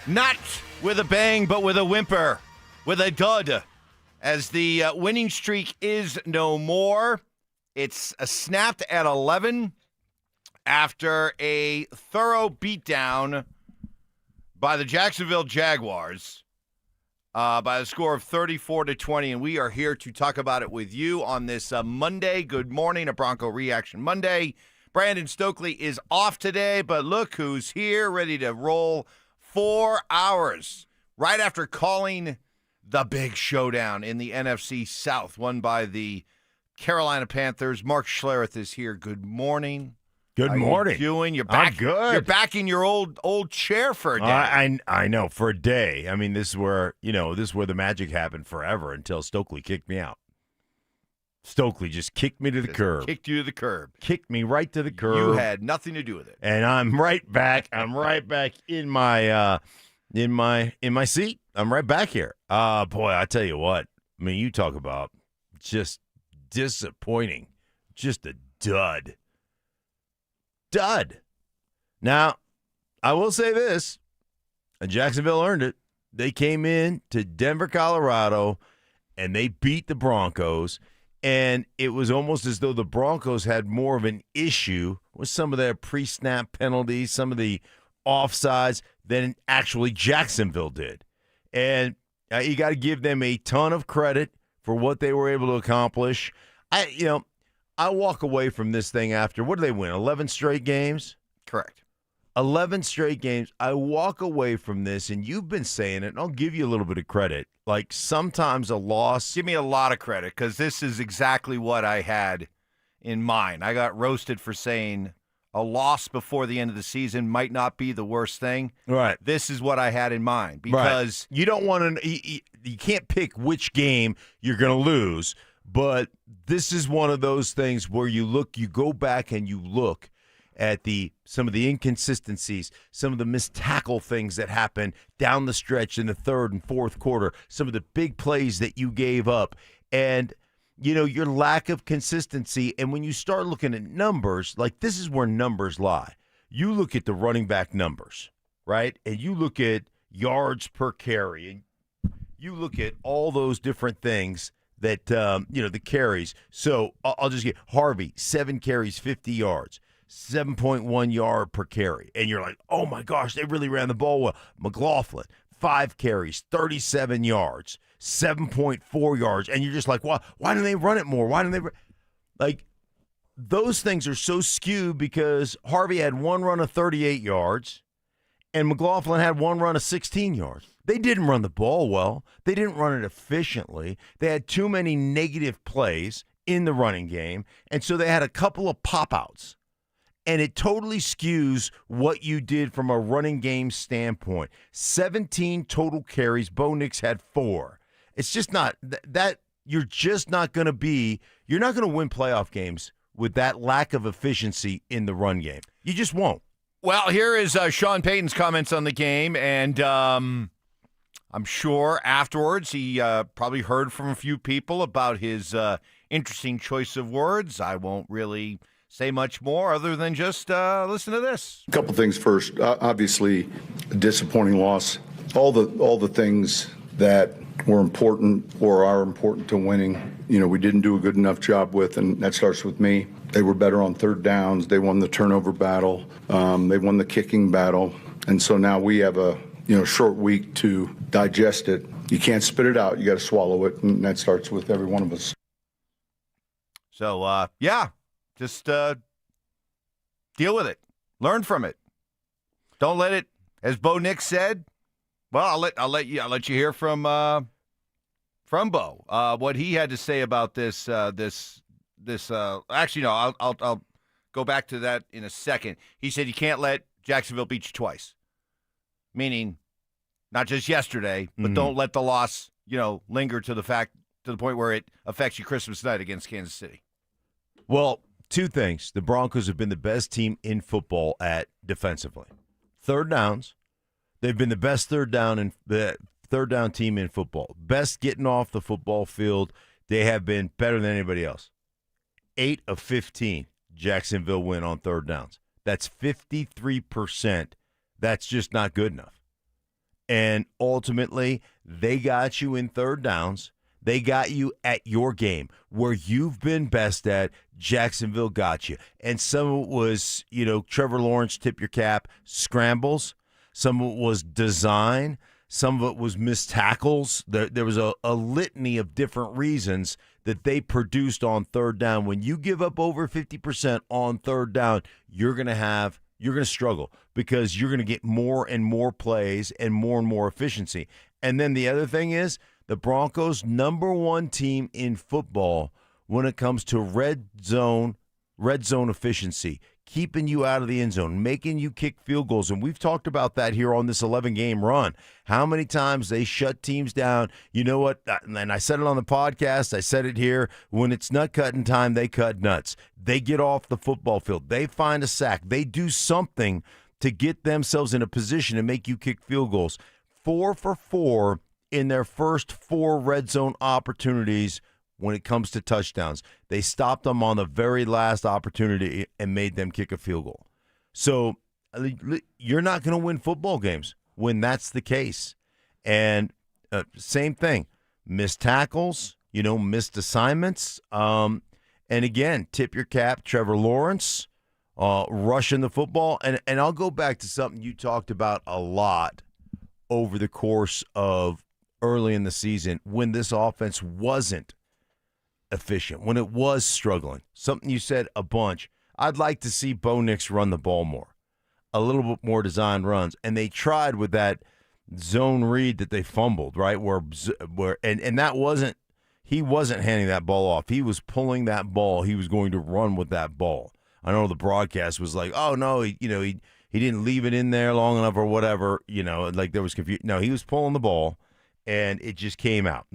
Not with a bang, but with a whimper, with a dud, as the winning streak is no more. It's snapped at 11 after a thorough beatdown by the Jacksonville Jaguars by a score of 34-20, and we are here to talk about it with you on this Monday. Good morning, a Bronco Reaction Monday. Brandon Stokley is off today, but look who's here, ready to roll 4 hours right after calling the big showdown in the NFC South, won by the Carolina Panthers. Mark Schlereth is here. Good morning. Good morning. How you doing? You're back. I'm good. You're back in your old chair for a day. I know, for a day. I mean, this is where the magic happened forever until Stokley kicked me out. Stokely just kicked me to the curb. Kicked you to the curb. Kicked me right to the curb. You had nothing to do with it. And I'm right back. I'm right back in my seat. I'm right back here. Boy, I tell you what. I mean, you talk about just disappointing. Just a dud. Now, I will say this. Jacksonville earned it. They came in to Denver, Colorado, and they beat the Broncos. And it was almost as though the Broncos had more of an issue with some of their pre-snap penalties, some of the offsides, than actually Jacksonville did. And you got to give them a ton of credit for what they were able to accomplish. I walk away from this thing after, what do they win, 11 straight games? Correct. 11 straight games. I walk away from this, and you've been saying it, and I'll give you a little bit of credit. Like, sometimes a loss. Give me a lot of credit, because this is exactly what I had in mind. I got roasted for saying a loss before the end of the season might not be the worst thing. Right. This is what I had in mind, because you don't want to. You can't pick which game you're going to lose, but this is one of those things where you go back and you look at some of the inconsistencies, some of the missed tackle things that happened down the stretch in the third and fourth quarter, some of the big plays that you gave up, and your lack of consistency. And when you start looking at numbers, like, this is where numbers lie. You look at the running back numbers, right? And you look at yards per carry, and you look at all those different things that, the carries. So I'll just get Harvey, 7 carries, 50 yards. 7.1 yard per carry. And you're like, oh my gosh, they really ran the ball well. McLaughlin, 5 carries, 37 yards, 7.4 yards. And you're just like, why don't they run it more? Why don't they like, those things are so skewed because Harvey had one run of 38 yards and McLaughlin had one run of 16 yards. They didn't run the ball well. They didn't run it efficiently. They had too many negative plays in the running game. And so they had a couple of pop-outs. And it totally skews what you did from a running game standpoint. 17 total carries. Bo Nix had 4. It's just not that you're just not going to you're not going to win playoff games with that lack of efficiency in the run game. You just won't. Well, here is Sean Payton's comments on the game, and I'm sure afterwards he probably heard from a few people about his interesting choice of words. I won't really say much more other than just listen to this. A couple things first. Obviously, a disappointing loss. All the things that were important or are important to winning, we didn't do a good enough job with, and that starts with me. They were better on third downs. They won the turnover battle. They won the kicking battle. And so now we have a short week to digest it. You can't spit it out. You got to swallow it, and that starts with every one of us. So, just deal with it. Learn from it. Don't let it, as Bo Nix said. Well, I'll let you hear from Bo. What he had to say about this. Actually, no. I'll go back to that in a second. He said you can't let Jacksonville beat you twice. Meaning, not just yesterday, but don't let the loss, linger to the point where it affects you Christmas night against Kansas City. Well, 2 things. The Broncos have been the best team in football at defensively. Third downs. They've been the best third down team in football. Best getting off the football field. They have been better than anybody else. 8 of 15 Jacksonville win on third downs. That's 53%. That's just not good enough. And ultimately, they got you in third downs. They got you at your game where you've been best at. Jacksonville got you. And some of it was, Trevor Lawrence, tip your cap, scrambles. Some of it was design. Some of it was missed tackles. There was a litany of different reasons that they produced on third down. When you give up over 50% on third down, you're going to struggle because you're going to get more and more plays and more efficiency. And then the other thing is the Broncos, number one team in football when it comes to red zone efficiency, keeping you out of the end zone, making you kick field goals. And we've talked about that here on this 11-game run. How many times they shut teams down. You know what? And I said it on the podcast. I said it here. When it's nut cutting time, they cut nuts. They get off the football field. They find a sack. They do something to get themselves in a position to make you kick field goals. 4 for 4 in their first 4 red zone opportunities when it comes to touchdowns. They stopped them on the very last opportunity and made them kick a field goal. So you're not going to win football games when that's the case. And same thing, missed tackles, missed assignments. And again, tip your cap, Trevor Lawrence, rushing the football. And I'll go back to something you talked about a lot over the course of early in the season when this offense wasn't efficient, when it was struggling. Something you said a bunch. I'd like to see Bo Nix run the ball more, a little bit more design runs. And they tried with that zone read that they fumbled, right? And that wasn't, he wasn't handing that ball off. He was pulling that ball. He was going to run with that ball. I know the broadcast was like, oh no, he didn't leave it in there long enough or whatever, like there was confusion. No, he was pulling the ball. And it just came out.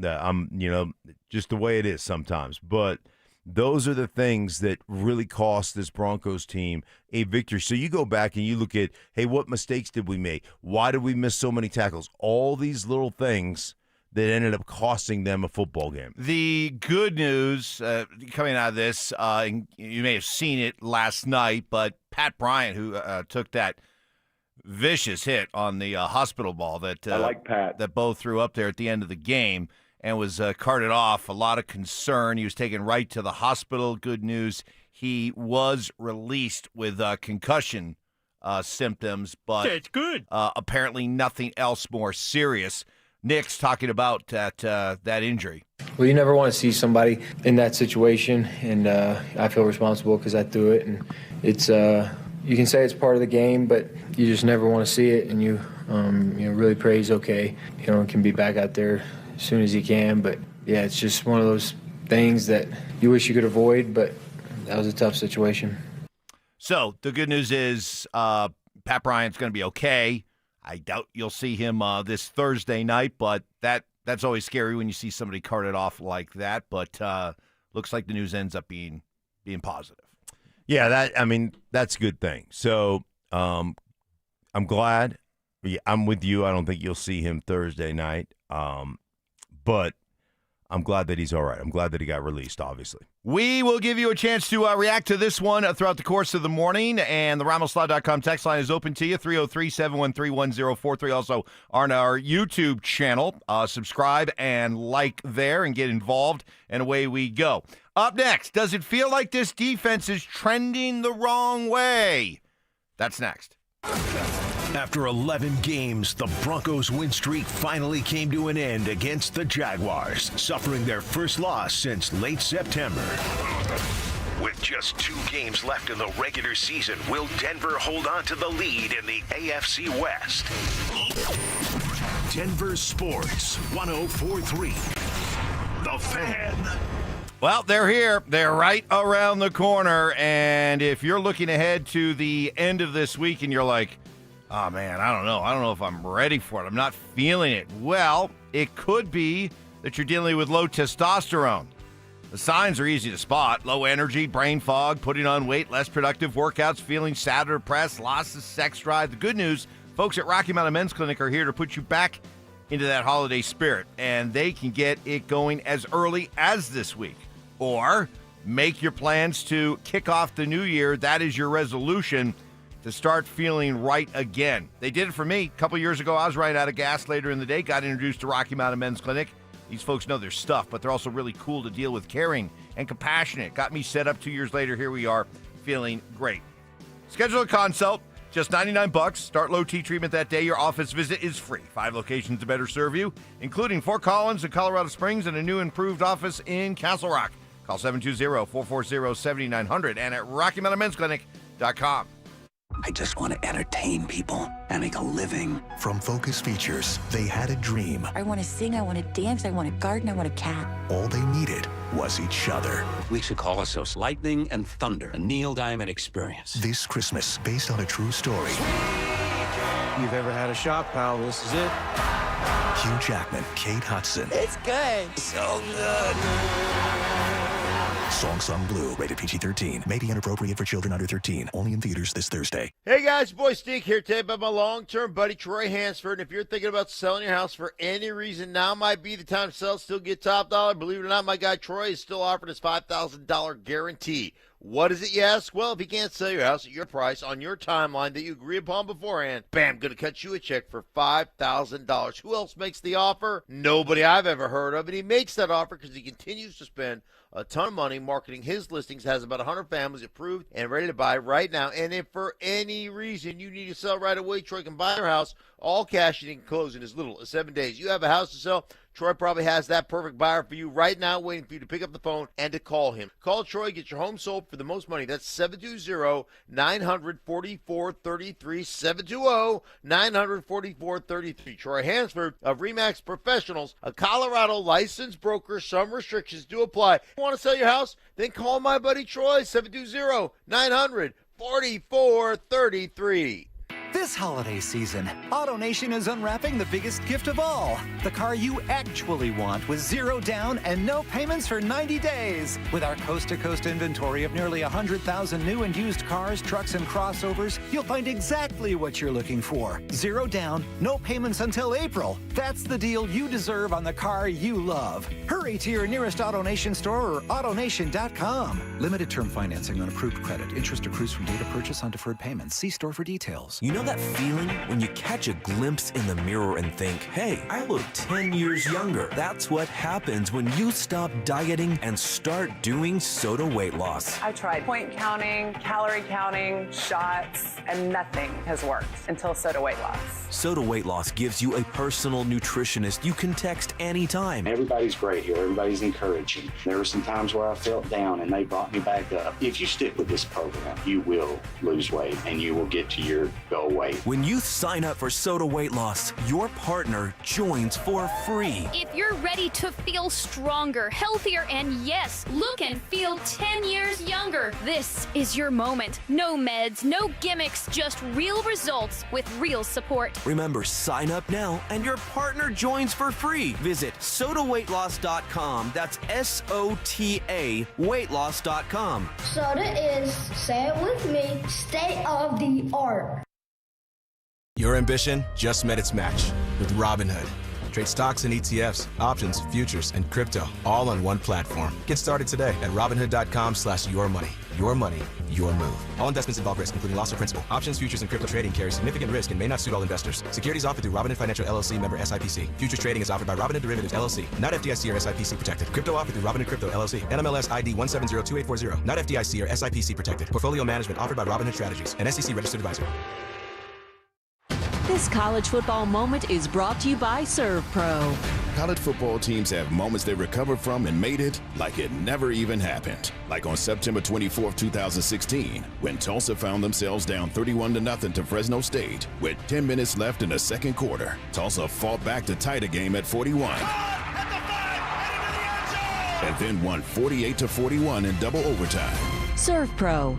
Just the way it is sometimes. But those are the things that really cost this Broncos team a victory. So you go back and you look at, hey, what mistakes did we make? Why did we miss so many tackles? All these little things that ended up costing them a football game. The good news coming out of this, you may have seen it last night, but Pat Bryant, who took that vicious hit on the hospital ball that I like Pat. that Bo threw up there at the end of the game and was carted off. A lot of concern. He was taken right to the hospital. Good news, he was released with concussion symptoms, but it's good. Apparently nothing else more serious. Nick's talking about that injury. Well, you never want to see somebody in that situation, and I feel responsible because I threw it, and it's you can say it's part of the game, but you just never want to see it, and you really pray he's okay. Can be back out there as soon as he can. But yeah, it's just one of those things that you wish you could avoid, but that was a tough situation. So the good news is Pat Bryant's going to be okay. I doubt you'll see him this Thursday night, but that's always scary when you see somebody carted off like that. But looks like the news ends up being positive. Yeah, that's a good thing. So I'm glad. I'm with you. I don't think you'll see him Thursday night, but I'm glad that he's all right. I'm glad that he got released, obviously. We will give you a chance to react to this one throughout the course of the morning, and the RamosLaw.com text line is open to you, 303-713-1043. Also on our YouTube channel. Subscribe and like there and get involved, and away we go. Up next, does it feel like this defense is trending the wrong way? That's next. After 11 games, the Broncos' win streak finally came to an end against the Jaguars, suffering their first loss since late September. With just 2 games left in the regular season, will Denver hold on to the lead in the AFC West? Denver Sports 104.3. The Fan. Well, they're here. They're right around the corner. And if you're looking ahead to the end of this week and you're like, oh, man, I don't know. I don't know if I'm ready for it. I'm not feeling it. Well, it could be that you're dealing with low testosterone. The signs are easy to spot. Low energy, brain fog, putting on weight, less productive workouts, feeling sad or depressed, loss of sex drive. The good news, folks at Rocky Mountain Men's Clinic are here to put you back into that holiday spirit. And they can get it going as early as this week. Or make your plans to kick off the new year. That is your resolution. to start feeling right again. They did it for me. A couple years ago, I was running out of gas later in the day, got introduced to Rocky Mountain Men's Clinic. These folks know their stuff, but they're also really cool to deal with, caring and compassionate. Got me set up 2 years later. Here we are, feeling great. Schedule a consult, just $99. Start low T treatment that day. Your office visit is free. 5 locations to better serve you, including Fort Collins and Colorado Springs and a new improved office in Castle Rock. Call 720-440-7900 and at RockyMountainMen'sClinic.com. I just want to entertain people and make a living. From Focus Features, they had a dream. I want to sing, I want to dance, I want to garden, I want a cat. All they needed was each other. We should call ourselves Lightning and Thunder, a Neil Diamond experience. This Christmas, based on a true story. You've ever had a shot, pal, this is it. Hugh Jackman, Kate Hudson. It's good. So good. Song Sung Blue, rated PG-13. May be inappropriate for children under 13. Only in theaters this Thursday. Hey guys, boy Stink here today about my long-term buddy Troy Hansford. And if you're thinking about selling your house for any reason, now might be the time to sell, still get top dollar. Believe it or not, my guy Troy is still offering his $5,000 guarantee. What is it, you ask? Well, if he can't sell your house at your price on your timeline that you agree upon beforehand, bam, gonna cut you a check for $5,000. Who else makes the offer? Nobody I've ever heard of. And he makes that offer because he continues to spend a ton of money marketing his listings, has about 100 families approved and ready to buy right now. And if for any reason you need to sell right away, Troy can buy your house all cash and he can close in as little as 7 days. You have a house to sell, Troy probably has that perfect buyer for you right now, waiting for you to pick up the phone and to call him. Call Troy, get your home sold for the most money. That's 720-900-4433, 720-900-4433. Troy Hansford of RE/MAX Professionals, a Colorado licensed broker. Some restrictions do apply. Want to sell your house? Then call my buddy Troy, 720-900-4433. This holiday season, AutoNation is unwrapping the biggest gift of all. The car you actually want with 0 down and no payments for 90 days. With our coast-to-coast inventory of nearly 100,000 new and used cars, trucks, and crossovers, you'll find exactly what you're looking for. 0 down, no payments until April. That's the deal you deserve on the car you love. Hurry to your nearest AutoNation store or AutoNation.com. Limited term financing on approved credit. Interest accrues from date of purchase on deferred payments. See store for details. You know that feeling when you catch a glimpse in the mirror and think, hey, I look 10 years younger. That's what happens when you stop dieting and start doing Soda weight loss. I tried point counting, calorie counting, shots, and nothing has worked until Soda weight loss. Soda weight loss gives you a personal nutritionist you can text anytime. Everybody's great here. Everybody's encouraging. There were some times where I felt down and they brought me back up. If you stick with this program, you will lose weight and you will get to your goal weight. When you sign up for Soda weight loss, your partner joins for free. If you're ready to feel stronger, healthier, and yes, look and feel 10 years younger, this is your moment. No meds, no gimmicks, just real results with real support. Remember, sign up now and your partner joins for free. Visit SodaWeightLoss.com. That's SOTA weightloss.com. Soda is, say it with me, state of the art. Your ambition just met its match with Robinhood. Trade stocks and ETFs, options, futures, and crypto all on one platform. Get started today at Robinhood.com/yourmoney. Your money, your move. All investments involve risk, including loss of principal. Options, futures, and crypto trading carry significant risk and may not suit all investors. Securities offered through Robinhood Financial LLC, member SIPC. Futures trading is offered by Robinhood Derivatives LLC, not FDIC or SIPC protected. Crypto offered through Robinhood Crypto LLC, NMLS ID 1702840, not FDIC or SIPC protected. Portfolio management offered by Robinhood Strategies, an SEC registered advisor. This college football moment is brought to you by ServPro. College football teams have moments they recovered from and made it like it never even happened. Like on September 24, 2016, when Tulsa found themselves down 31-0 to Fresno State with 10 minutes left in the second quarter. Tulsa fought back to tie the game at 41. And then won 48-41 in double overtime. ServPro,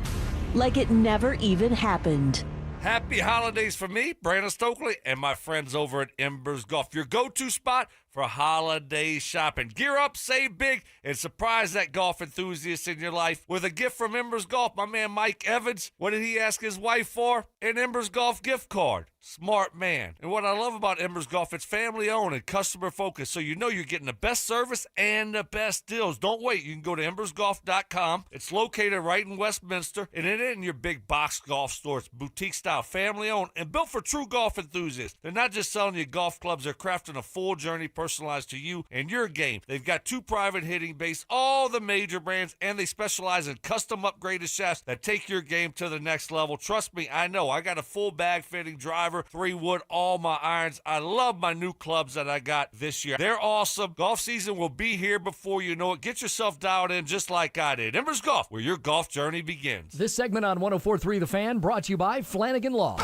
like it never even happened. Happy holidays from me, Brandon Stokley, and my friends over at Embers Golf, your go-to spot for for holiday shopping. Gear up, save big, and surprise that golf enthusiast in your life with a gift from Embers Golf. My man Mike Evans, what did he ask his wife for? An Embers Golf gift card. Smart man. And what I love about Embers Golf, it's family owned and customer focused, so you know you're getting the best service and the best deals. Don't wait. You can go to embersgolf.com. It's located right in Westminster, and it ain't in your big box golf store. It's boutique style, family owned, and built for true golf enthusiasts. They're not just selling you golf clubs, they're crafting a full journey personalized to you and your game. They've got 2 private hitting bays, all the major brands, and they specialize in custom upgraded shafts that take your game to the next level. Trust me, I know. I got a full bag fitting driver, 3-wood, all my irons. I love my new clubs that I got this year. They're awesome. Golf season will be here before you know it. Get yourself dialed in just like I did. Embers Golf, where your golf journey begins. This segment on 104.3 The Fan brought to you by Flanagan Law.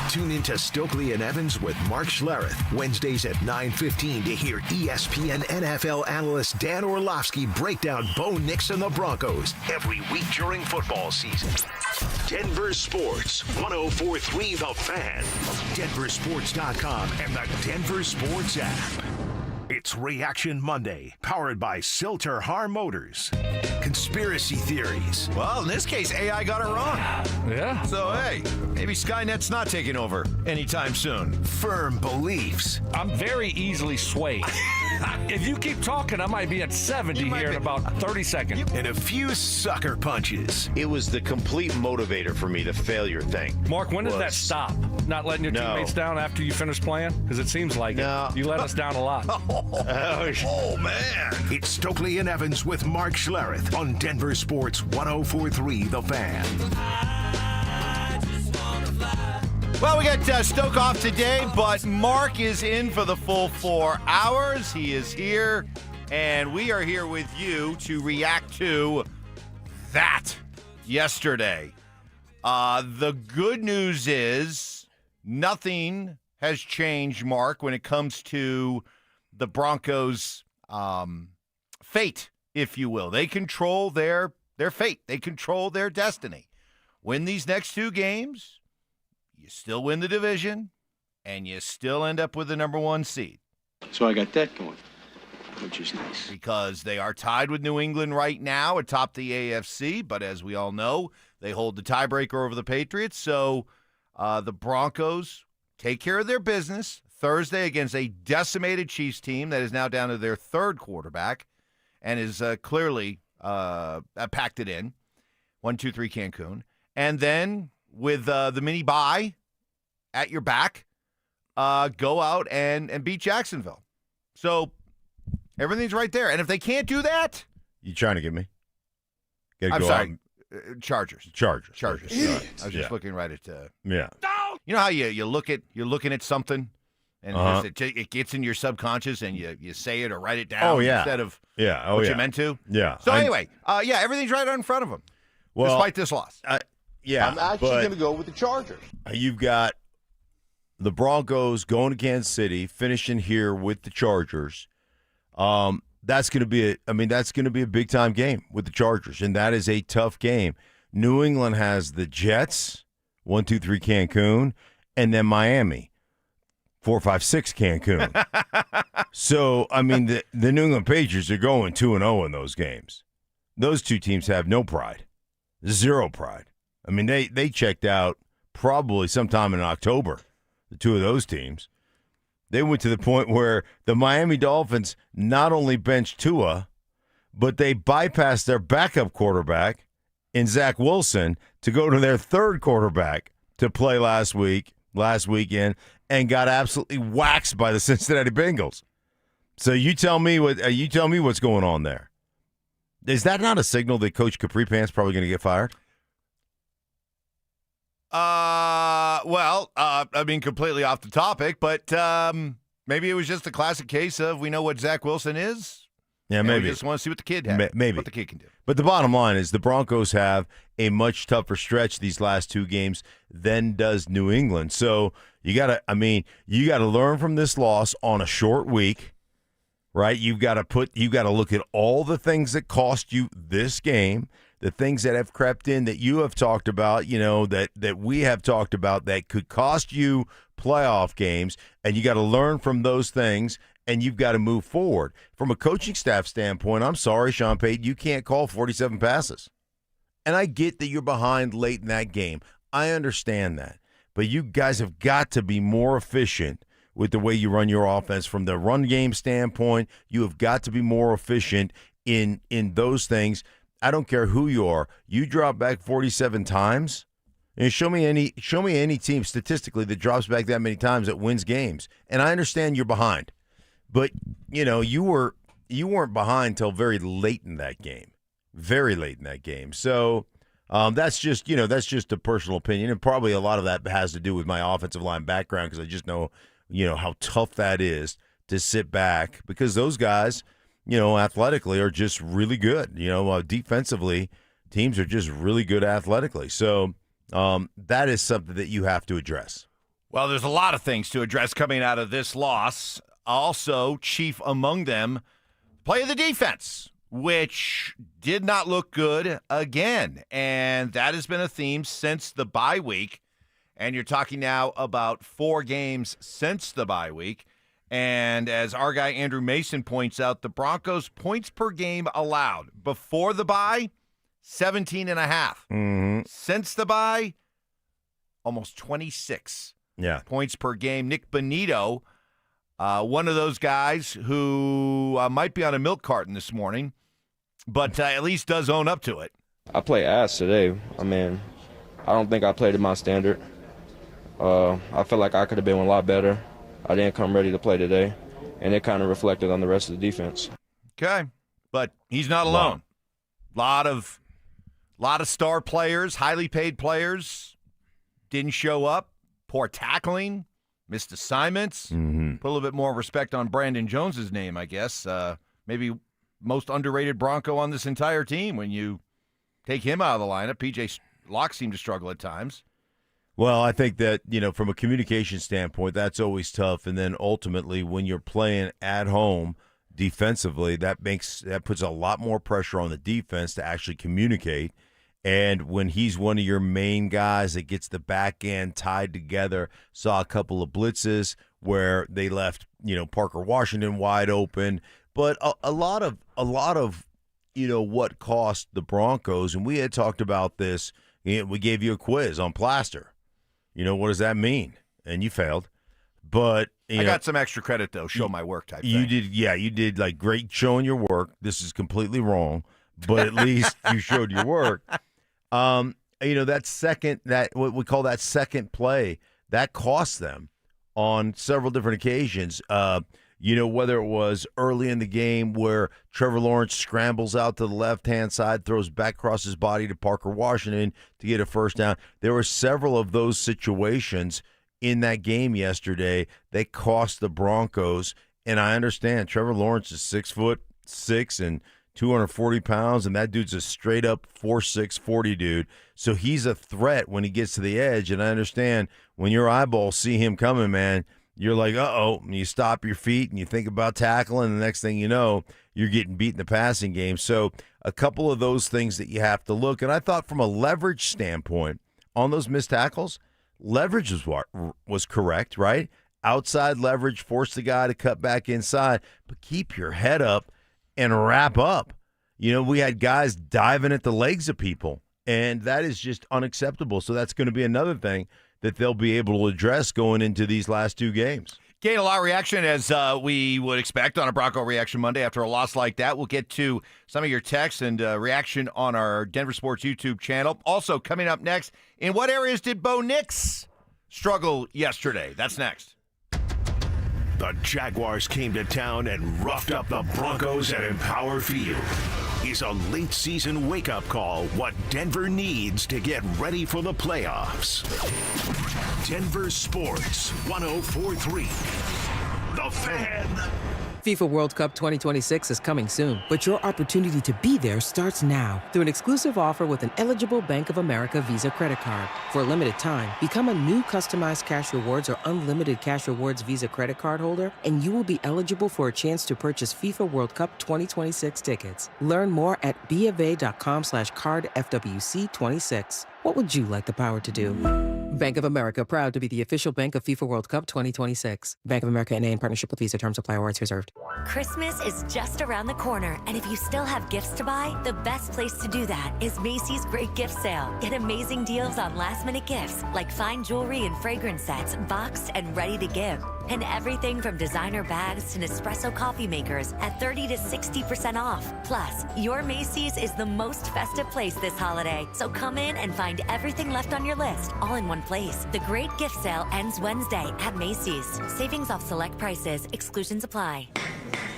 Tune into Stokley and Evans with Mark Schlereth, Wednesdays at 9:15 to hear ESPN NFL analyst Dan Orlovsky break down Bo Nix and the Broncos every week during football season. Denver Sports, 104.3 The Fan, DenverSports.com, and the Denver Sports app. It's Reaction Monday, powered by Silter Har Motors. Conspiracy theories. Well, in this case, AI got it wrong. Yeah. So, hey, maybe Skynet's not taking over anytime soon. Firm beliefs. I'm very easily swayed. If you keep talking, I might be at 70 here in about 30 seconds. And a few sucker punches. It was the complete motivator for me, the failure thing. Mark, when does that stop? Not letting your teammates down after you finish playing? Because it seems like it. You let us down a lot. Oh, man. It's Stokley and Evans with Mark Schlereth on Denver Sports 104.3 The Fan. Well, we got Stoke off today, but Mark is in for the full 4 hours. He is here, and we are here with you to react to that yesterday. The good news is nothing has changed, Mark, when it comes to the Broncos' fate, if you will. They control their fate. They control their destiny. Win these next 2 games, you still win the division, and you still end up with the number 1 seed. So I got that going, which is nice. Because they are tied with New England right now atop the AFC, but as we all know, they hold the tiebreaker over the Patriots. So the Broncos take care of their business Thursday against a decimated Chiefs team that is now down to their 3rd quarterback and is clearly packed it in. 1-2-3 Cancun. And then with the mini bye at your back, go out and beat Jacksonville. So everything's right there. And if they can't do that, You trying to get me? I'm sorry, Chargers. Chargers. I was just looking right at. Yeah. You know how you're looking at something, and it gets in your subconscious, and you say it or write it down instead of what you meant to. Yeah. So anyway, everything's right in front of them, despite this loss. Yeah, I'm actually going to go with the Chargers. You've got the Broncos going to Kansas City, finishing here with the Chargers. That's going to be a big time game with the Chargers, and that is a tough game. New England has the Jets, 1-2-3 Cancun, and then Miami, 4-5-6 Cancun. So the New England Patriots are going 2-0 in those games. Those 2 teams have no pride, 0 pride. They checked out probably sometime in October, the 2 of those teams. They went to the point where the Miami Dolphins not only benched Tua, but they bypassed their backup quarterback in Zach Wilson to go to their 3rd quarterback to play last weekend, and got absolutely waxed by the Cincinnati Bengals. So you tell me what's going on there. Is that not a signal that Coach Capri Pants probably going to get fired? Completely off the topic, but maybe it was just a classic case of we know what Zach Wilson is. Yeah, maybe. We just want to see what the kid has. Maybe. What the kid can do. But the bottom line is the Broncos have a much tougher stretch these last 2 games than does New England. So you got to learn from this loss on a short week, right? You've got to look at all the things that cost you this game, the things that have crept in that you have talked about, that we have talked about that could cost you playoff games, and you got to learn from those things and you've got to move forward. From a coaching staff standpoint, I'm sorry, Sean Payton, you can't call 47 passes. And I get that you're behind late in that game. I understand that. But you guys have got to be more efficient with the way you run your offense. From the run game standpoint, you have got to be more efficient in those things. I don't care who you are. You drop back 47 times, and show me any team statistically that drops back that many times that wins games. And I understand you're behind, but you weren't behind till very late in that game, very late in that game. So that's just a personal opinion, and probably a lot of that has to do with my offensive line background, because I just know how tough that is to sit back, because those guys, athletically are just really good. Defensively, teams are just really good athletically. So that is something that you have to address. Well, there's a lot of things to address coming out of this loss. Also, chief among them, play of the defense, which did not look good again. And that has been a theme since the bye week. And you're talking now about 4 games since the bye week. And as our guy Andrew Mason points out, the Broncos' points per game allowed before the bye, 17.5. Mm-hmm. Since the bye, almost 26 points per game. Nick Bonito, one of those guys who might be on a milk carton this morning, but at least does own up to it. I played ass today. I don't think I played to my standard. I feel like I could have been a lot better. I didn't come ready to play today, and it kind of reflected on the rest of the defense. Okay, but he's not alone. Lot of star players, highly paid players didn't show up. Poor tackling, missed assignments. Mm-hmm. Put a little bit more respect on Brandon Jones's name, I guess. Maybe most underrated Bronco on this entire team. When you take him out of the lineup, P.J. Locke seemed to struggle at times. Well, I think that, from a communication standpoint, that's always tough. And then ultimately, when you're playing at home defensively, that puts a lot more pressure on the defense to actually communicate. And when he's one of your main guys that gets the back end tied together, saw a couple of blitzes where they left, Parker Washington wide open. But a lot of what cost the Broncos, and we had talked about this, we gave you a quiz on plaster. What does that mean? And you failed. But I got some extra credit, though. Show my work type you thing. You did like great showing your work. This is completely wrong, but at least you showed your work. That what we call that second play, that cost them on several different occasions. Whether it was early in the game where Trevor Lawrence scrambles out to the left-hand side, throws back across his body to Parker Washington to get a first down. There were several of those situations in that game yesterday that cost the Broncos. And I understand Trevor Lawrence is 6'6" and 240 pounds, and that dude's a straight-up 4'6", 40 dude. So he's a threat when he gets to the edge. And I understand when your eyeballs see him coming, man, you're like, uh-oh, and you stop your feet and you think about tackling, and the next thing you know, you're getting beat in the passing game. So a couple of those things that you have to look. And I thought from a leverage standpoint on those missed tackles, leverage was correct, right? Outside leverage, force the guy to cut back inside, but keep your head up and wrap up. We had guys diving at the legs of people, and that is just unacceptable. So that's going to be another thing that they'll be able to address going into these last 2 games. Gain a lot of reaction, as we would expect on a Bronco Reaction Monday after a loss like that. We'll get to some of your texts and reaction on our Denver Sports YouTube channel. Also, coming up next, in what areas did Bo Nix struggle yesterday? That's next. The Jaguars came to town and roughed up the Broncos at Empower Field. Is a late season wake-up call what Denver needs to get ready for the playoffs. Denver Sports 104.3. The Fan. FIFA World Cup 2026 is coming soon, but your opportunity to be there starts now through an exclusive offer with an eligible Bank of America Visa credit card. For a limited time, become a new customized cash rewards or unlimited cash rewards Visa credit card holder, and you will be eligible for a chance to purchase FIFA World Cup 2026 tickets. Learn more at BofA.com/cardFWC26. What would you like the power to do? Bank of America, proud to be the official bank of FIFA World Cup 2026. Bank of America N.A. in partnership with Visa. Terms apply. Awards reserved. Christmas is just around the corner, and if you still have gifts to buy, the best place to do that is Macy's Great Gift Sale. Get amazing deals on last-minute gifts like fine jewelry and fragrance sets, boxed and ready to give. And everything from designer bags to Nespresso coffee makers at 30 to 60% off. Plus, your Macy's is the most festive place this holiday, so come in and find everything left on your list all in one place. The Great Gift Sale ends Wednesday at Macy's. Savings off select prices. Exclusions apply.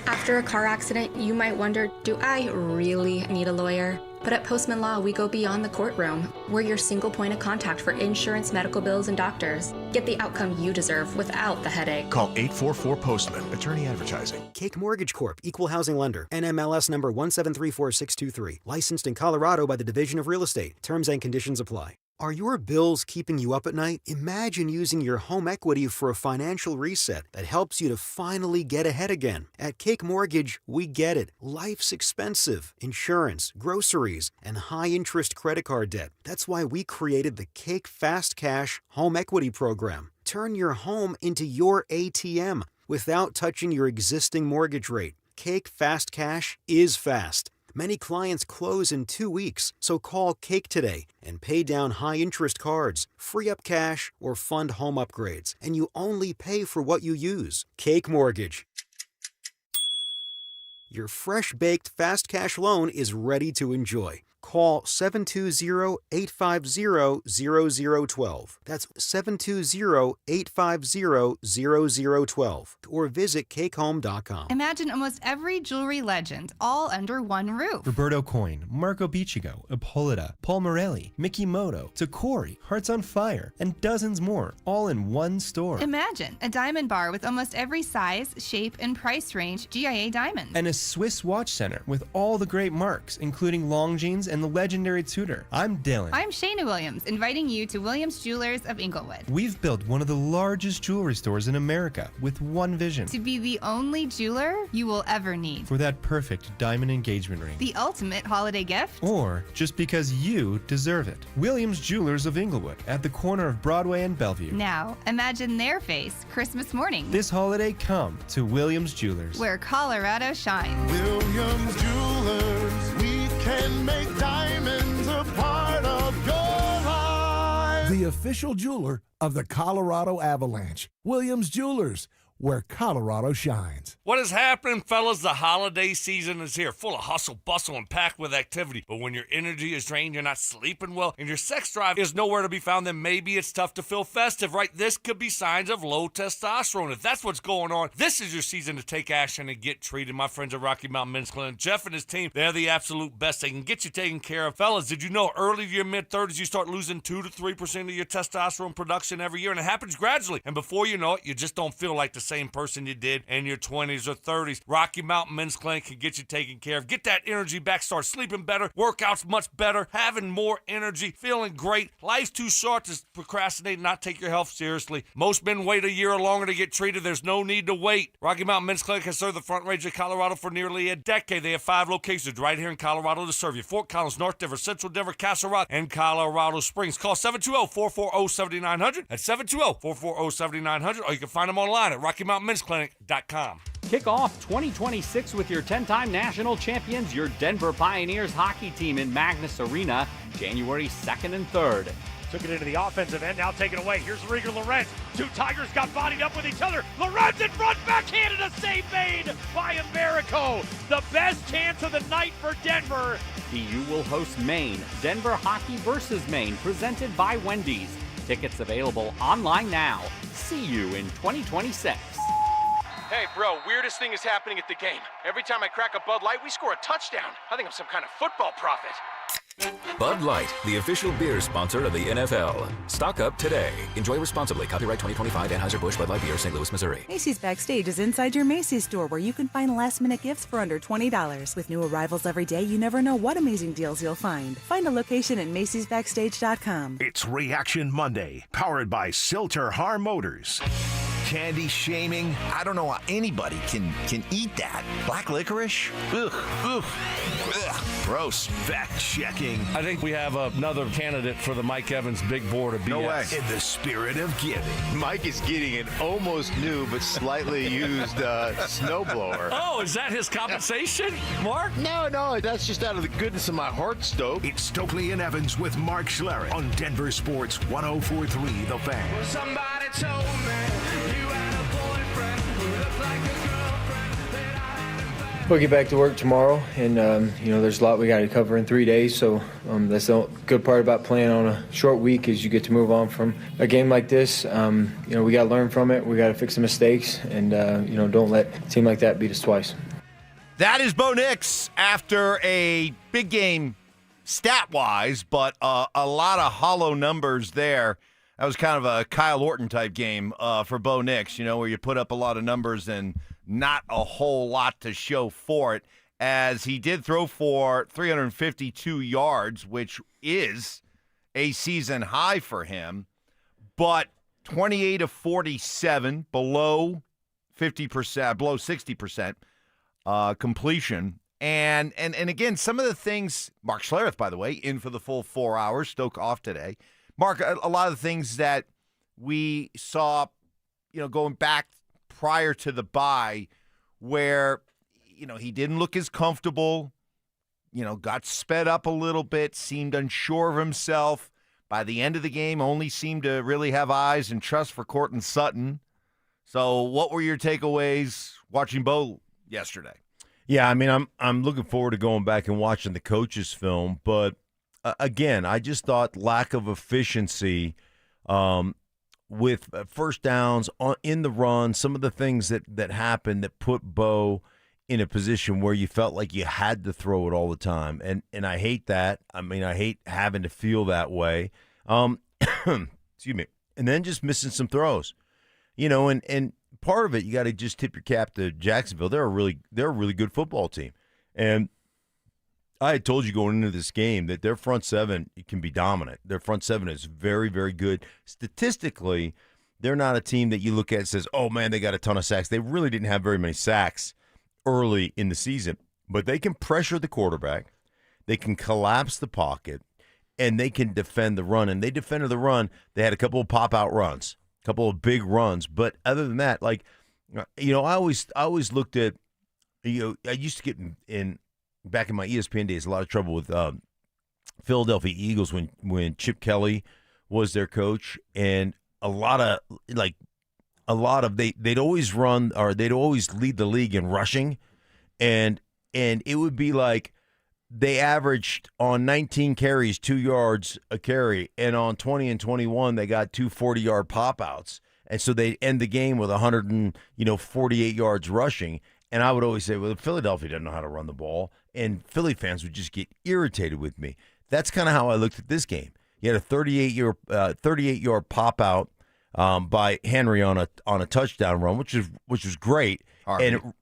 After a car accident, you might wonder, do I really need a lawyer? But at Postman Law, we go beyond the courtroom. We're your single point of contact for insurance, medical bills, and doctors. Get the outcome you deserve without the headache. Call 844-POSTMAN. Attorney Advertising. Cake Mortgage Corp. Equal Housing Lender. NMLS number 1734623. Licensed in Colorado by the Division of Real Estate. Terms and conditions apply. Are your bills keeping you up at night? Imagine using your home equity for a financial reset that helps you to finally get ahead again. At Cake Mortgage, we get it. Life's expensive. Insurance, groceries, and high-interest credit card debt. That's why we created the Cake Fast Cash Home Equity Program. Turn your home into your ATM without touching your existing mortgage rate. Cake Fast Cash is fast. Many clients close in 2 weeks, so call Cake today and pay down high-interest cards, free up cash, or fund home upgrades, and you only pay for what you use. Cake Mortgage. Your fresh-baked fast cash loan is ready to enjoy. Call 720-850-0012. That's 720-850-0012. Or visit cakehome.com. Imagine almost every jewelry legend all under one roof. Roberto Coin, Marco Biccigo, Ippolita, Paul Morelli, Mickey Moto, Tacori, Hearts on Fire, and dozens more, all in one store. Imagine a diamond bar with almost every size, shape, and price range GIA diamonds. And a Swiss watch center with all the great marks, including Longines and the legendary Tudor. I'm Dylan. I'm Shayna Williams, inviting you to Williams Jewelers of Inglewood. We've built one of the largest jewelry stores in America with one vision. To be the only jeweler you will ever need. For that perfect diamond engagement ring. The ultimate holiday gift. Or just because you deserve it. Williams Jewelers of Inglewood at the corner of Broadway and Bellevue. Now, imagine their face Christmas morning. This holiday, come to Williams Jewelers. Where Colorado shines. Williams Jewelers, we can make diamonds a part of your life. The official jeweler of the Colorado Avalanche. Williams Jewelers, where Colorado shines. What is happening, fellas? The holiday season is here, full of hustle, bustle, and packed with activity. But when your energy is drained, you're not sleeping well, and your sex drive is nowhere to be found, then maybe it's tough to feel festive, right? This could be signs of low testosterone. If that's what's going on, this is your season to take action and get treated. My friends at Rocky Mountain Men's Clinic, Jeff and his team, they're the absolute best. They can get you taken care of. Fellas, did you know early to your mid-30s, you start losing 2 to 3% of your testosterone production every year, and it happens gradually. And before you know it, you just don't feel like the same person you did in your 20s or 30s. Rocky Mountain Men's Clinic can get you taken care of. Get that energy back, start sleeping better, workouts much better, having more energy, feeling great. Life's too short to procrastinate and not take your health seriously. Most men wait a year or longer to get treated. There's no need to wait. Rocky Mountain Men's Clinic has served the Front Range of Colorado for nearly a decade. They have 5 locations right here in Colorado to serve you. Fort Collins, North Denver, Central Denver, Castle Rock, and Colorado Springs. Call 720-440-7900. That's 720-440-7900, or you can find them online at RockyMountainMen'sClinic.com. Kick off 2026 with your 10-time national champions, your Denver Pioneers hockey team in Magnus Arena, January 2nd and 3rd. Took it into the offensive end, now taken away. Here's Rieger Lorenz. 2 Tigers got bodied up with each other. Lorenz in front, backhanded, a save made by Americo. The best chance of the night for Denver. DU will host Maine. Denver Hockey versus Maine, presented by Wendy's. Tickets available online now. See you in 2026. Hey, bro, weirdest thing is happening at the game. Every time I crack a Bud Light, we score a touchdown. I think I'm some kind of football prophet. Bud Light, the official beer sponsor of the NFL. Stock up today. Enjoy responsibly. Copyright 2025 Anheuser-Busch Bud Light Beer, St. Louis, Missouri. Macy's Backstage is inside your Macy's store where you can find last-minute gifts for under $20. With new arrivals every day, you never know what amazing deals you'll find. Find a location at Macy'sBackstage.com. It's Reaction Monday, powered by Silter-Har Motors. Candy shaming. I don't know how anybody can eat that. Black licorice? Ugh. Ugh. Ugh. Gross. Fact-checking. I think we have another candidate for the Mike Evans big board of BS. No way. In the spirit of giving. Mike is getting an almost new but slightly used snowblower. Oh, is that his compensation, Mark? No, that's just out of the goodness of my heart, Stoke. It's Stokley and Evans with Mark Schlereth on Denver Sports 104.3 The Fan. Well, somebody told me you had a boyfriend who looked like a girlfriend that I had. We'll get back to work tomorrow, and there's a lot we got to cover in 3 days. So that's the good part about playing on a short week is you get to move on from a game like this. We got to learn from it. We got to fix the mistakes, and don't let a team like that beat us twice. That is Bo Nix after a big game stat-wise, but a lot of hollow numbers there. That was kind of a Kyle Orton type game for Bo Nix, where you put up a lot of numbers and not a whole lot to show for it, as he did throw for 352 yards, which is a season high for him, but 28 of 47, below 50%, below 60% completion. And again, some of the things, Mark Schlereth, by the way, in for the full 4 hours, Stoke off today. Mark, a lot of the things that we saw, going back prior to the bye, where, he didn't look as comfortable, got sped up a little bit, seemed unsure of himself. By the end of the game, only seemed to really have eyes and trust for Courtland Sutton. So what were your takeaways watching Bo yesterday? Yeah, I mean, I'm looking forward to going back and watching the coach's film, but again, I just thought lack of efficiency with first downs in the run, some of the things that happened that put Bo in a position where you felt like you had to throw it all the time, and I hate that. I mean, I hate having to feel that way. Excuse me, and then just missing some throws, and part of it, you got to just tip your cap to Jacksonville. They're a really good football team. And I had told you going into this game that their front seven can be dominant. Their front seven is very, very good. Statistically, they're not a team that you look at and says, oh, man, they got a ton of sacks. They really didn't have very many sacks early in the season. But they can pressure the quarterback. They can collapse the pocket. And they can defend the run. And they defended the run. They had a couple of pop-out runs. Couple of big runs, but other than that, I always looked at, I used to get in back in my ESPN days a lot of trouble with Philadelphia Eagles when Chip Kelly was their coach, and they'd always run, or they'd always lead the league in rushing, and it would be like they averaged on 19 carries 2 yards a carry, and on 20 and 21 they got 2 40-yard pop-outs, and so they end the game with 148 yards rushing. And I would always say, well, Philadelphia doesn't know how to run the ball, and Philly fans would just get irritated with me. That's kind of how I looked at this game. You had a 38-yard pop-out by Henry on a touchdown run, which was great. And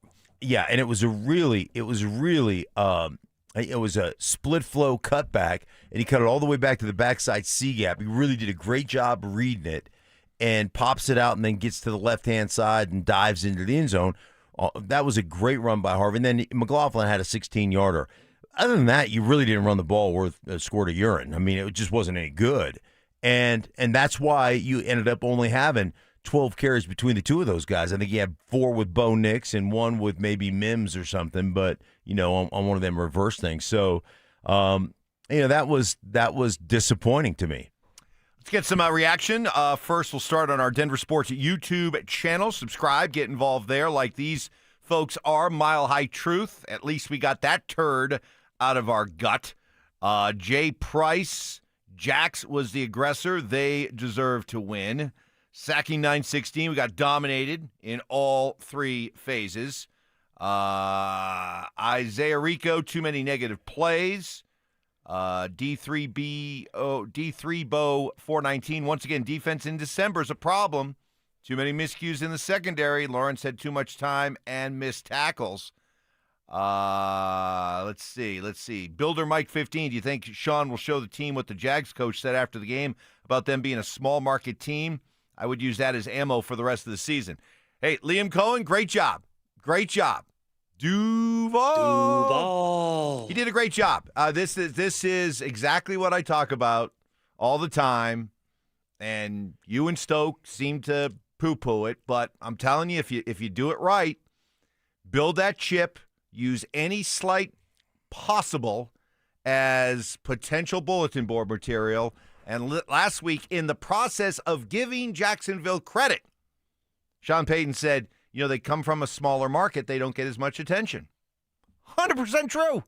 it was a split flow cutback, and he cut it all the way back to the backside C gap. He really did a great job reading it, and pops it out, and then gets to the left-hand side and dives into the end zone. That was a great run by Harvey. And then McLaughlin had a 16-yarder. Other than that, you really didn't run the ball worth a squirt of urine. I mean, it just wasn't any good. And that's why you ended up only having 12 carries between the two of those guys. I think he had 4 with Bo Nix and 1 with maybe Mims or something, but, on one of them reverse things. So, that was disappointing to me. Let's get some reaction. First, we'll start on our Denver Sports YouTube channel. Subscribe, get involved there like these folks are. Mile High Truth. At least we got that turd out of our gut. Jay Price. Jax was the aggressor. They deserve to win. Sacking 916. We got dominated in all 3 phases. Isaiah Rico. Too many negative plays. D3Bo 419. Once again, defense in December is a problem. Too many miscues in the secondary. Lawrence had too much time and missed tackles. Let's see. Builder Mike 15. Do you think Sean will show the team what the Jags coach said after the game about them being a small market team? I would use that as ammo for the rest of the season. Hey, Liam Cohen, great job. Duval. He did a great job. This is exactly what I talk about all the time, and you and Stoke seem to poo-poo it, but I'm telling you, if you do it right, build that chip, use any slight possible as potential bulletin board material. And last week, in the process of giving Jacksonville credit, Sean Payton said, they come from a smaller market, they don't get as much attention. 100% true.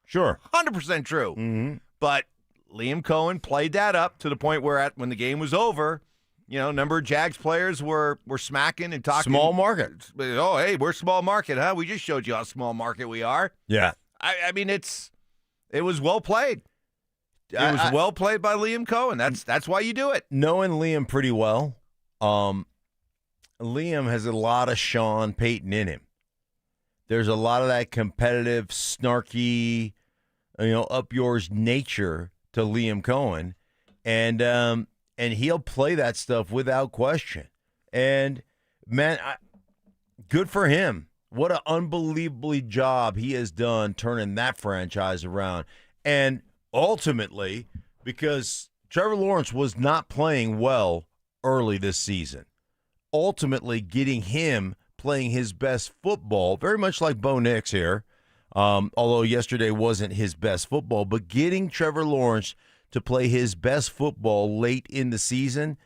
Sure. 100% true. Mm-hmm. But Liam Cohen played that up to the point where when the game was over, a number of Jags players were smacking and talking. Small market. Oh, hey, we're small market, huh? We just showed you how small market we are. Yeah. I mean, it was well played. It was well played by Liam Cohen. That's why you do it. Knowing Liam pretty well, Liam has a lot of Sean Payton in him. There's a lot of that competitive, snarky, up yours nature to Liam Cohen, and he'll play that stuff without question. And man, good for him. What an unbelievably job he has done turning that franchise around. And ultimately, because Trevor Lawrence was not playing well early this season, ultimately getting him playing his best football, very much like Bo Nix here, although yesterday wasn't his best football, but getting Trevor Lawrence to play his best football late in the season,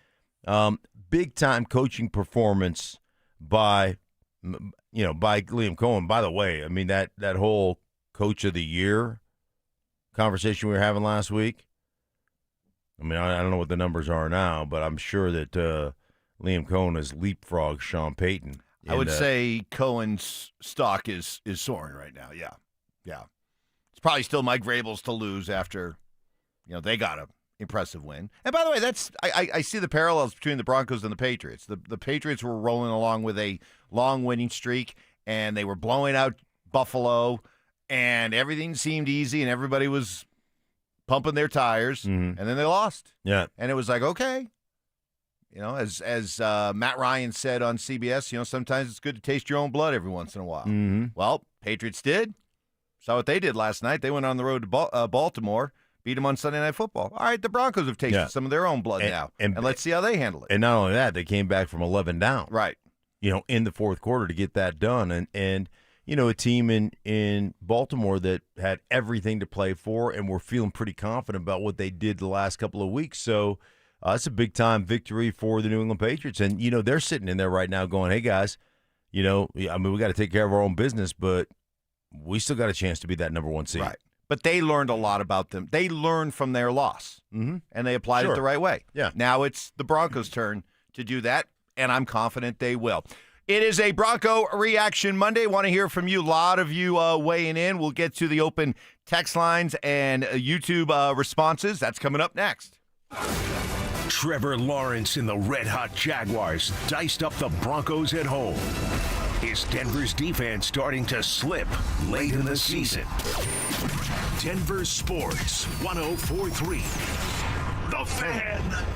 big-time coaching performance by Liam Cohen. By the way, I mean, that whole Coach of the Year conversation we were having last week, I mean, I don't know what the numbers are now, but I'm sure that Liam Cohen has leapfrogged Sean Payton. I would say Cohen's stock is soaring right now. Yeah. It's probably still Mike Vrabel's to lose after, they got an impressive win. And by the way, I see the parallels between the Broncos and the Patriots. The Patriots were rolling along with a long winning streak, and they were blowing out Buffalo, and everything seemed easy, and everybody was pumping their tires, and then they lost. Yeah. And it was like, okay. As Matt Ryan said on CBS, sometimes it's good to taste your own blood every once in a while. Mm-hmm. Well, Patriots did. Saw what they did last night. They went on the road to Baltimore, beat them on Sunday Night Football. All right, the Broncos have tasted some of their own blood now, and let's see how they handle it. And not only that, they came back from 11 down. Right. In the fourth quarter to get that done. And a team in Baltimore that had everything to play for and were feeling pretty confident about what they did the last couple of weeks. So, it's a big-time victory for the New England Patriots. And, they're sitting in there right now going, hey, guys, we got to take care of our own business, but we still got a chance to be that number one seed. Right. But they learned a lot about them. They learned from their loss, and they applied it the right way. Yeah. Now it's the Broncos' turn to do that, and I'm confident they will. It is a Bronco Reaction Monday. Want to hear from you. A lot of you weighing in. We'll get to the open text lines and YouTube responses. That's coming up next. Trevor Lawrence and the red-hot Jaguars diced up the Broncos at home. Is Denver's defense starting to slip late in the season? Denver Sports 104.3. The Fan.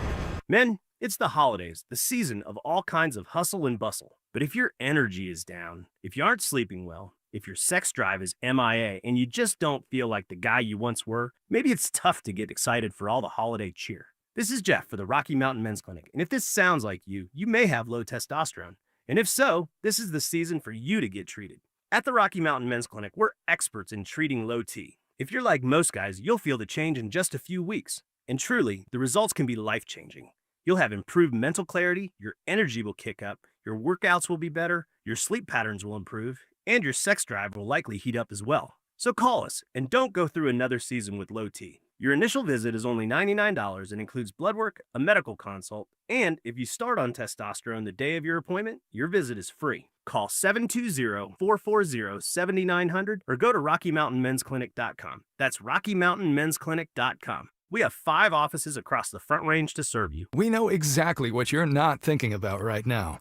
Men, it's the holidays, the season of all kinds of hustle and bustle. But if your energy is down, if you aren't sleeping well, if your sex drive is MIA, and you just don't feel like the guy you once were, maybe it's tough to get excited for all the holiday cheer. This is Jeff for the Rocky Mountain Men's Clinic, and if this sounds like you may have low testosterone. And if so, this is the season for you to get treated. At the Rocky Mountain Men's Clinic, we're experts in treating low T. If you're like most guys, you'll feel the change in just a few weeks. And truly, the results can be life-changing. You'll have improved mental clarity, your energy will kick up, your workouts will be better, your sleep patterns will improve, and your sex drive will likely heat up as well. So call us, and don't go through another season with low T. Your initial visit is only $99 and includes blood work, a medical consult, and if you start on testosterone the day of your appointment, your visit is free. Call 720-440-7900 or go to RockyMountainMen'sClinic.com. That's RockyMountainMen'sClinic.com. We have 5 offices across the Front Range to serve you. We know exactly what you're not thinking about right now.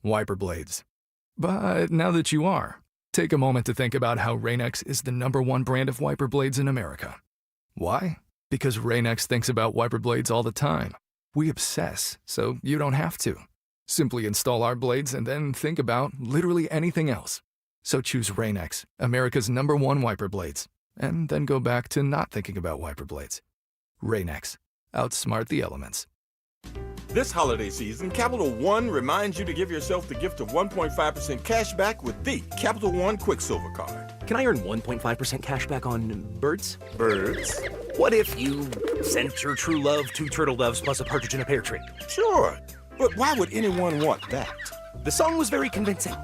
Wiper blades. But now that you are, take a moment to think about how Rain-X is the #1 brand of wiper blades in America. Why? Because Rain-X thinks about wiper blades all the time. We obsess, so you don't have to. Simply install our blades and then think about literally anything else. So choose Rain-X, America's #1 wiper blades, and then go back to not thinking about wiper blades. Rain-X. Outsmart the elements. This holiday season, Capital One reminds you to give yourself the gift of 1.5% cash back with the Capital One Quicksilver Card. Can I earn 1.5% cash back on birds? Birds? What if you sent your true love 2 turtle doves plus a partridge in a pear tree? Sure, but why would anyone want that? The song was very convincing.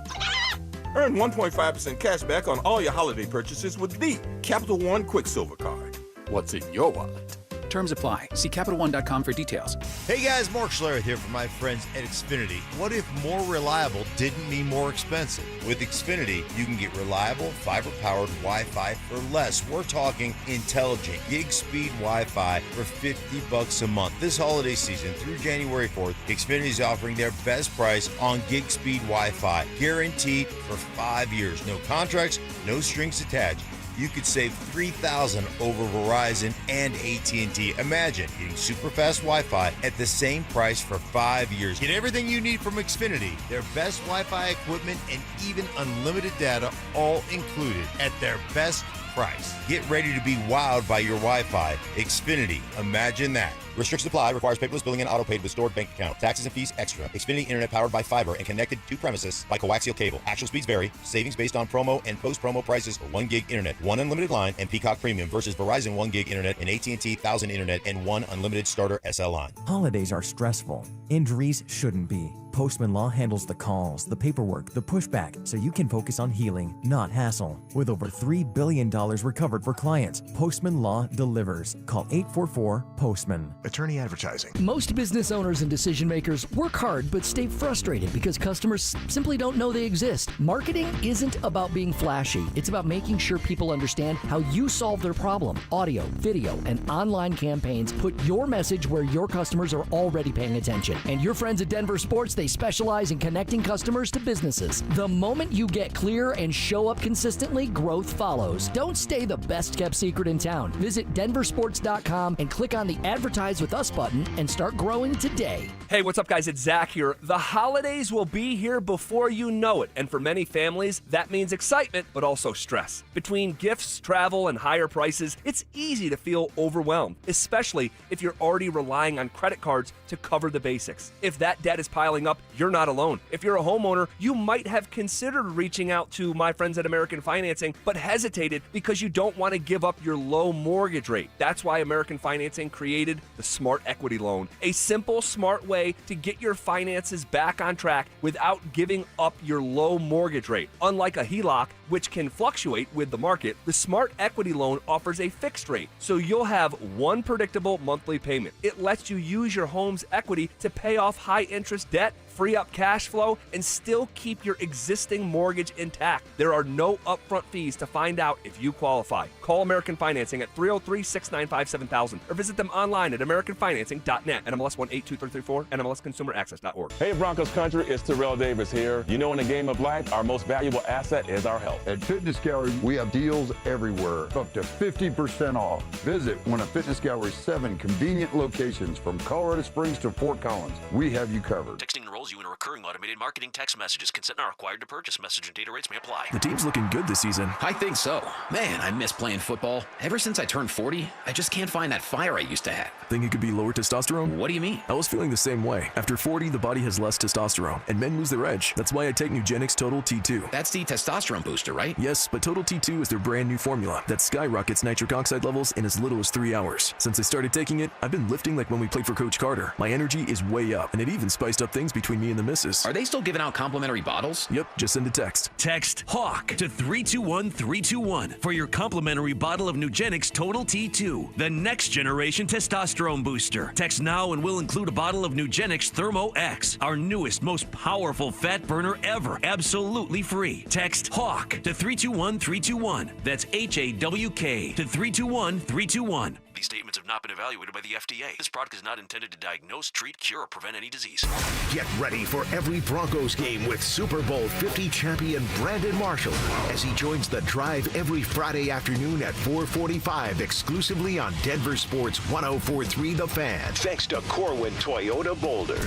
Earn 1.5% cash back on all your holiday purchases with the Capital One Quicksilver Card. What's in your wallet? Terms apply. See CapitalOne.com for details. Hey guys, Mark Schlereth here from my friends at Xfinity. What if more reliable didn't mean more expensive? With Xfinity, you can get reliable, fiber-powered Wi-Fi for less. We're talking intelligent gig-speed Wi-Fi for $50 a month. This holiday season through January 4th, Xfinity is offering their best price on gig-speed Wi-Fi, guaranteed for 5 years. No contracts, no strings attached. You could save $3,000 over Verizon and AT&T. Imagine getting super fast Wi-Fi at the same price for 5 years. Get everything you need from Xfinity, their best Wi-Fi equipment, and even unlimited data, all included at their best price. Get ready to be wowed by your Wi-Fi. Xfinity, imagine that. Restrictions apply. Requires paperless billing and auto-paid with stored bank account. Taxes and fees extra. Xfinity Internet powered by fiber and connected to premises by coaxial cable. Actual speeds vary. Savings based on promo and post-promo prices for 1 gig internet, 1 unlimited line, and Peacock Premium versus Verizon 1 gig internet and AT&T 1000 internet and 1 unlimited starter SL line. Holidays are stressful. Injuries shouldn't be. Postman Law handles the calls, the paperwork, the pushback, so you can focus on healing, not hassle. With over $3 billion recovered for clients, Postman Law delivers. Call 844-POSTMAN. Attorney Advertising. Most business owners and decision makers work hard but stay frustrated because customers simply don't know they exist. Marketing isn't about being flashy. It's about making sure people understand how you solve their problem. Audio, video, and online campaigns put your message where your customers are already paying attention. And your friends at DenverSports, they specialize in connecting customers to businesses. The moment you get clear and show up consistently, growth follows. Don't stay the best kept secret in town. Visit DenverSports.com and click on the Advertise with Us button and start growing today. Hey, what's up, guys? It's Zach here. The holidays will be here before you know it, and for many families, that means excitement, but also stress. Between gifts, travel, and higher prices, it's easy to feel overwhelmed, especially if you're already relying on credit cards to cover the basics. If that debt is piling up, you're not alone. If you're a homeowner, you might have considered reaching out to my friends at American Financing, but hesitated because you don't want to give up your low mortgage rate. That's why American Financing created the Smart Equity Loan, a simple, smart way to get your finances back on track without giving up your low mortgage rate. Unlike a HELOC, which can fluctuate with the market, the Smart Equity Loan offers a fixed rate, so you'll have one predictable monthly payment. It lets you use your home's equity to pay off high-interest debt, free up cash flow, and still keep your existing mortgage intact. There are no upfront fees to find out if you qualify. Call American Financing at 303-695-7000 or visit them online at americanfinancing.net. NMLS 182334, NMLSconsumeraccess.org. Hey, Broncos country, it's Terrell Davis here. You know, in the game of life, our most valuable asset is our health. At Fitness Gallery, we have deals everywhere, up to 50% off. Visit one of Fitness Gallery's 7 convenient locations from Colorado Springs to Fort Collins. We have you covered. Texting enrolls you in a recurring automated marketing text messages. Consent not required to purchase. Message and data rates may apply. The team's looking good this season. I think so. Man, I miss playing football. Ever since I turned 40, I just can't find that fire I used to have. Think it could be lower testosterone? What do you mean? I was feeling the same way. After 40, the body has less testosterone, and men lose their edge. That's why I take Nugenix Total T2. That's the testosterone booster, right? Yes, but Total T2 is their brand new formula that skyrockets nitric oxide levels in as little as 3 hours. Since I started taking it, I've been lifting like when we played for Coach Carter. My energy is way up, and it even spiced up things between me and the missus. Are they still giving out complimentary bottles? Yep, just send a text. Text HAWK to 321-321 for your complimentary bottle of Nugenix Total T2, the next generation testosterone booster. Text now and we'll include a bottle of Nugenix Thermo X, our newest, most powerful fat burner ever, absolutely free. Text HAWK to 321-321. That's HAWK to 321-321. These statements have not been evaluated by the FDA. This product is not intended to diagnose, treat, cure, or prevent any disease. Get ready for every Broncos game with Super Bowl 50 champion Brandon Marshall as he joins the drive every Friday afternoon at 4:45 exclusively on Denver Sports 104.3 The Fan. Thanks to Corwin Toyota Boulder.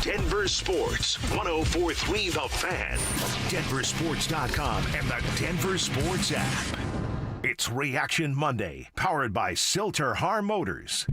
Denver Sports, 104.3 The Fan, DenverSports.com, and the Denver Sports app. It's Reaction Monday, powered by Silter Har Motors.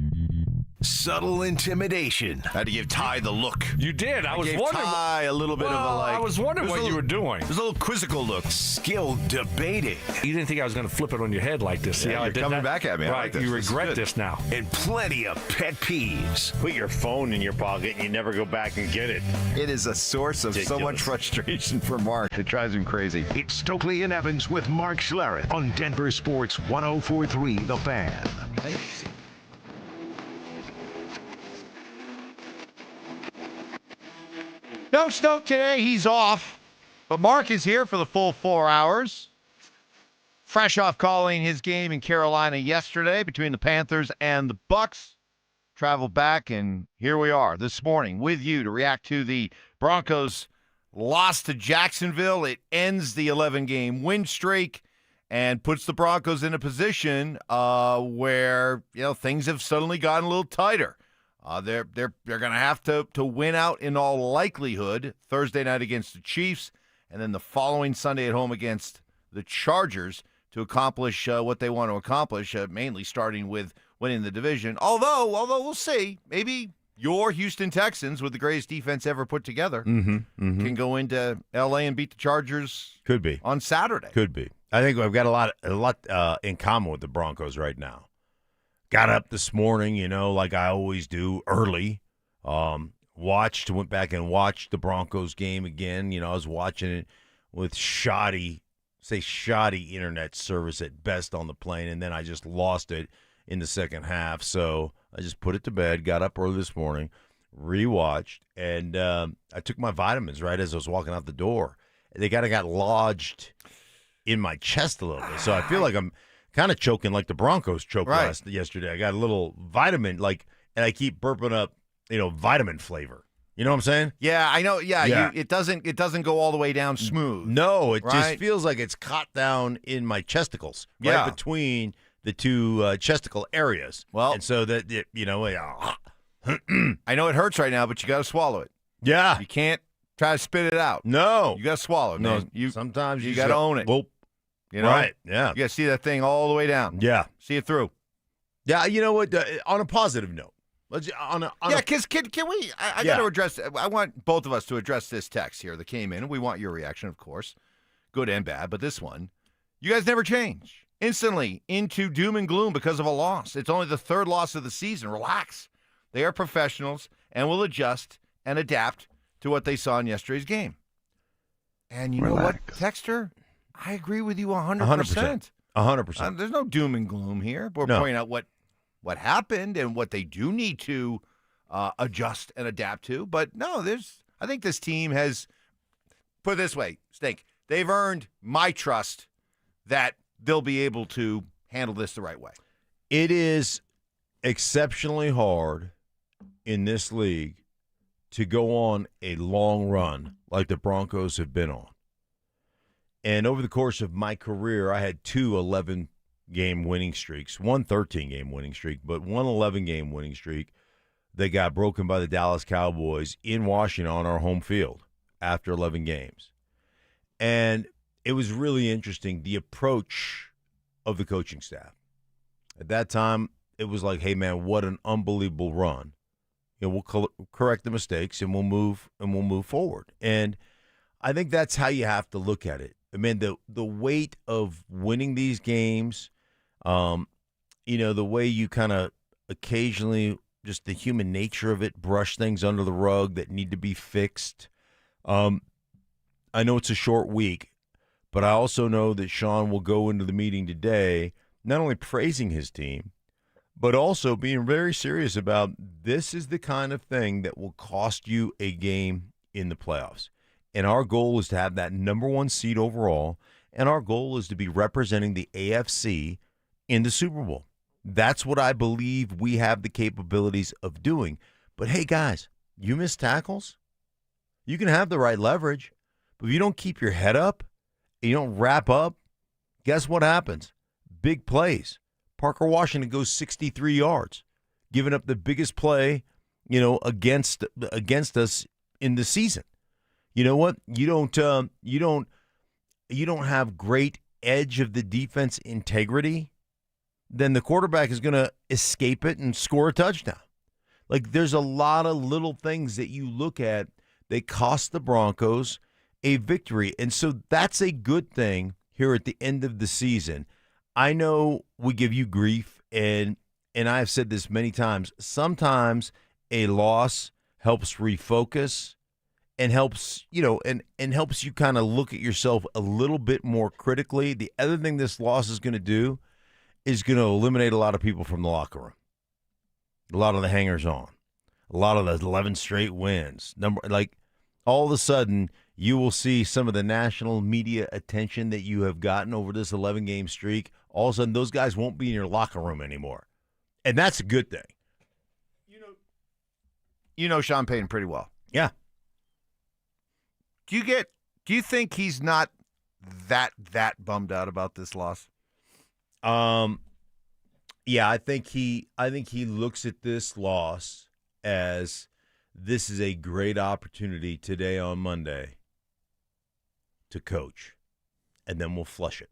Subtle intimidation. Had to give Ty the look. You did. I was gave wondering. Ty a little bit of a like. I was wondering what you were doing. There's a little quizzical look. Skilled debating. You didn't think I was going to flip it on your head like this. See Yeah, how I you're did coming that? back at me. I Right. like this. You This is regret good. this now. And plenty of pet peeves. Put your phone in your pocket and you never go back and get it. It is a source of so much frustration for Mark. It drives him crazy. It's Stokley and Evans with Mark Schlereth on Denver Sports 104.3 The Fan. No Stoke today. He's off. But Mark is here for the full 4 hours. Fresh off calling his game in Carolina yesterday between the Panthers and the Bucks. Traveled back, and here we are this morning with you to react to the Broncos' loss to Jacksonville. It ends the 11-game win streak and puts the Broncos in a position where things have suddenly gotten a little tighter. They're going to have to win out in all likelihood Thursday night against the Chiefs, and then the following Sunday at home against the Chargers to accomplish what they want to accomplish, mainly starting with winning the division. Although we'll see, maybe your Houston Texans, with the greatest defense ever put together, can go into L.A. and beat the Chargers. Could be on Saturday. Could be. I think I've got a lot in common with the Broncos right now. Got up this morning, like I always do, early. Went back and watched the Broncos game again. I was watching it with shoddy internet service at best on the plane, and then I just lost it in the second half. So I just put it to bed, got up early this morning, rewatched, and I took my vitamins right as I was walking out the door. They got lodged in my chest a little bit, so I feel like I'm kind of choking like the Broncos choked yesterday. I got a little vitamin, and I keep burping up, vitamin flavor. You know what I'm saying? Yeah, I know. Yeah. It doesn't go all the way down smooth. No, it just feels like it's caught down in my chesticles, right between the two chesticle areas. Well, and so that I know it hurts right now, but you got to swallow it. Yeah, you can't try to spit it out. No, you got to swallow it. Man. Sometimes you got to own it. Well, right? Yeah, you got to see that thing all the way down. Yeah, see it through. Yeah, you know what? On a positive note. Because can we? I got to address. I want both of us to address this text here that came in, and we want your reaction, of course, good and bad. But this one, you guys never change instantly into doom and gloom because of a loss. It's only the third loss of the season. Relax. They are professionals and will adjust and adapt to what they saw in yesterday's game. And you know what, Texter? I agree with you 100%. 100%. There's no doom and gloom here. We're pointing out what happened and what they do need to adjust and adapt to. But no, I think this team has, put it this way, Stink, they've earned my trust that they'll be able to handle this the right way. It is exceptionally hard in this league to go on a long run like the Broncos have been on. And over the course of my career, I had 2 11-game winning streaks, one 13-game winning streak, but one 11-game winning streak that got broken by the Dallas Cowboys in Washington on our home field after 11 games. And it was really interesting, the approach of the coaching staff. At that time, it was like, hey, man, what an unbelievable run. We'll correct the mistakes and we'll move forward. And I think that's how you have to look at it. I mean, the weight of winning these games, the way you kind of occasionally, just the human nature of it, brush things under the rug that need to be fixed. I know it's a short week, but I also know that Sean will go into the meeting today not only praising his team, but also being very serious about this is the kind of thing that will cost you a game in the playoffs. And our goal is to have that number 1 seed overall, and our goal is to be representing the AFC in the Super Bowl. That's what I believe we have the capabilities of doing. But, hey, guys, you miss tackles? You can have the right leverage, but if you don't keep your head up and you don't wrap up, guess what happens? Big plays. Parker Washington goes 63 yards, giving up the biggest play, against us in the season. You know what? You don't have great edge of the defense integrity, then the quarterback is going to escape it and score a touchdown. Like, there's a lot of little things that you look at that cost the Broncos a victory. And so that's a good thing here at the end of the season. I know we give you grief, and I've said this many times. Sometimes a loss helps refocus and helps, and helps you kind of look at yourself a little bit more critically. The other thing this loss is going to do is going to eliminate a lot of people from the locker room. A lot of the hangers-on. A lot of the 11 straight wins. All of a sudden, you will see some of the national media attention that you have gotten over this 11-game streak. All of a sudden, those guys won't be in your locker room anymore. And that's a good thing. You know Sean Payton pretty well. Yeah. Do you think he's not that bummed out about this loss? Yeah, I think he looks at this loss as this is a great opportunity today on Monday to coach, and then we'll flush it.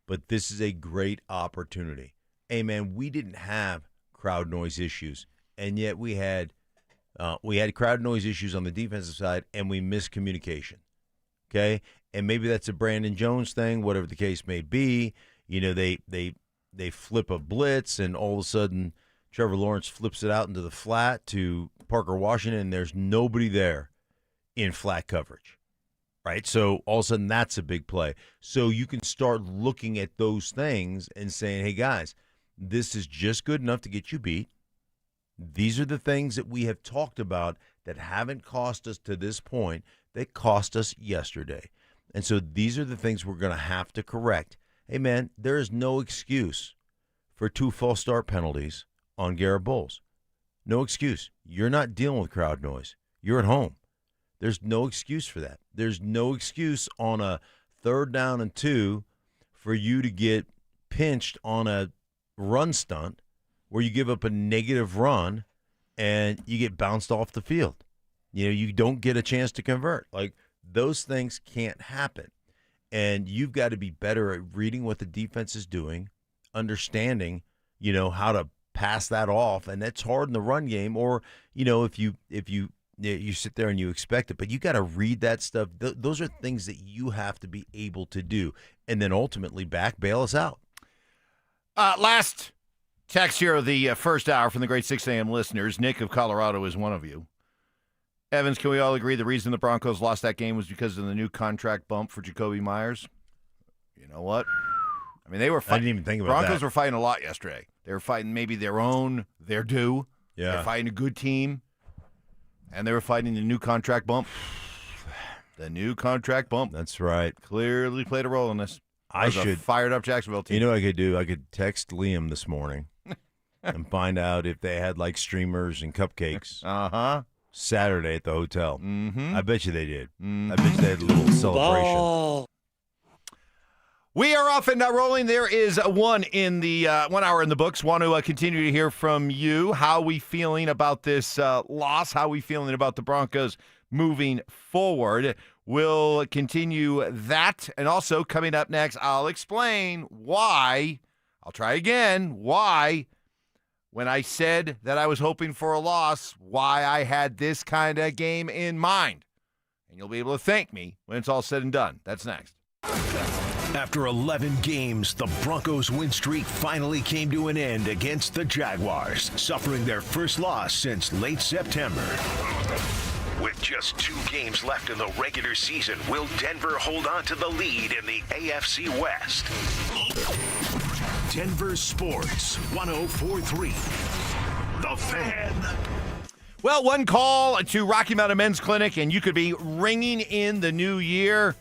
But this is a great opportunity. Hey, man, we didn't have crowd noise issues, and yet we had crowd noise issues on the defensive side, and we missed communication. Okay, and maybe that's a Brandon Jones thing, whatever the case may be. They flip a blitz, and all of a sudden Trevor Lawrence flips it out into the flat to Parker Washington, and there's nobody there in flat coverage, right? So all of a sudden that's a big play. So you can start looking at those things and saying, hey, guys, this is just good enough to get you beat. These are the things that we have talked about that haven't cost us to this point, that cost us yesterday. And so these are the things we're going to have to correct. Hey, man, there is no excuse for 2 false start penalties on Garrett Bowles. No excuse. You're not dealing with crowd noise. You're at home. There's no excuse for that. There's no excuse on a 3rd down and 2 for you to get pinched on a run stunt where you give up a negative run and you get bounced off the field. You don't get a chance to convert. Like, those things can't happen. And you've got to be better at reading what the defense is doing, understanding, how to pass that off. And that's hard in the run game. Or, if you sit there and you expect it, but you got to read that stuff. Those are things that you have to be able to do. And then ultimately bail us out. Last text here of the first hour from the great 6 a.m. listeners. Nick of Colorado is one of you. Evans, can we all agree the reason the Broncos lost that game was because of the new contract bump for Jacoby Myers? You know what? I mean, they were fighting. I didn't even think about that. Broncos were fighting a lot yesterday. They were fighting maybe their due. Yeah. They're fighting a good team. And they were fighting the new contract bump. The new contract bump. That's right. Clearly played a role in this. I should a fired up Jacksonville team. You know what I could do? I could text Liam this morning and find out if they had streamers and cupcakes. Saturday at the hotel. Mm-hmm. I bet you they did. I bet you they had a little celebration. Ball. We are off and rolling. There is one in the 1 hour in the books. Want to continue to hear from you. How we feeling about this loss? How we feeling about the Broncos moving forward? We'll continue that. And also coming up next, I'll explain why. I'll try again. Why, when I said that I was hoping for a loss, why I had this kind of game in mind. And you'll be able to thank me when it's all said and done. That's next. After 11 games, the Broncos' win streak finally came to an end against the Jaguars, suffering their first loss since late September. With just 2 games left in the regular season, will Denver hold on to the lead in the AFC West? Denver Sports 104.3. The Fan. Well, one call to Rocky Mountain Men's Clinic, and you could be ringing in the new year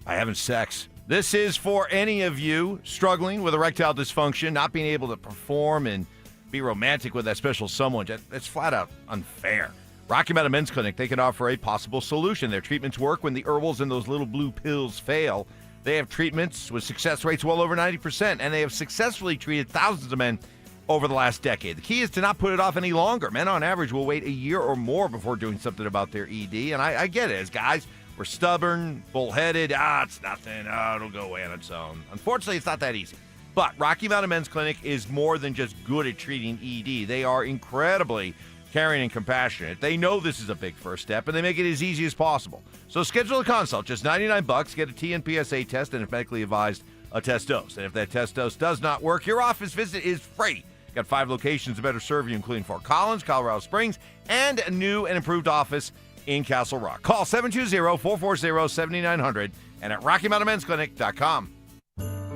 by having sex. This is for any of you struggling with erectile dysfunction, not being able to perform and be romantic with that special someone. That's flat out unfair. Rocky Mountain Men's Clinic, they can offer a possible solution. Their treatments work when the herbals and those little blue pills fail. They have treatments with success rates well over 90%, and they have successfully treated thousands of men over the last decade. The key is to not put it off any longer. Men on average will wait a year or more before doing something about their ED, and I get it. As guys, we're stubborn, bullheaded. It's nothing. It'll go away on its own. Unfortunately, it's not that easy. But Rocky Mountain Men's Clinic is more than just good at treating ED. They are incredibly caring and compassionate. They know this is a big first step, and they make it as easy as possible. So schedule a consult, just $99. Get a TNPSA test, and if medically advised, a test dose. And if that test dose does not work, your office visit is free. Got 5 locations to better serve you, including Fort Collins, Colorado Springs, and a new and improved office in Castle Rock. Call 720-440-7900 and at RockyMountainMen'sClinic.com.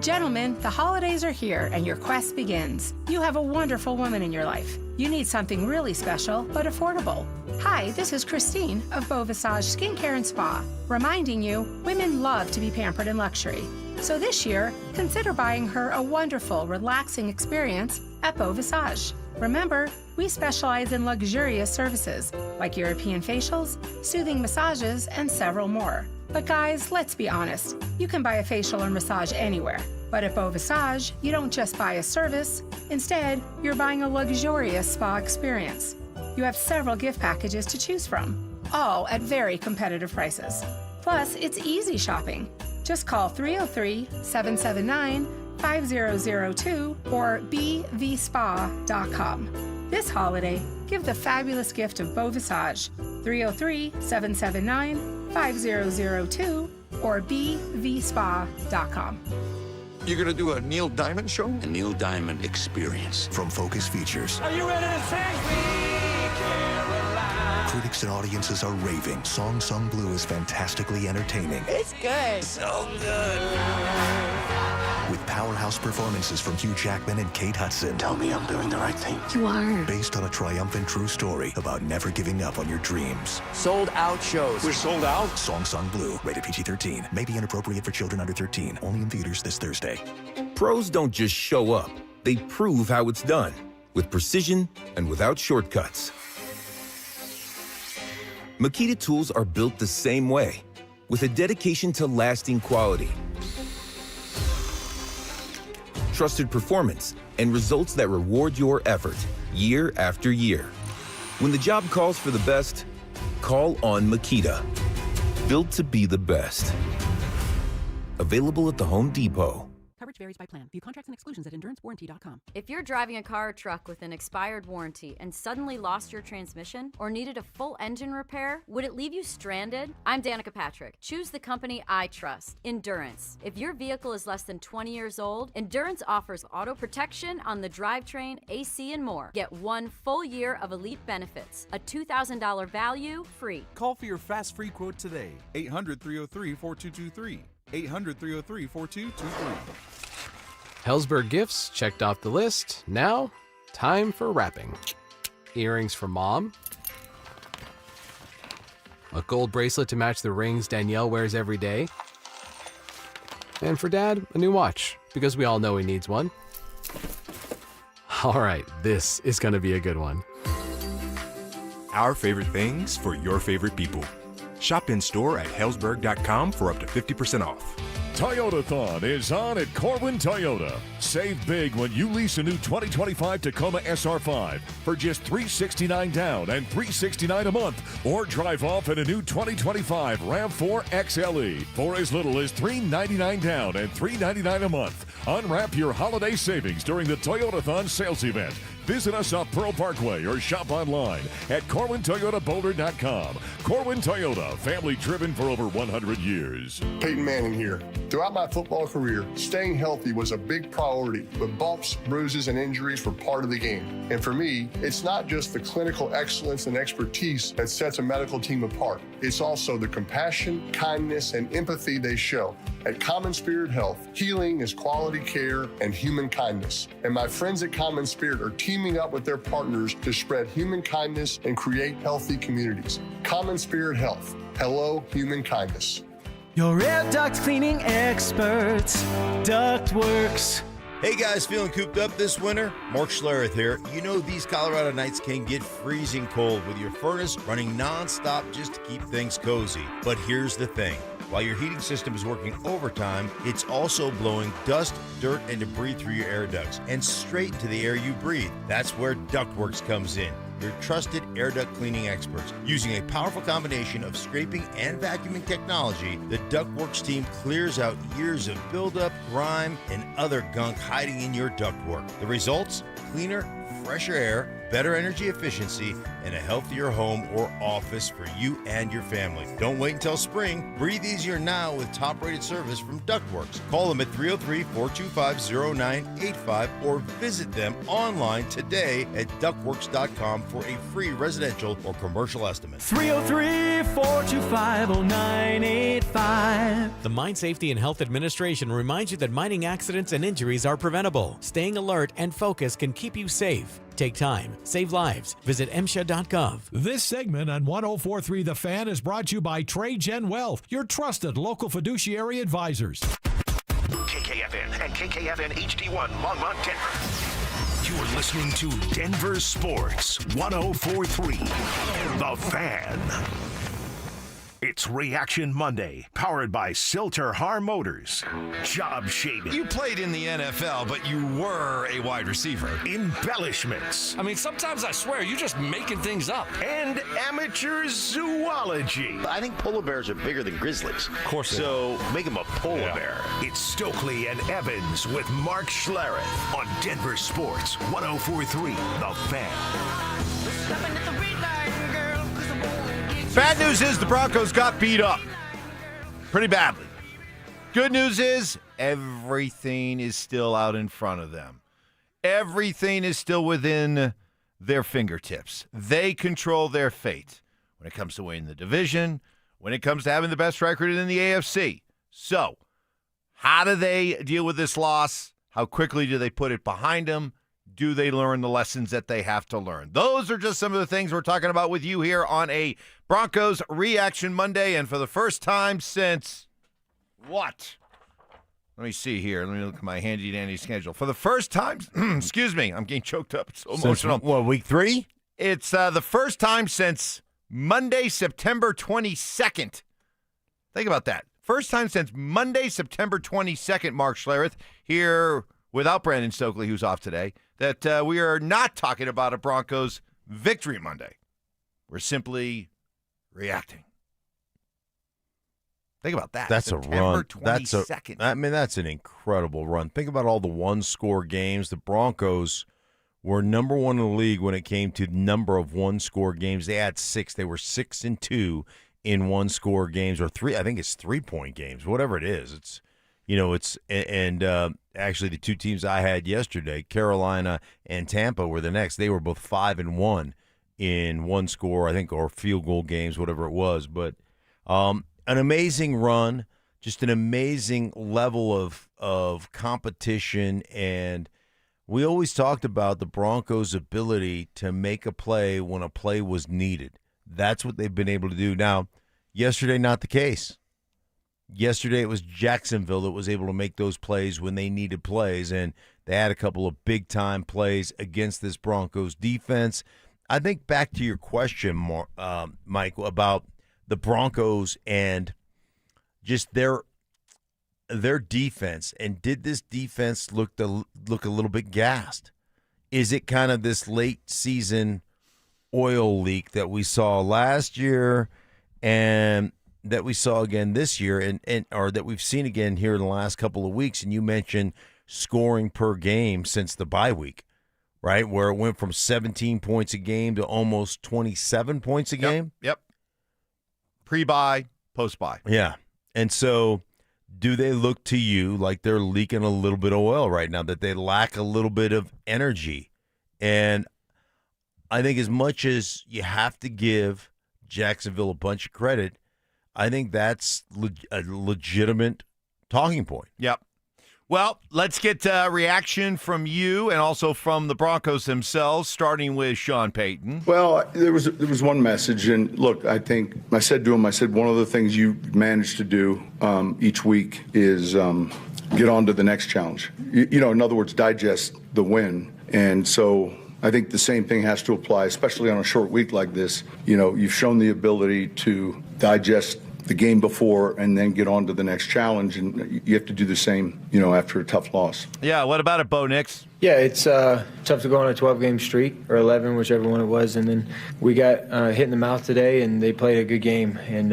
Gentlemen, the holidays are here and your quest begins. You have a wonderful woman in your life. You need something really special but affordable. Hi, this is Christine of Beau Visage Skincare and Spa, reminding you women love to be pampered in luxury. So this year, consider buying her a wonderful, relaxing experience at Beau Visage. Remember, we specialize in luxurious services like European facials, soothing massages, and several more. But guys, let's be honest. You can buy a facial or massage anywhere. But at Beau Visage, you don't just buy a service. Instead, you're buying a luxurious spa experience. You have several gift packages to choose from, all at very competitive prices. Plus, it's easy shopping. Just call 303-779-5002 or bvspa.com. This holiday, give the fabulous gift of Beau Visage, 303-779-5002 or bvspa.com. You're going to do a Neil Diamond show? A Neil Diamond experience from Focus Features. Are you ready to sing? Critics and audiences are raving. Song Sung Blue is fantastically entertaining. It's good. So good. With powerhouse performances from Hugh Jackman and Kate Hudson. Tell me I'm doing the right thing. You are. Based on a triumphant true story about never giving up on your dreams. Sold out shows. We're sold out? Song Sung Blue, rated PG-13. May be inappropriate for children under 13. Only in theaters this Thursday. Pros don't just show up. They prove how it's done. With precision and without shortcuts. Makita tools are built the same way. With a dedication to lasting quality. Trusted performance, and results that reward your effort year after year. When the job calls for the best, call on Makita. Built to be the best. Available at the Home Depot. Coverage varies by plan. View contracts and exclusions at EnduranceWarranty.com. If you're driving a car or truck with an expired warranty and suddenly lost your transmission or needed a full engine repair, would it leave you stranded? I'm Danica Patrick. Choose the company I trust, Endurance. If your vehicle is less than 20 years old, Endurance offers auto protection on the drivetrain, AC, and more. Get 1 full year of elite benefits, a $2,000 value free. Call for your fast free quote today. 800-303-4223. 800-303-4223. Hellsberg Gifts checked off the list. Now, time for wrapping. Earrings for mom. A gold bracelet to match the rings Danielle wears every day. And for dad, a new watch, because we all know he needs one. All right, this is going to be a good one. Our favorite things for your favorite people. Shop in store at Hellsberg.com for up to 50% off. Toyotathon is on at Corwin Toyota. Save big when you lease a new 2025 Tacoma SR5 for just $369 down and $369 a month, or drive off in a new 2025 RAV4 XLE for as little as $399 down and $399 a month. Unwrap your holiday savings during the Toyotathon sales event. Visit us off Pearl Parkway or shop online at CorwinToyotaBoulder.com. Corwin Toyota, family driven for over 100 years. Payton Manning here. Throughout my football career, staying healthy was a big priority, but bumps, bruises, and injuries were part of the game. And for me, it's not just the clinical excellence and expertise that sets a medical team apart. It's also the compassion, kindness, and empathy they show. At Common Spirit Health, healing is quality care and human kindness. And my friends at Common Spirit are teaming up with their partners to spread human kindness and create healthy communities. Common Spirit Health. Hello, human kindness. Your air duct cleaning experts, Ductworks. Hey guys, feeling cooped up this winter? Mark Schlereth here. You know these Colorado nights can get freezing cold with your furnace running non-stop just to keep things cozy. But here's the thing. While your heating system is working overtime, it's also blowing dust, dirt, and debris through your air ducts and straight into the air you breathe. That's where Ductworks comes in. Your trusted air duct cleaning experts. Using a powerful combination of scraping and vacuuming technology, the Ductworks team clears out years of buildup, grime, and other gunk hiding in your ductwork. The results? Cleaner, fresher air, better energy efficiency, and a healthier home or office for you and your family. Don't wait until spring. Breathe easier now with top-rated service from Ductworks. Call them at 303-425-0985 or visit them online today at ductworks.com for a free residential or commercial estimate. 303-425-0985. The Mine Safety and Health Administration reminds you that mining accidents and injuries are preventable. Staying alert and focused can keep you safe. Take time, save lives. Visit MSHA.gov. This segment on 104.3 The Fan is brought to you by TradeGen Wealth, your trusted local fiduciary advisors. KKFN and KKFN HD1 Longmont, Denver. You're listening to Denver Sports 104.3 The Fan. It's Reaction Monday, powered by Silter-Har Motors. Job shaving. You played in the NFL, but you were a wide receiver. Embellishments. I mean, sometimes I swear you're just making things up. And amateur zoology. I think polar bears are bigger than grizzlies. Of course. So make them a polar bear. It's Stokley and Evans with Mark Schlereth on Denver Sports 104.3 The Fan. Bad news is the Broncos got beat up pretty badly. Good news is everything is still out in front of them. Everything is still within their fingertips. They control their fate when it comes to winning the division, when it comes to having the best record in the AFC. So, how do they deal with this loss? How quickly do they put it behind them? Do they learn the lessons that they have to learn? Those are just some of the things we're talking about with you here on a Broncos Reaction Monday. And for the first time since what? Let me see here. Let me look at my handy-dandy schedule. For the first time, excuse me, I'm getting choked up. It's so emotional. What, week 3? It's the first time since Monday, September 22nd. Think about that. First time since Monday, September 22nd, Mark Schlereth, here without Brandon Stokley, who's off today, that we are not talking about a Broncos victory Monday. We're simply reacting. Think about that. That's September a run. 22nd. That's an incredible run. Think about all the one-score games. The Broncos were number one in the league when it came to number of one-score games. They had 6. They were 6-2 in one-score games, or 3. I think it's 3-point games. Whatever it is, it's actually the two teams I had yesterday, Carolina and Tampa, were the next. They were both 5-1 in one score, I think, or field goal games, whatever it was. But an amazing run, just an amazing level of competition. And we always talked about the Broncos' ability to make a play when a play was needed. That's what they've been able to do. Now, yesterday, not the case. Yesterday, it was Jacksonville that was able to make those plays when they needed plays, and they had a couple of big-time plays against this Broncos defense. I think back to your question, Mike, about the Broncos and just their defense, and did this defense look a little bit gassed? Is it kind of this late-season oil leak that we saw last year and that we saw again this year, and or that we've seen again here in the last couple of weeks? And you mentioned scoring per game since the bye week, right, where it went from 17 points a game to almost 27 points a game. Yep. Pre-bye, post-bye. Yeah. And so do they look to you like they're leaking a little bit of oil right now, that they lack a little bit of energy? And I think as much as you have to give Jacksonville a bunch of credit, I think that's a legitimate talking point. Yep. Well, let's get a reaction from you and also from the Broncos themselves, starting with Sean Payton. Well, there was one message, and look, I think I said to him, one of the things you manage to do each week is get on to the next challenge. You know, in other words, digest the win. And so I think the same thing has to apply, especially on a short week like this. You know, you've shown the ability to digest the game before and then get on to the next challenge. And you have to do the same, after a tough loss. Yeah, what about it, Bo Nix? Yeah, it's tough to go on a 12-game streak, or 11, whichever one it was. And then we got hit in the mouth today, and they played a good game. And,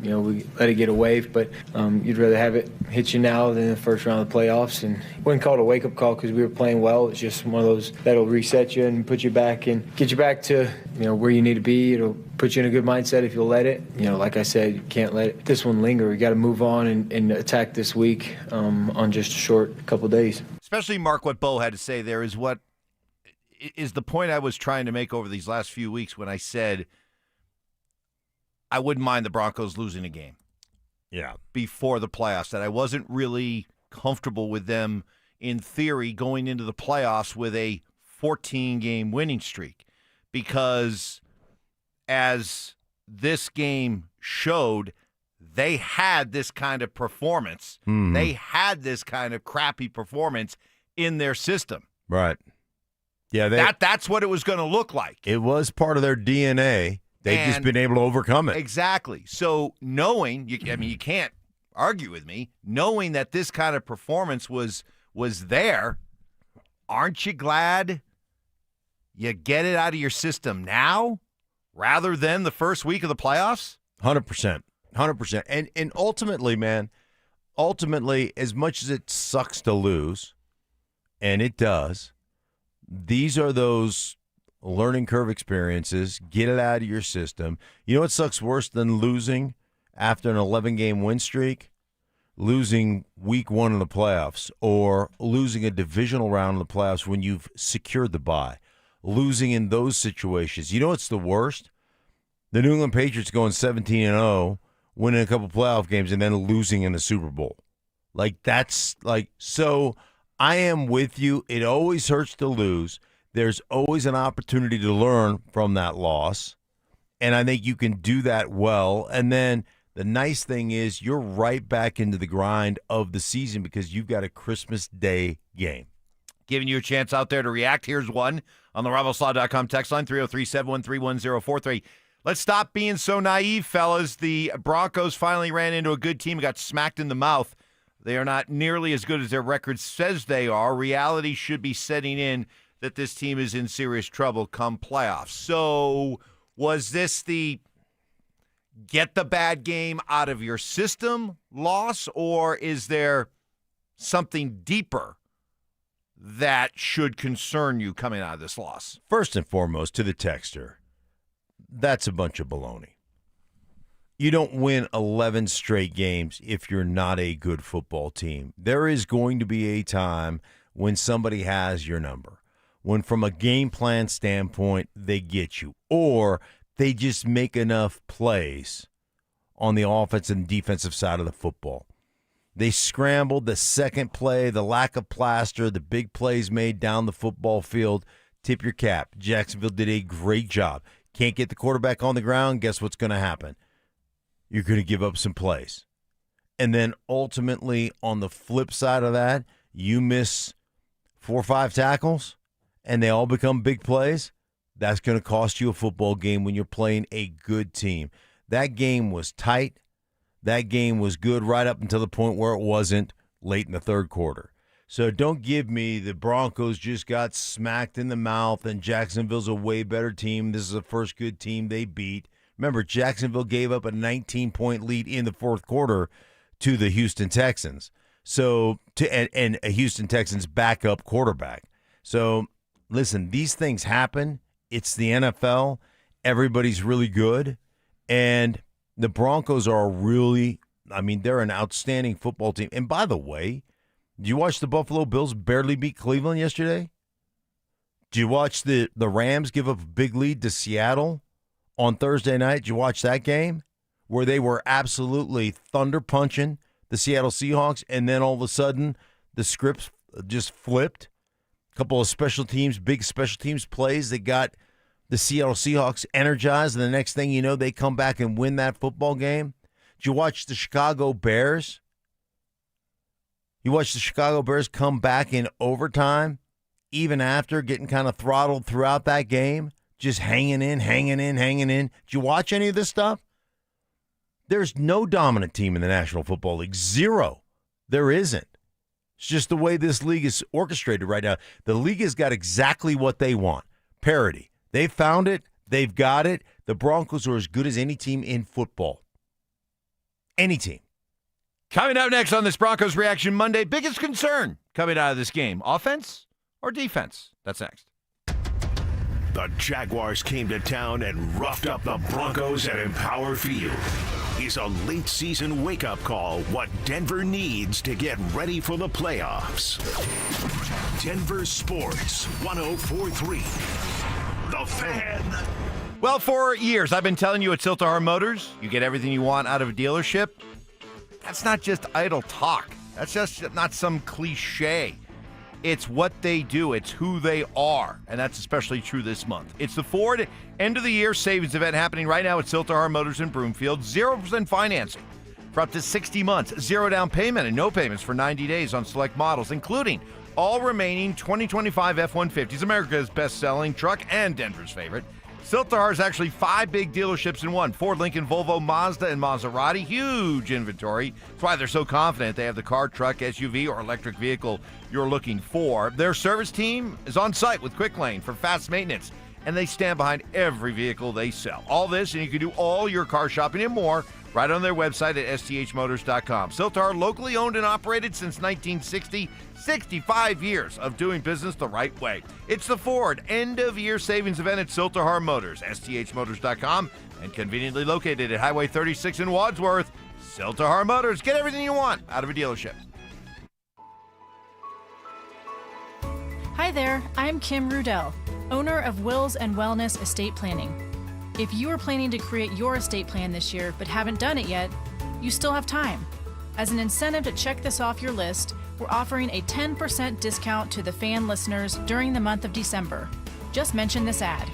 we let it get away. But you'd rather have it hit you now than the first round of the playoffs. And I wouldn't call it a wake-up call because we were playing well. It's just one of those that'll reset you and put you back and get you back to, where you need to be. It'll put you in a good mindset if you'll let it. Like I said, you can't let this one linger. We got to move on and attack this week on just a short couple days. Especially, Mark, what Bo had to say there is what is the point I was trying to make over these last few weeks when I said I wouldn't mind the Broncos losing a game. Yeah. Before the playoffs, that I wasn't really comfortable with them, in theory, going into the playoffs with a 14-game winning streak. Because as this game showed, they had this kind of performance. Mm-hmm. They had this kind of crappy performance in their system. Right. Yeah, that's what it was going to look like. It was part of their DNA. They've just been able to overcome it. Exactly. So knowing, you can't argue with me, knowing that this kind of performance was there, aren't you glad you get it out of your system now rather than the first week of the playoffs? 100%. 100%. And ultimately, man, as much as it sucks to lose, and it does, these are those learning curve experiences. Get it out of your system. You know what sucks worse than losing after an 11-game win streak? Losing week one of the playoffs, or losing a divisional round of the playoffs when you've secured the bye. Losing in those situations. You know what's the worst? The New England Patriots going 17-0, winning a couple playoff games, and then losing in the Super Bowl. So I am with you. It always hurts to lose. There's always an opportunity to learn from that loss, and I think you can do that well. And then the nice thing is you're right back into the grind of the season because you've got a Christmas Day game. Giving you a chance out there to react. Here's one on the RamosLaw.com text line, 303-713-1043. Let's stop being so naive, fellas. The Broncos finally ran into a good team and got smacked in the mouth. They are not nearly as good as their record says they are. Reality should be setting in that this team is in serious trouble come playoffs. So was this the get the bad game out of your system loss, or is there something deeper that should concern you coming out of this loss? First and foremost, to the texter, that's a bunch of baloney. You don't win 11 straight games if you're not a good football team. There is going to be a time when somebody has your number, when from a game plan standpoint, they get you, or they just make enough plays on the offense and defensive side of the football. They scrambled the second play, the lack of plaster, the big plays made down the football field. Tip your cap. Jacksonville did a great job. Can't get the quarterback on the ground, guess what's going to happen? You're going to give up some plays. And then ultimately, on the flip side of that, you miss 4 or 5 tackles, and they all become big plays. That's going to cost you a football game when you're playing a good team. That game was tight. That game was good right up until the point where it wasn't late in the third quarter. So don't give me the Broncos just got smacked in the mouth and Jacksonville's a way better team. This is the first good team they beat. Remember, Jacksonville gave up a 19-point lead in the fourth quarter to the Houston Texans. And a Houston Texans backup quarterback. So listen, these things happen. It's the NFL. Everybody's really good. And the Broncos are they're an outstanding football team. And by the way, did you watch the Buffalo Bills barely beat Cleveland yesterday? Did you watch the Rams give up a big lead to Seattle on Thursday night? Did you watch that game where they were absolutely thunder punching the Seattle Seahawks, and then all of a sudden the scripts just flipped? A couple of big special teams plays that got the Seattle Seahawks energized, and the next thing you know, they come back and win that football game. Did you watch the Chicago Bears? You watched the Chicago Bears come back in overtime, even after getting kind of throttled throughout that game, just hanging in. Did you watch any of this stuff? There's no dominant team in the National Football League. Zero. There isn't. It's just the way this league is orchestrated right now. The league has got exactly what they want. Parity. They found it. They've got it. The Broncos are as good as any team in football. Any team. Coming up next on this Broncos Reaction Monday, biggest concern coming out of this game, offense or defense? That's next. The Jaguars came to town and roughed up the Broncos at Empower Field. Is a late season wake-up call what Denver needs to get ready for the playoffs. Denver Sports 104.3. The Fan. Well, for years, I've been telling you at Siltahar Motors, you get everything you want out of a dealership. That's not just idle talk. That's just not some cliche. It's what they do. It's who they are. And that's especially true this month. It's the Ford end of the year savings event happening right now at Siltahar Motors in Broomfield. 0% financing for up to 60 months. 0 down payment and no payments for 90 days on select models, including all remaining 2025 F-150s, America's best-selling truck and Denver's favorite. Siltahar is actually 5 big dealerships in one. Ford, Lincoln, Volvo, Mazda, and Maserati. Huge inventory. That's why they're so confident they have the car, truck, SUV, or electric vehicle you're looking for. Their service team is on site with Quick Lane for fast maintenance, and they stand behind every vehicle they sell. All this, and you can do all your car shopping and more right on their website at sthmotors.com. Siltahar, locally owned and operated since 1960. 65 years of doing business the right way. It's the Ford end-of-year savings event at Siltahar Motors, sthmotors.com, and conveniently located at Highway 36 in Wadsworth. Siltahar Motors, get everything you want out of a dealership. Hi there, I'm Kim Rudell, owner of Wills and Wellness Estate Planning. If you are planning to create your estate plan this year but haven't done it yet, you still have time. As an incentive to check this off your list, we're offering a 10% discount to the fan listeners during the month of December. Just mention this ad.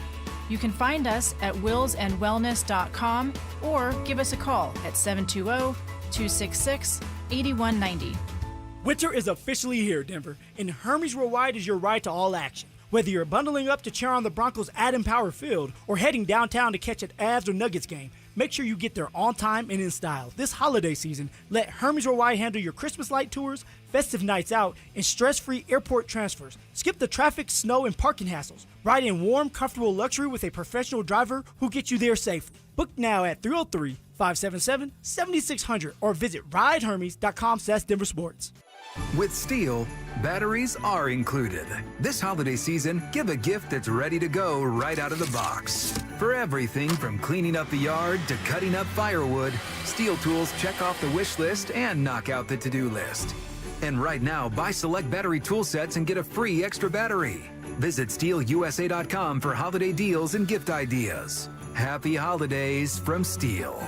You can find us at willsandwellness.com or give us a call at 720-266-8190. Winter is officially here, Denver, and Hermes Worldwide is your ride to all action. Whether you're bundling up to cheer on the Broncos at Empower Field or heading downtown to catch an Avs or Nuggets game, make sure you get there on time and in style. This holiday season, let Hermes Worldwide handle your Christmas light tours, festive nights out, and stress-free airport transfers. Skip the traffic, snow, and parking hassles. Ride in warm, comfortable luxury with a professional driver who gets you there safely. Book now at 303-577-7600 or visit ridehermes.com/DenverSports. With Steel, batteries are included. This holiday season, give a gift that's ready to go right out of the box. For everything from cleaning up the yard to cutting up firewood, Steel tools check off the wish list and knock out the to-do list. And right now, buy select battery tool sets and get a free extra battery. Visit SteelUSA.com for holiday deals and gift ideas. Happy holidays from Steel.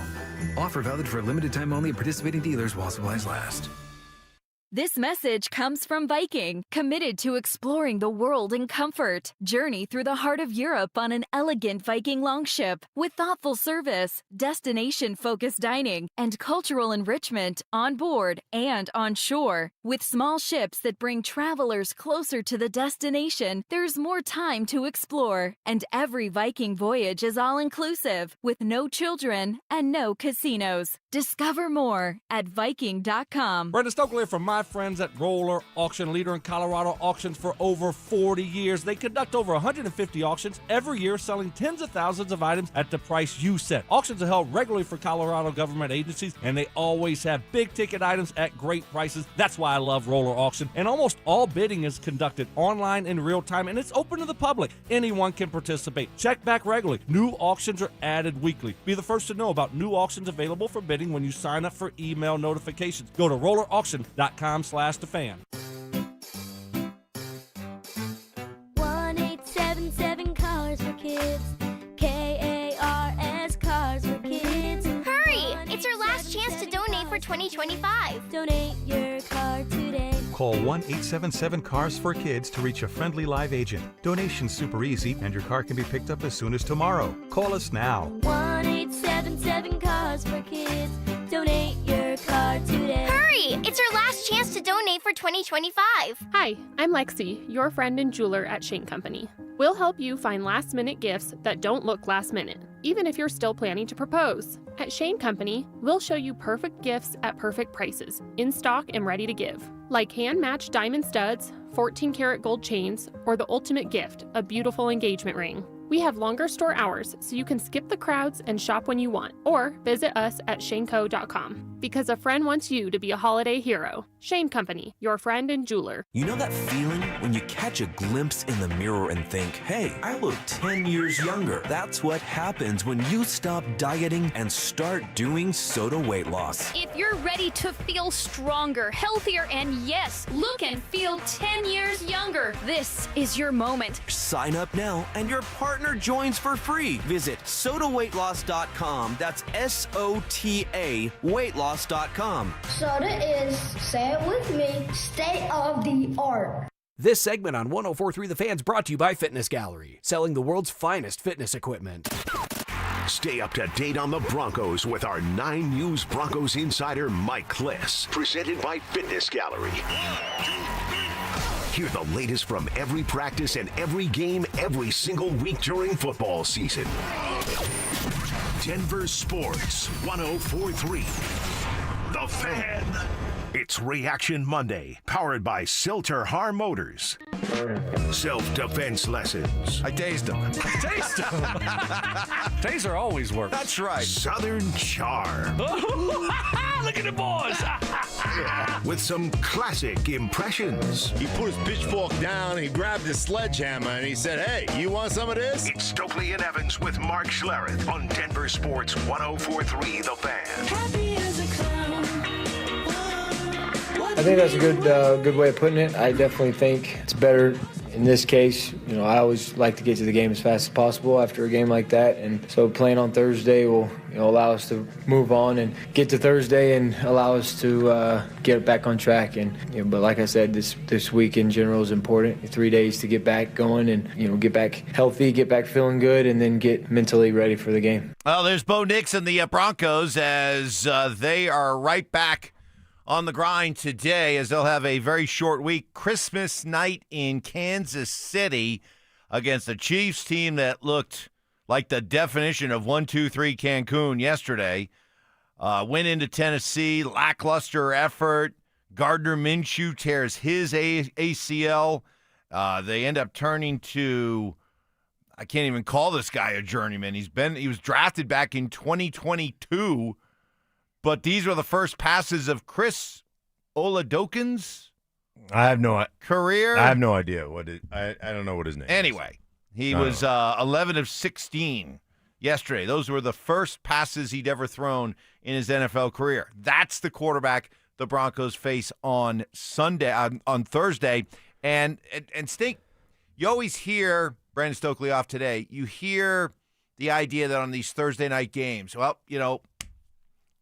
Offer valid for a limited time only at participating dealers while supplies last. This message comes from Viking, committed to exploring the world in comfort. Journey through the heart of Europe on an elegant Viking longship with thoughtful service, destination-focused dining, and cultural enrichment on board and on shore. With small ships that bring travelers closer to the destination, there's more time to explore. And every Viking voyage is all-inclusive, with no children and no casinos. Discover more at Viking.com. Brenda Stokley from my friends at Roller Auction, leader in Colorado auctions for over 40 years. They conduct over 150 auctions every year, selling tens of thousands of items at the price you set. Auctions are held regularly for Colorado government agencies, and they always have big-ticket items at great prices. That's why I love Roller Auction. And almost all bidding is conducted online in real time, and it's open to the public. Anyone can participate. Check back regularly. New auctions are added weekly. Be the first to know about new auctions available for bidding when you sign up for email notifications. Go to rollerauction.com/thefan. 1877 Cars for Kids. KARS Cars for Kids. Hurry! It's our last chance to donate for 2025. Donate your car today. Call 1-877-CARS for Kids to reach a friendly live agent. Donation's super easy, and your car can be picked up as soon as tomorrow. Call us now. 1877 Cars for Kids. Donate your car today. Hurry! It's our last chance to donate for 2025. Hi, I'm Lexi, your friend and jeweler at Shane Company. We'll help you find last-minute gifts that don't look last minute. even if you're still planning to propose. At Shane Company, we'll show you perfect gifts at perfect prices, in stock and ready to give. Like hand-matched diamond studs, 14-karat gold chains, or the ultimate gift, a beautiful engagement ring. We have longer store hours, so you can skip the crowds and shop when you want, or visit us at shaneco.com. Because a friend wants you to be a holiday hero. Shane Company, your friend and jeweler. You know that feeling when you catch a glimpse in the mirror and think, hey, I look 10 years younger. That's what happens when you stop dieting and start doing Soda weight loss. If you're ready to feel stronger, healthier, and yes, look and feel 10 years younger, this is your moment. Sign up now and your partner joins for free. Visit sodaweightloss.com. That's SOTA weightloss.com. Soda is, say it with me, state of the art. This segment on 104.3 The Fan's brought to you by Fitness Gallery, selling the world's finest fitness equipment. Stay up to date on the Broncos with our 9 News Broncos insider, Mike Kliss. Presented by Fitness Gallery. Hear the latest from every practice and every game every single week during football season. Denver Sports 104.3. The Fan. It's Reaction Monday, powered by Silter-Har Motors. Self-defense lessons. I tased him. Taste him. Taser always works. That's right. Southern charm. Look at the boys. With some classic impressions. He put his pitchfork down, he grabbed his sledgehammer, and he said, hey, you want some of this? It's Stokley and Evans with Mark Schlereth on Denver Sports 104.3 The Fan. Happy as a clown. I think that's a good way of putting it. I definitely think it's better in this case. You know, I always like to get to the game as fast as possible after a game like that, and so playing on Thursday will allow us to move on and get to Thursday and allow us to get back on track. And but like I said, this week in general is important. 3 days to get back going and get back healthy, get back feeling good, and then get mentally ready for the game. Well, there's Bo Nix and the Broncos as they are right back on the grind today, as they'll have a very short week. Christmas night in Kansas City against a Chiefs team that looked like the definition of 1-2-3 Cancun yesterday. Went into Tennessee, lackluster effort. Gardner Minshew tears his ACL. They end up turning to, I can't even call this guy a journeyman. He was drafted back in 2022. But these were the first passes of Chris Oladokin's career. I have no idea I don't know what his name is. Anyway, he was 11 of 16 yesterday. Those were the first passes he'd ever thrown in his NFL career. That's the quarterback the Broncos face on Thursday. And Stink, you always hear Brandon Stokley off today. You hear the idea that on these Thursday night games,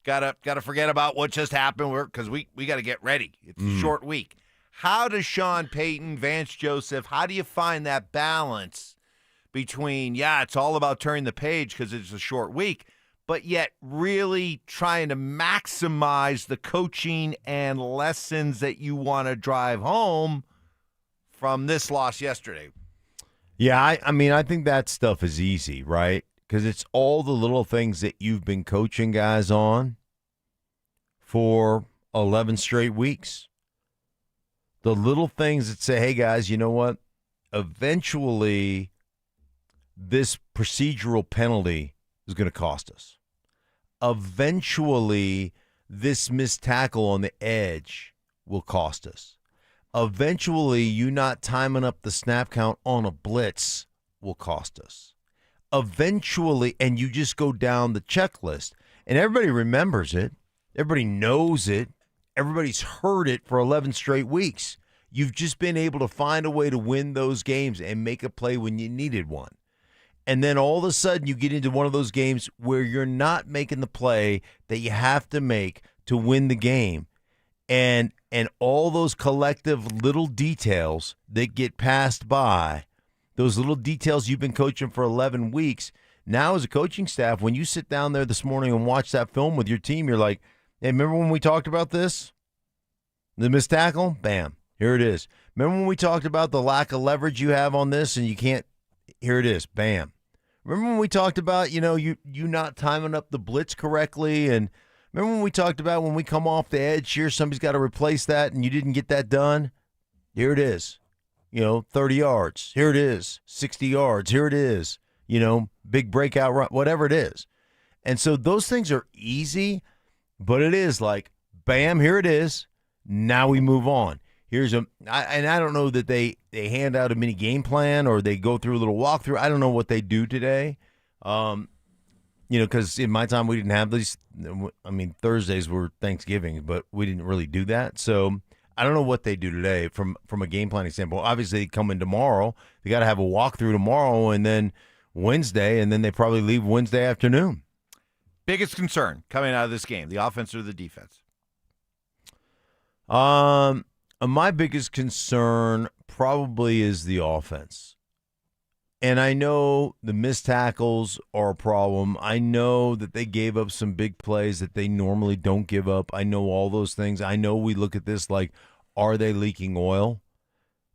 Gotta forget about what just happened because we got to get ready. It's a short week. How does Sean Payton, Vance Joseph, how do you find that balance between, it's all about turning the page because it's a short week, but yet really trying to maximize the coaching and lessons that you want to drive home from this loss yesterday? Yeah, I think that stuff is easy, right? Because it's all the little things that you've been coaching guys on for 11 straight weeks. The little things that say, hey, guys, you know what? Eventually, this procedural penalty is going to cost us. Eventually, this missed tackle on the edge will cost us. Eventually, you not timing up the snap count on a blitz will cost us. Eventually, and you just go down the checklist, and everybody remembers it. Everybody knows it. Everybody's heard it for 11 straight weeks. You've just been able to find a way to win those games and make a play when you needed one. And then all of a sudden you get into one of those games where you're not making the play that you have to make to win the game. And all those collective little details that get passed by, those little details you've been coaching for 11 weeks, now as a coaching staff, when you sit down there this morning and watch that film with your team, you're like, hey, remember when we talked about this? The missed tackle? Bam. Here it is. Remember when we talked about the lack of leverage you have on this and you can't? Here it is. Bam. Remember when we talked about, you not timing up the blitz correctly? And remember when we talked about when we come off the edge here, somebody's got to replace that, and you didn't get that done? Here it is. 30 yards. Here it is. 60 yards. Here it is. Big breakout run, whatever it is. And so those things are easy, but it is like, bam, here it is. Now we move on. I don't know that they hand out a mini game plan or they go through a little walkthrough. I don't know what they do today. Because in my time we didn't have these. I mean, Thursdays were Thanksgiving, but we didn't really do that. So I don't know what they do today from a game planning standpoint. Obviously, they come in tomorrow. They got to have a walkthrough tomorrow and then Wednesday, and then they probably leave Wednesday afternoon. Biggest concern coming out of this game, the offense or the defense? My biggest concern probably is the offense. And I know the missed tackles are a problem. I know that they gave up some big plays that they normally don't give up. I know all those things. I know we look at this like, are they leaking oil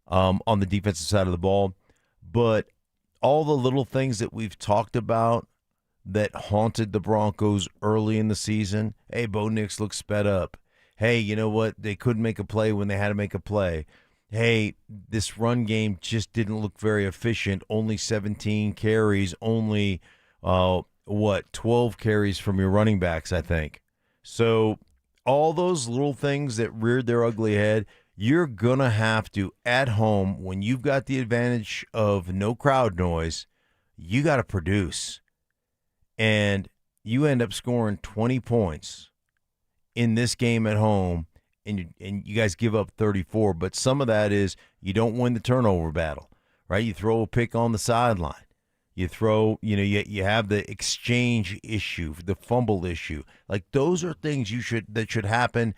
on the defensive side of the ball? But all the little things that we've talked about that haunted the Broncos early in the season, hey, Bo Nix looks sped up. Hey, you know what? They couldn't make a play when they had to make a play. Hey, this run game just didn't look very efficient. Only 17 carries, only, 12 carries from your running backs, I think. So all those little things that reared their ugly head, you're going to have to, at home, when you've got the advantage of no crowd noise, you got to produce. And you end up scoring 20 points in this game at home, and you guys give up 34. But some of that is you don't win the turnover battle, right? You throw a pick on the sideline. You throw, you have the exchange issue, the fumble issue. Like those are things that should happen,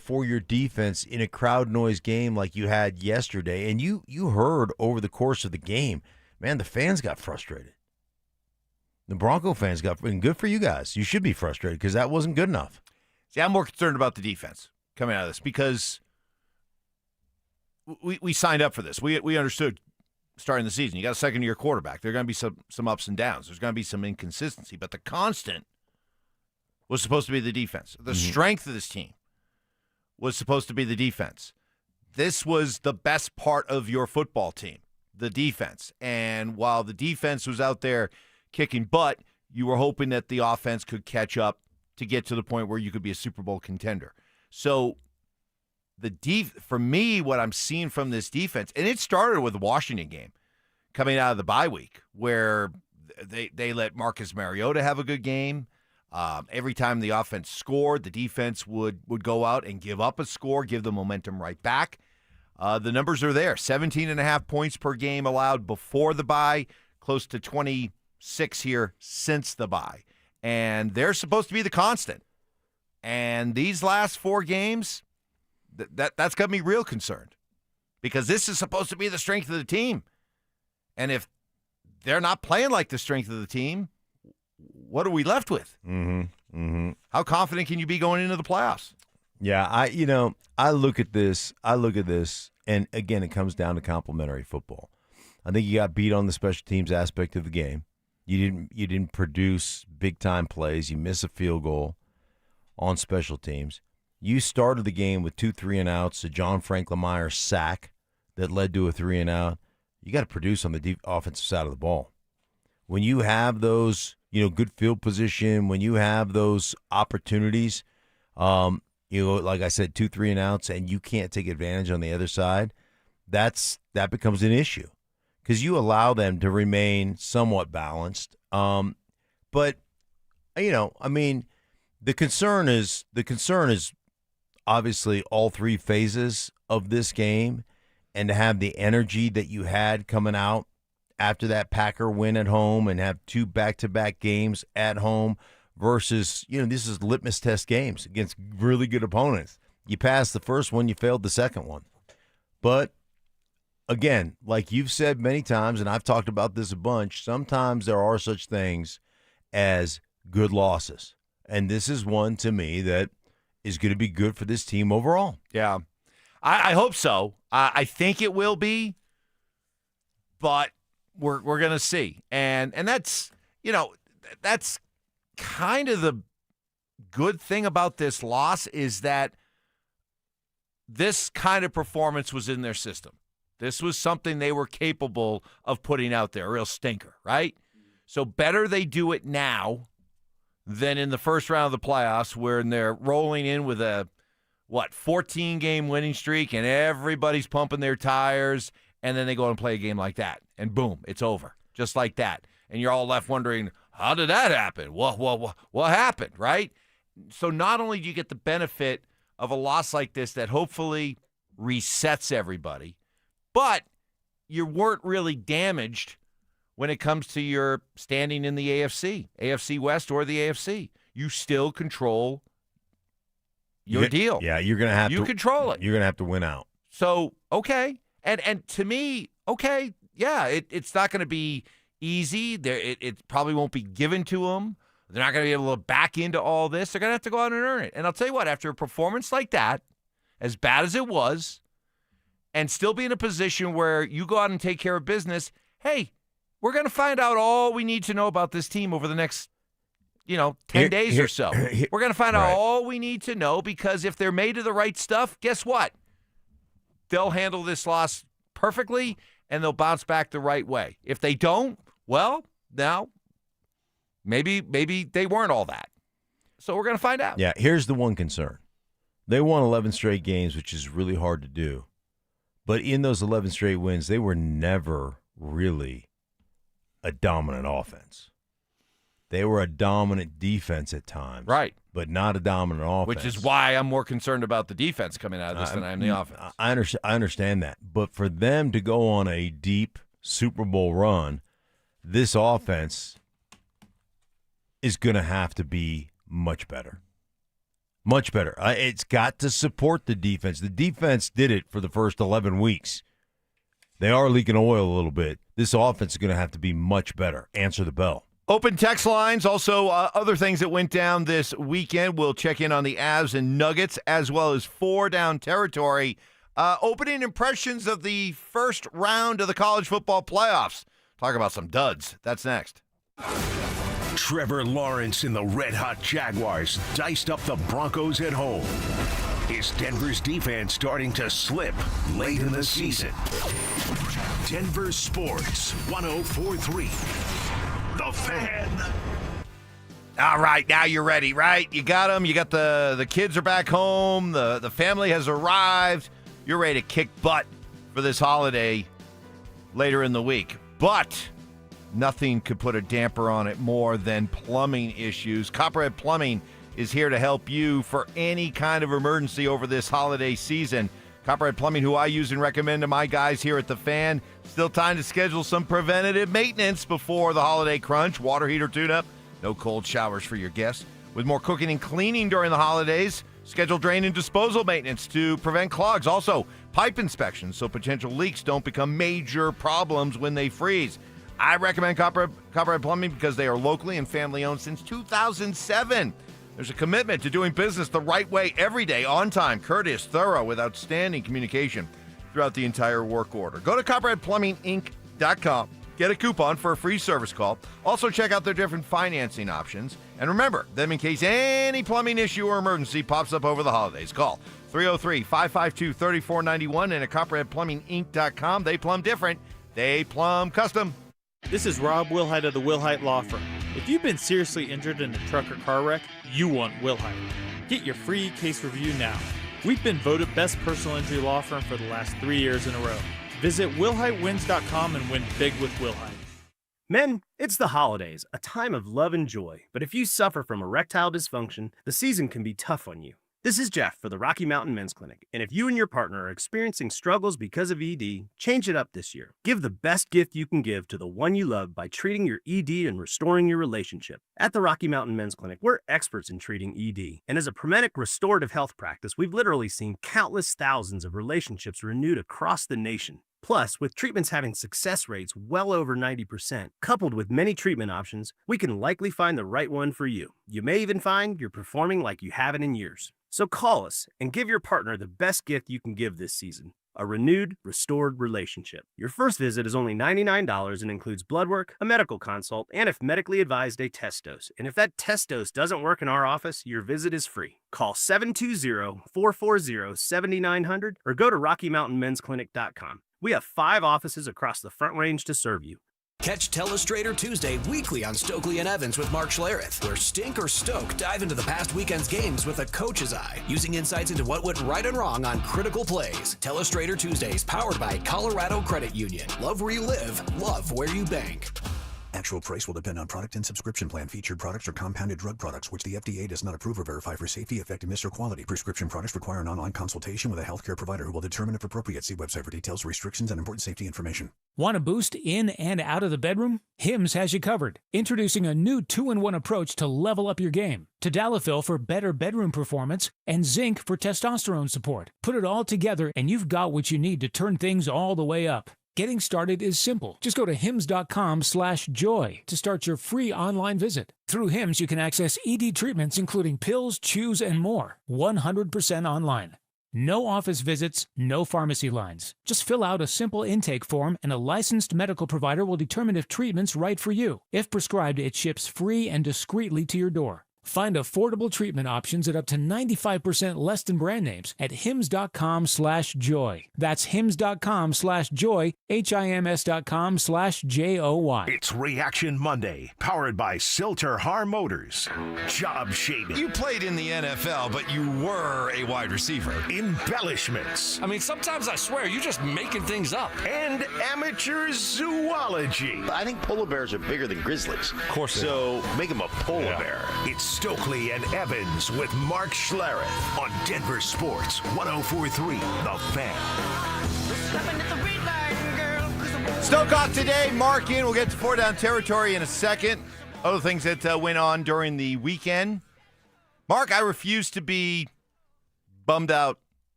for your defense in a crowd noise game like you had yesterday. And you heard over the course of the game, man, the fans got frustrated. The Bronco fans and good for you guys. You should be frustrated because that wasn't good enough. See, I'm more concerned about the defense coming out of this because we signed up for this. We understood starting the season. You got a second-year quarterback. There are going to be some ups and downs. There's going to be some inconsistency. But the constant was supposed to be the defense. The strength of this team was supposed to be the defense. This was the best part of your football team, the defense. And while the defense was out there kicking butt, you were hoping that the offense could catch up to get to the point where you could be a Super Bowl contender. So for me, what I'm seeing from this defense, and it started with the Washington game coming out of the bye week where they let Marcus Mariota have a good game. Every time the offense scored, the defense would go out and give up a score, give the momentum right back. The numbers are there. 17.5 points per game allowed before the bye, close to 26 here since the bye. And they're supposed to be the constant. And these last 4 games, that's got me real concerned because this is supposed to be the strength of the team. And if they're not playing like the strength of the team, what are we left with? How confident can you be going into the playoffs? Yeah, I look at this, and again, it comes down to complementary football. I think you got beat on the special teams aspect of the game. You didn't produce big-time plays. You miss a field goal on special teams. You started the game with 2 3-and-outs, a John Franklin-Myers sack that led to a 3-and-out. You got to produce on the offensive side of the ball. When you have those, good field position, when you have those opportunities, like I said, 2 3-and-outs, and you can't take advantage on the other side, that becomes an issue because you allow them to remain somewhat balanced. But the concern is obviously all 3 phases of this game, and to have the energy that you had coming out after that Packer win at home and have 2 back-to-back games at home versus, this is litmus test games against really good opponents. You passed the first one, you failed the second one. But again, like you've said many times, and I've talked about this a bunch, sometimes there are such things as good losses. And this is one, to me, that is going to be good for this team overall. Yeah. I hope so. I think it will be. But we're going to see. And that's, that's kind of the good thing about this loss is that this kind of performance was in their system. This was something they were capable of putting out there, a real stinker, right? So better they do it now than in the first round of the playoffs where they're rolling in with a, 14-game winning streak and everybody's pumping their tires, and then they go and play a game like that, and boom, it's over, just like that. And you're all left wondering, how did that happen? What happened, right? So not only do you get the benefit of a loss like this that hopefully resets everybody, but you weren't really damaged when it comes to your standing in the AFC West or the AFC. You still control your deal. Yeah, you're going to have to. You control it. You're going to have to win out. So, okay. And to me, okay, yeah, it's not going to be easy. It probably won't be given to them. They're not going to be able to back into all this. They're going to have to go out and earn it. And I'll tell you what, after a performance like that, as bad as it was, and still be in a position where you go out and take care of business, hey, we're going to find out all we need to know about this team over the next 10 days or so. We're going to find out all we need to know, because if they're made of the right stuff, guess what? They'll handle this loss perfectly, and they'll bounce back the right way. If they don't, well, now maybe they weren't all that. So we're going to find out. Yeah, here's the one concern. They won 11 straight games, which is really hard to do. But in those 11 straight wins, they were never really a dominant offense. They were a dominant defense at times. Right. But not a dominant offense. Which is why I'm more concerned about the defense coming out of this than I am the offense. I understand that. But for them to go on a deep Super Bowl run, this offense is going to have to be much better. Much better. It's got to support the defense. The defense did it for the first 11 weeks. They are leaking oil a little bit. This offense is going to have to be much better. Answer the bell. Open text lines, also other things that went down this weekend. We'll check in on the Avs and Nuggets, as well as 4 down territory. Opening impressions of the first round of the college football playoffs. Talk about some duds. That's next. Trevor Lawrence and the red-hot Jaguars diced up the Broncos at home. Is Denver's defense starting to slip late in the season? Denver Sports 104.3. The Fan. All right, now you're ready, right? You got them. You got the kids are back home. The family has arrived. You're ready to kick butt for this holiday later in the week. But nothing could put a damper on it more than plumbing issues. Copperhead Plumbing is here to help you for any kind of emergency over this holiday season. Copperhead Plumbing, who I use and recommend to my guys here at The Fan. Still time to schedule some preventative maintenance before the holiday crunch. Water heater tune-up, no cold showers for your guests. With more cooking and cleaning during the holidays, schedule drain and disposal maintenance to prevent clogs. Also, pipe inspections so potential leaks don't become major problems when they freeze. I recommend Copperhead Plumbing because they are locally and family-owned since 2007. There's a commitment to doing business the right way every day, on time, courteous, thorough, with outstanding communication throughout the entire work order. Go to CopperheadPlumbingInc.com. Get a coupon for a free service call. Also, check out their different financing options. And remember, them in case any plumbing issue or emergency pops up over the holidays. Call 303-552-3491 and at CopperheadPlumbingInc.com. They plumb different. They plumb custom. This is Rob Wilhite of the Wilhite Law Firm. If you've been seriously injured in a truck or car wreck, you want Wilhite. Get your free case review now. We've been voted best personal injury law firm for the last 3 years in a row. Visit WilhiteWins.com and win big with Wilhite. Men, it's the holidays, a time of love and joy. But if you suffer from erectile dysfunction, the season can be tough on you. This is Jeff for the Rocky Mountain Men's Clinic, and if you and your partner are experiencing struggles because of ED, change it up this year. Give the best gift you can give to the one you love by treating your ED and restoring your relationship. At the Rocky Mountain Men's Clinic, we're experts in treating ED, and as a Promenic restorative health practice, we've literally seen countless thousands of relationships renewed across the nation. Plus, with treatments having success rates well over 90%, coupled with many treatment options, we can likely find the right one for you. You may even find you're performing like you haven't in years. So call us and give your partner the best gift you can give this season, a renewed, restored relationship. Your first visit is only $99 and includes blood work, a medical consult, and if medically advised, a test dose. And if that test dose doesn't work in our office, your visit is free. Call 720-440-7900 or go to RockyMountainMen'sClinic.com. We have 5 offices across the Front Range to serve you. Catch Telestrator Tuesday weekly on Stokley and Evans with Mark Schlereth, where Stink or Stoke dive into the past weekend's games with a coach's eye, using insights into what went right and wrong on critical plays. Telestrator Tuesdays, powered by Colorado Credit Union. Love where you live, love where you bank. Actual price will depend on product and subscription plan. Featured products are compounded drug products, which the FDA does not approve or verify for safety, effectiveness, or quality. Prescription products require an online consultation with a healthcare provider who will determine if appropriate. See website for details, restrictions, and important safety information. Want a boost in and out of the bedroom? Hims has you covered. Introducing a new 2-in-1 approach to level up your game. Tadalafil for better bedroom performance and zinc for testosterone support. Put it all together and you've got what you need to turn things all the way up. Getting started is simple. Just go to hims.com/joy to start your free online visit. Through Hims, you can access ED treatments including pills, chews, and more. 100% online. No office visits, no pharmacy lines. Just fill out a simple intake form and a licensed medical provider will determine if treatment's right for you. If prescribed, it ships free and discreetly to your door. Find affordable treatment options at up to 95% less than brand names at hims.com/joy. That's hims.com/joy, HIMS.com/JOY. It's Reaction Monday, powered by Silter Har Motors. Job shaping. You played in the NFL, but you were a wide receiver. Embellishments. I mean, sometimes I swear you're just making things up. And amateur zoology. I think polar bears are bigger than grizzlies. Of course. So make them a polar bear. It's Stokley and Evans with Mark Schlereth on Denver Sports 104.3 The Fan. Stoke off today. Mark in. We'll get to 4 down territory in a second. Other things that went on during the weekend. Mark, I refuse to be bummed out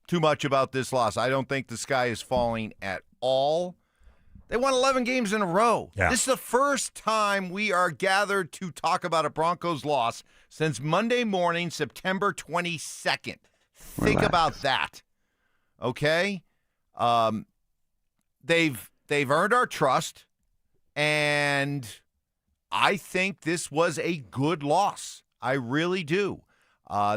too much about this loss. I don't think the sky is falling at all. They won 11 games in a row. Yeah. This is the first time we are gathered to talk about a Broncos loss since Monday morning, September 22nd. Think about that. Okay? They've earned our trust, and I think this was a good loss. I really do.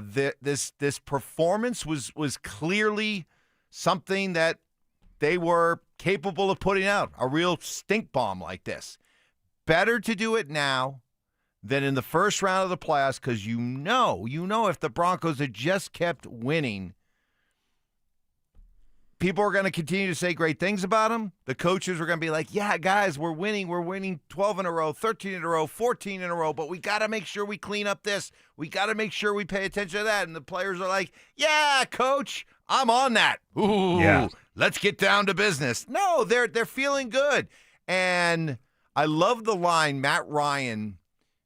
This performance was clearly something that they were capable of putting out, a real stink bomb like this. Better to do it now than in the first round of the playoffs, because you know if the Broncos had just kept winning, people are going to continue to say great things about them. The coaches were going to be like, yeah, guys, we're winning 12 in a row, 13 in a row, 14 in a row, but we got to make sure we clean up this. We got to make sure we pay attention to that. And the players are like, yeah, coach, I'm on that. Ooh, yeah. Let's get down to business. No, they're feeling good. And I love the line Matt Ryan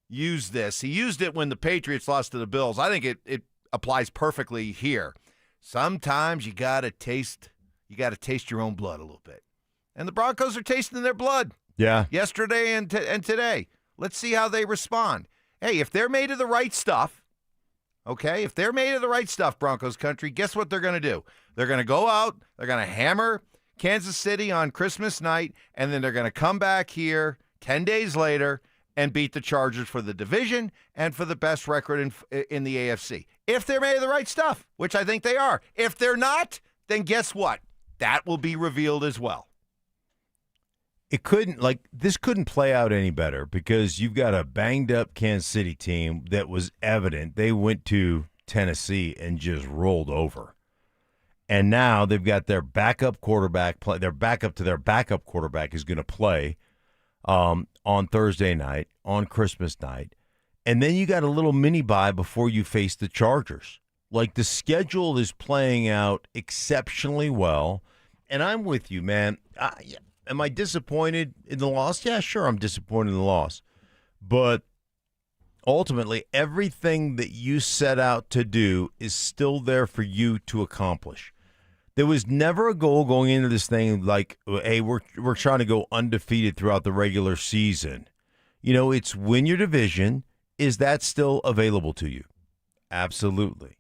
used this. He used it when the Patriots lost to the Bills. I think it applies perfectly here. Sometimes you got to taste your own blood a little bit. And the Broncos are tasting their blood. Yeah. Yesterday and today. Let's see how they respond. Hey, if they're made of the right stuff, okay, if they're made of the right stuff, Broncos country, guess what they're going to do? They're going to go out, they're going to hammer Kansas City on Christmas night, and then they're going to come back here 10 days later and beat the Chargers for the division and for the best record in the AFC. If they're made of the right stuff, which I think they are. If they're not, then guess what? That will be revealed as well. This couldn't play out any better because you've got a banged up Kansas City team that was evident. They went to Tennessee and just rolled over. And now they've got their backup quarterback play. Their backup to their backup quarterback is going to play on Thursday night, on Christmas night. And then you got a little mini bye before you face the Chargers. Like, the schedule is playing out exceptionally well. And I'm with you, man. Am I disappointed in the loss? Yeah, sure, I'm disappointed in the loss. But ultimately, everything that you set out to do is still there for you to accomplish. There was never a goal going into this thing like, hey, we're trying to go undefeated throughout the regular season. You know, it's win your division. Is that still available to you? Absolutely.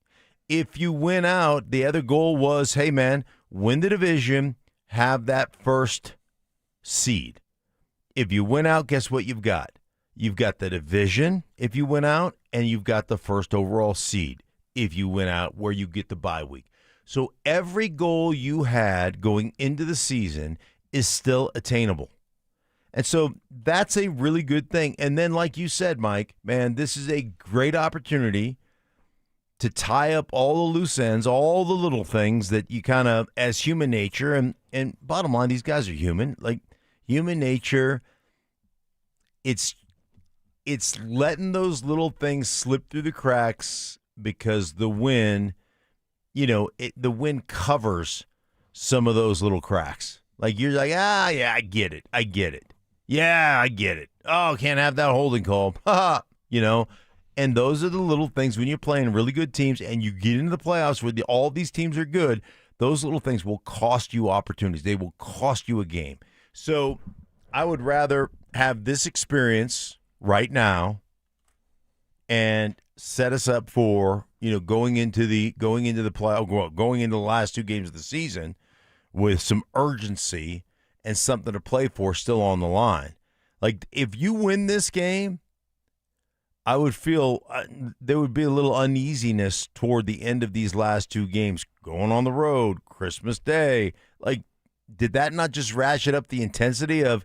if you win out, the other goal was, hey, man, win the division, have that first seed. If you win out, guess what you've got? You've got the division if you win out, and you've got the first overall seed if you win out, where you get the bye week. So every goal you had going into the season is still attainable. And so that's a really good thing. And then, like you said, Mike, man, this is a great opportunity to tie up all the loose ends, all the little things that you kind of, as human nature, and bottom line, these guys are human. Like, human nature, it's letting those little things slip through the cracks because the wind, the wind covers some of those little cracks. Like, you're like, yeah, I get it. Yeah, I get it. Oh, can't have that holding call. And those are the little things when you're playing really good teams and you get into the playoffs where all these teams are good, those little things will cost you opportunities. They will cost you a game. So I would rather have this experience right now and set us up for, going into the playoff, going into the last 2 games of the season with some urgency and something to play for still on the line. Like, if you win this game, I would feel there would be a little uneasiness toward the end of these last 2 games, going on the road, Christmas Day. Like, did that not just ratchet up the intensity of,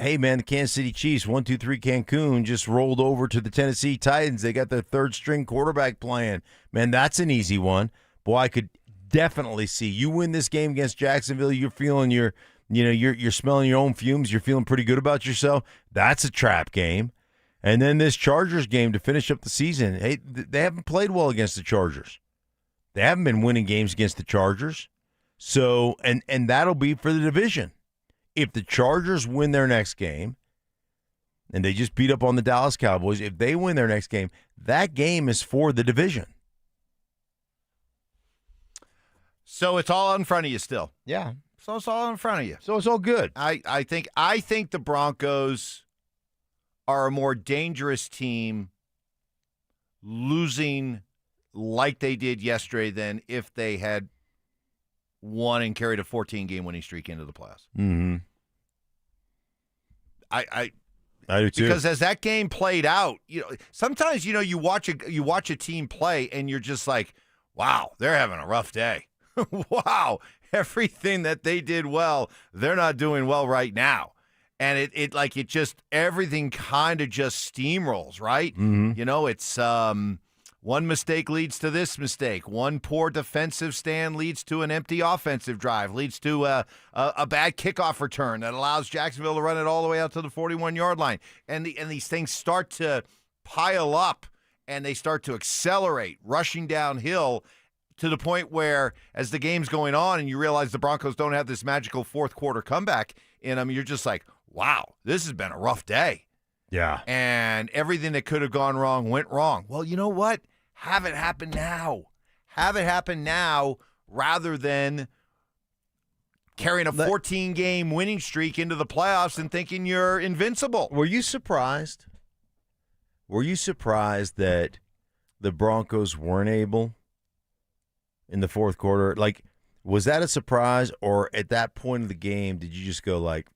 hey, man, the Kansas City Chiefs, 1-2-3 Cancun, just rolled over to the Tennessee Titans. They got their third-string quarterback playing. Man, that's an easy one. Boy, I could definitely see you win this game against Jacksonville. You're feeling you're smelling your own fumes. You're feeling pretty good about yourself. That's a trap game. And then this Chargers game to finish up the season. Hey, they haven't played well against the Chargers. They haven't been winning games against the Chargers. So, and that'll be for the division. If the Chargers win their next game, and they just beat up on the Dallas Cowboys, if they win their next game, that game is for the division. So it's all in front of you still. Yeah. So it's all in front of you. So it's all good. I think the Broncos are a more dangerous team losing like they did yesterday than if they had won and carried a 14-game winning streak into the playoffs. Mm-hmm. I do too. Because as that game played out, sometimes you watch a team play and you're just like, wow, they're having a rough day. Wow, everything that they did well, they're not doing well right now. And it just everything kind of just steamrolls, right? Mm-hmm. It's one mistake leads to this mistake. One poor defensive stand leads to an empty offensive drive, leads to a bad kickoff return that allows Jacksonville to run it all the way out to the 41-yard line. And these things start to pile up, and they start to accelerate, rushing downhill to the point where as the game's going on and you realize the Broncos don't have this magical fourth quarter comeback in them, you're just like, wow, this has been a rough day. Yeah. And everything that could have gone wrong went wrong. Well, you know what? Have it happen now. Have it happen now rather than carrying a 14-game winning streak into the playoffs and thinking you're invincible. Were you surprised? Were you surprised that the Broncos weren't able in the fourth quarter? Like, was that a surprise, or at that point of the game, did you just go like,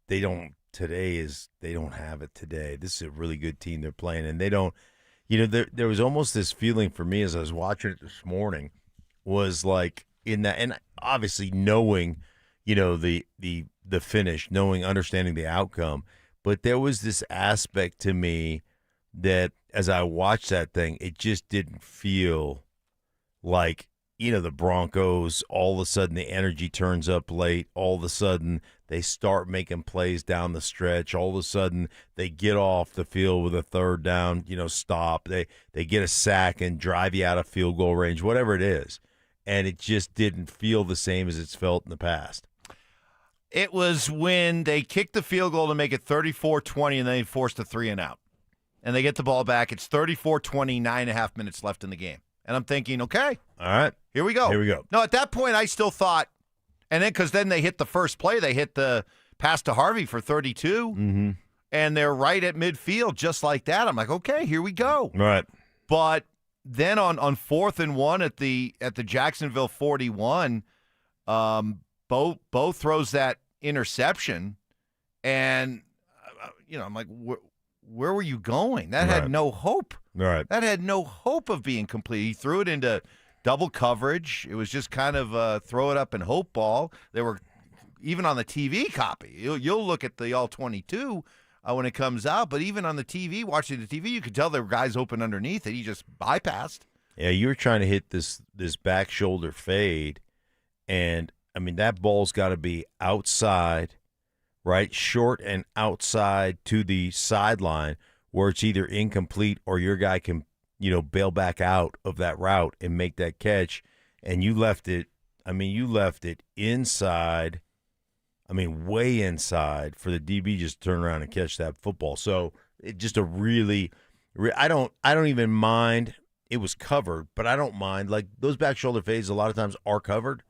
they don't have it today. This is a really good team they're playing, and they don't, there was almost this feeling for me as I was watching it this morning, was like in that, and obviously knowing, the finish, understanding the outcome, but there was this aspect to me that as I watched that thing, it just didn't feel like, the Broncos, all of a sudden the energy turns up late. All of a sudden they start making plays down the stretch. All of a sudden they get off the field with a third down, stop. They get a sack and drive you out of field goal range, whatever it is. And it just didn't feel the same as it's felt in the past. It was when they kicked the field goal to make it 34-20 and then they forced a 3-and-out. And they get the ball back. It's 34-20, 9.5 minutes left in the game. And I'm thinking, okay. All right. Here we go. Here we go. No, at that point, I still thought, and then because then they hit the first play, they hit the pass to Harvey for 32, mm-hmm. and they're right at midfield just like that. I'm like, okay, here we go. Right. But then on 4th and 1 at the Jacksonville 41, Bo throws that interception, and I'm like, where were you going? That had no hope. Right. That had no hope of being complete. He threw it into double coverage. It was just kind of throw it up and hope ball. They were even on the TV copy. You'll look at the all 22 when it comes out, but even on the TV, watching the TV, you could tell there were guys open underneath that he just bypassed. Yeah, you were trying to hit this back shoulder fade, and I mean that ball's got to be outside, right, short and outside to the sideline, where it's either incomplete or your guy can, bail back out of that route and make that catch. And you left it, inside, way inside for the DB just to turn around and catch that football. So it just I don't even mind. It was covered, but I don't mind. Like those back shoulder fades a lot of times are covered,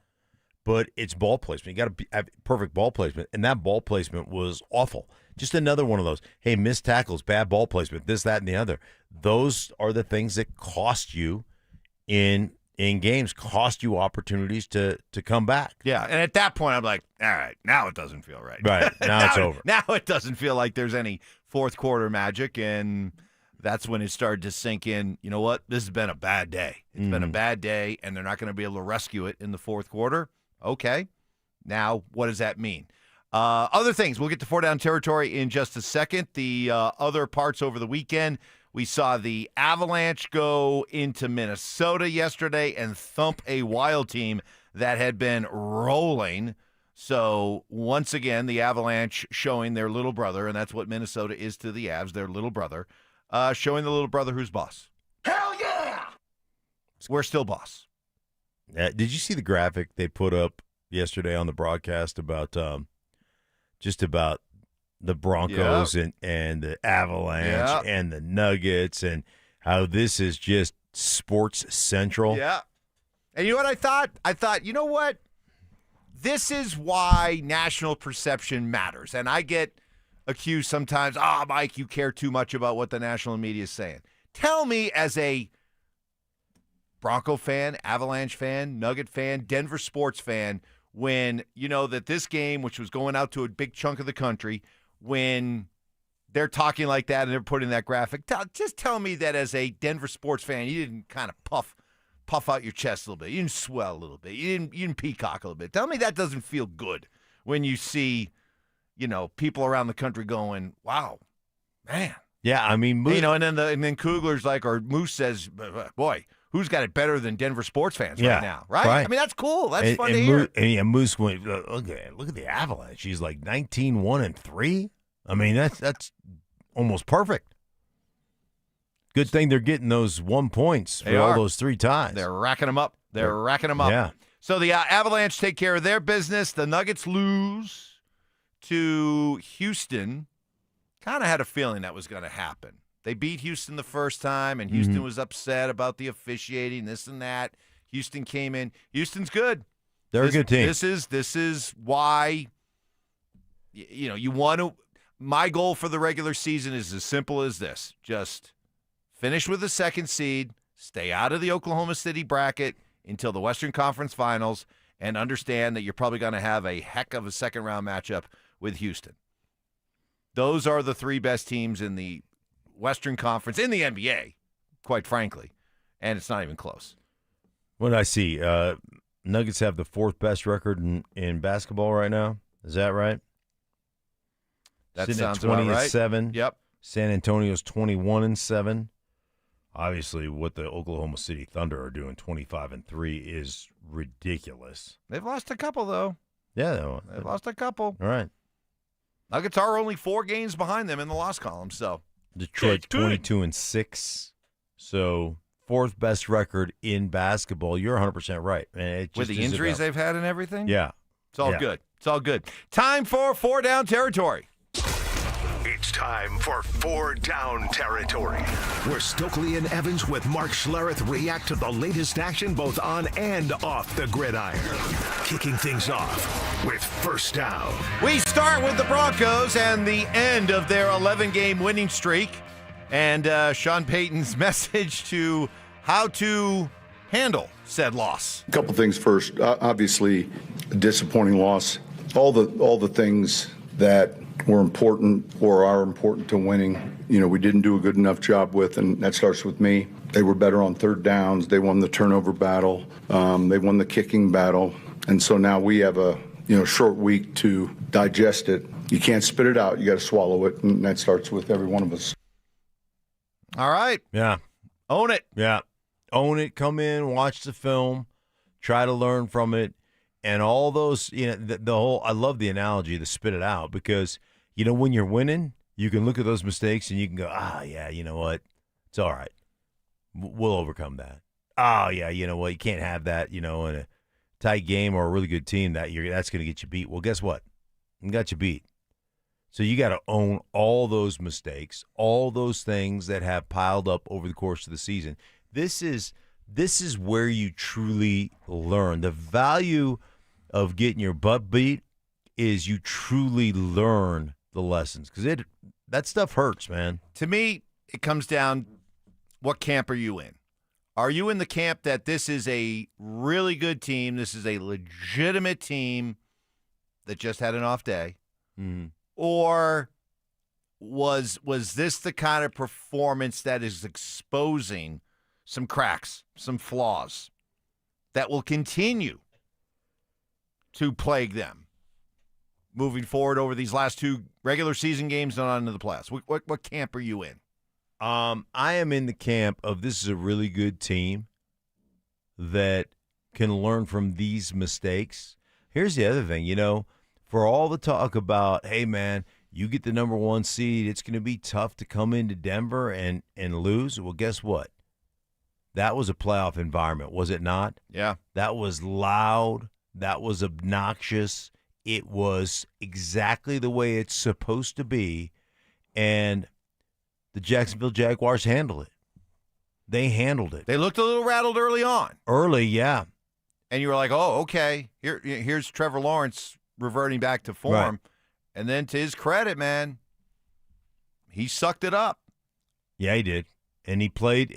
but it's ball placement. You got to have perfect ball placement, and that ball placement was awful. Just another one of those, hey, missed tackles, bad ball placement, this, that, and the other. Those are the things that cost you in games, cost you opportunities to come back. Yeah, and at that point, I'm like, all right, now it doesn't feel right. Right, now it's over. Now it doesn't feel like there's any fourth quarter magic, and that's when it started to sink in. You know what? This has been a bad day. It's been a bad day, and they're not going to be able to rescue it in the fourth quarter. Okay, now what does that mean? Other things, we'll get to 4-down territory in just a second. The other parts over the weekend, we saw the Avalanche go into Minnesota yesterday and thump a Wild team that had been rolling. So once again, the Avalanche showing their little brother, and that's what Minnesota is to the Avs, their little brother, showing the little brother who's boss. Hell yeah! We're still boss. Did you see the graphic they put up yesterday on the broadcast about just about the Broncos and the Avalanche and the Nuggets and how this is just sports central? Yeah. And you know what I thought? I thought, you know what? This is why national perception matters. And I get accused sometimes, Mike, you care too much about what the national media is saying. Tell me, as a Bronco fan, Avalanche fan, Nugget fan, Denver sports fan, when you know that this game, which was going out to a big chunk of the country, when they're talking like that and they're putting that graphic, just tell me that as a Denver sports fan, you didn't kind of puff out your chest a little bit. You didn't swell a little bit. You didn't peacock a little bit. Tell me that doesn't feel good when you see, people around the country going, wow, man. Yeah, I mean, and then Kugler's like, or Moose says, boy, who's got it better than Denver sports fans right now, right? I mean, that's cool. That's fun to hear. And Moose went, look at the Avalanche. He's like 19-1-3. I mean, that's almost perfect. Good thing they're getting those 1 points for all those 3 ties. They're racking them up. Yeah. So the Avalanche take care of their business. The Nuggets lose to Houston. Kind of had a feeling that was going to happen. They beat Houston the first time, and Houston was upset about the officiating, this and that. Houston came in. Houston's good. They're a good team. This is why, you want to. My goal for the regular season is as simple as this: just finish with the second seed, stay out of the Oklahoma City bracket until the Western Conference Finals, and understand that you're probably going to have a heck of a second-round matchup with Houston. Those are the 3 best teams in the Western Conference, in the NBA, quite frankly, and it's not even close. What did I see? Nuggets have the 4th best record in basketball right now. Is that right? That Sitting sounds at 20-7. right. Yep. San Antonio's 21-7. Obviously, what the Oklahoma City Thunder are doing, 25-3, is ridiculous. They've lost a couple, though. Yeah, they've lost a couple. All right. Nuggets are only 4 games behind them in the loss column, so. Detroit 22-6. So 4th best record in basketball. You're 100% right. With the injuries they've had and everything? Yeah. It's all good. It's all good. Time for 4-down territory. It's time for 4-down territory, where Stokley and Evans with Mark Schlereth react to the latest action both on and off the gridiron. Kicking things off with 1st down. We start with the Broncos and the end of their 11-game winning streak. And Sean Payton's message to how to handle said loss. A couple things first. Obviously, a disappointing loss. All the things that were important or are important to winning, we didn't do a good enough job with, and that starts with me. They were better on third downs. They won the turnover battle. They won the kicking battle. And so now we have a short week to digest it. You can't spit it out. You got to swallow it, and that starts with every one of us. All right. Yeah. Own it. Yeah. Own it. Come in, watch the film, try to learn from it, and all those. The whole. I love the analogy to spit it out because when you're winning, you can look at those mistakes and you can go, yeah, you know what, it's all right. We'll overcome that. Oh yeah, you know what, you can't have that. In a tight game or a really good team that's going to get you beat. Well, guess what? It got you beat. So you got to own all those mistakes, all those things that have piled up over the course of the season. This is where you truly learn. The value of getting your butt beat is you truly learn the lessons because that stuff hurts, man. To me, it comes down, what camp are you in? Are you in the camp that this is a really good team, this is a legitimate team that just had an off day? Mm-hmm. Or was this the kind of performance that is exposing some cracks, some flaws that will continue to plague them moving forward over these last two regular season games and on into the playoffs? What camp are you in? I am in the camp of this is a really good team that can learn from these mistakes. Here's the other thing, for all the talk about, hey, man, you get the number 1 seed, it's going to be tough to come into Denver and lose. Well, guess what? That was a playoff environment, was it not? Yeah. That was loud. That was obnoxious. It was exactly the way it's supposed to be. And the Jacksonville Jaguars handled it. They handled it. They looked a little rattled early on. Early, yeah. And you were like, oh, okay, here's Trevor Lawrence reverting back to form. Right. And then to his credit, man, he sucked it up. Yeah, he did. And he played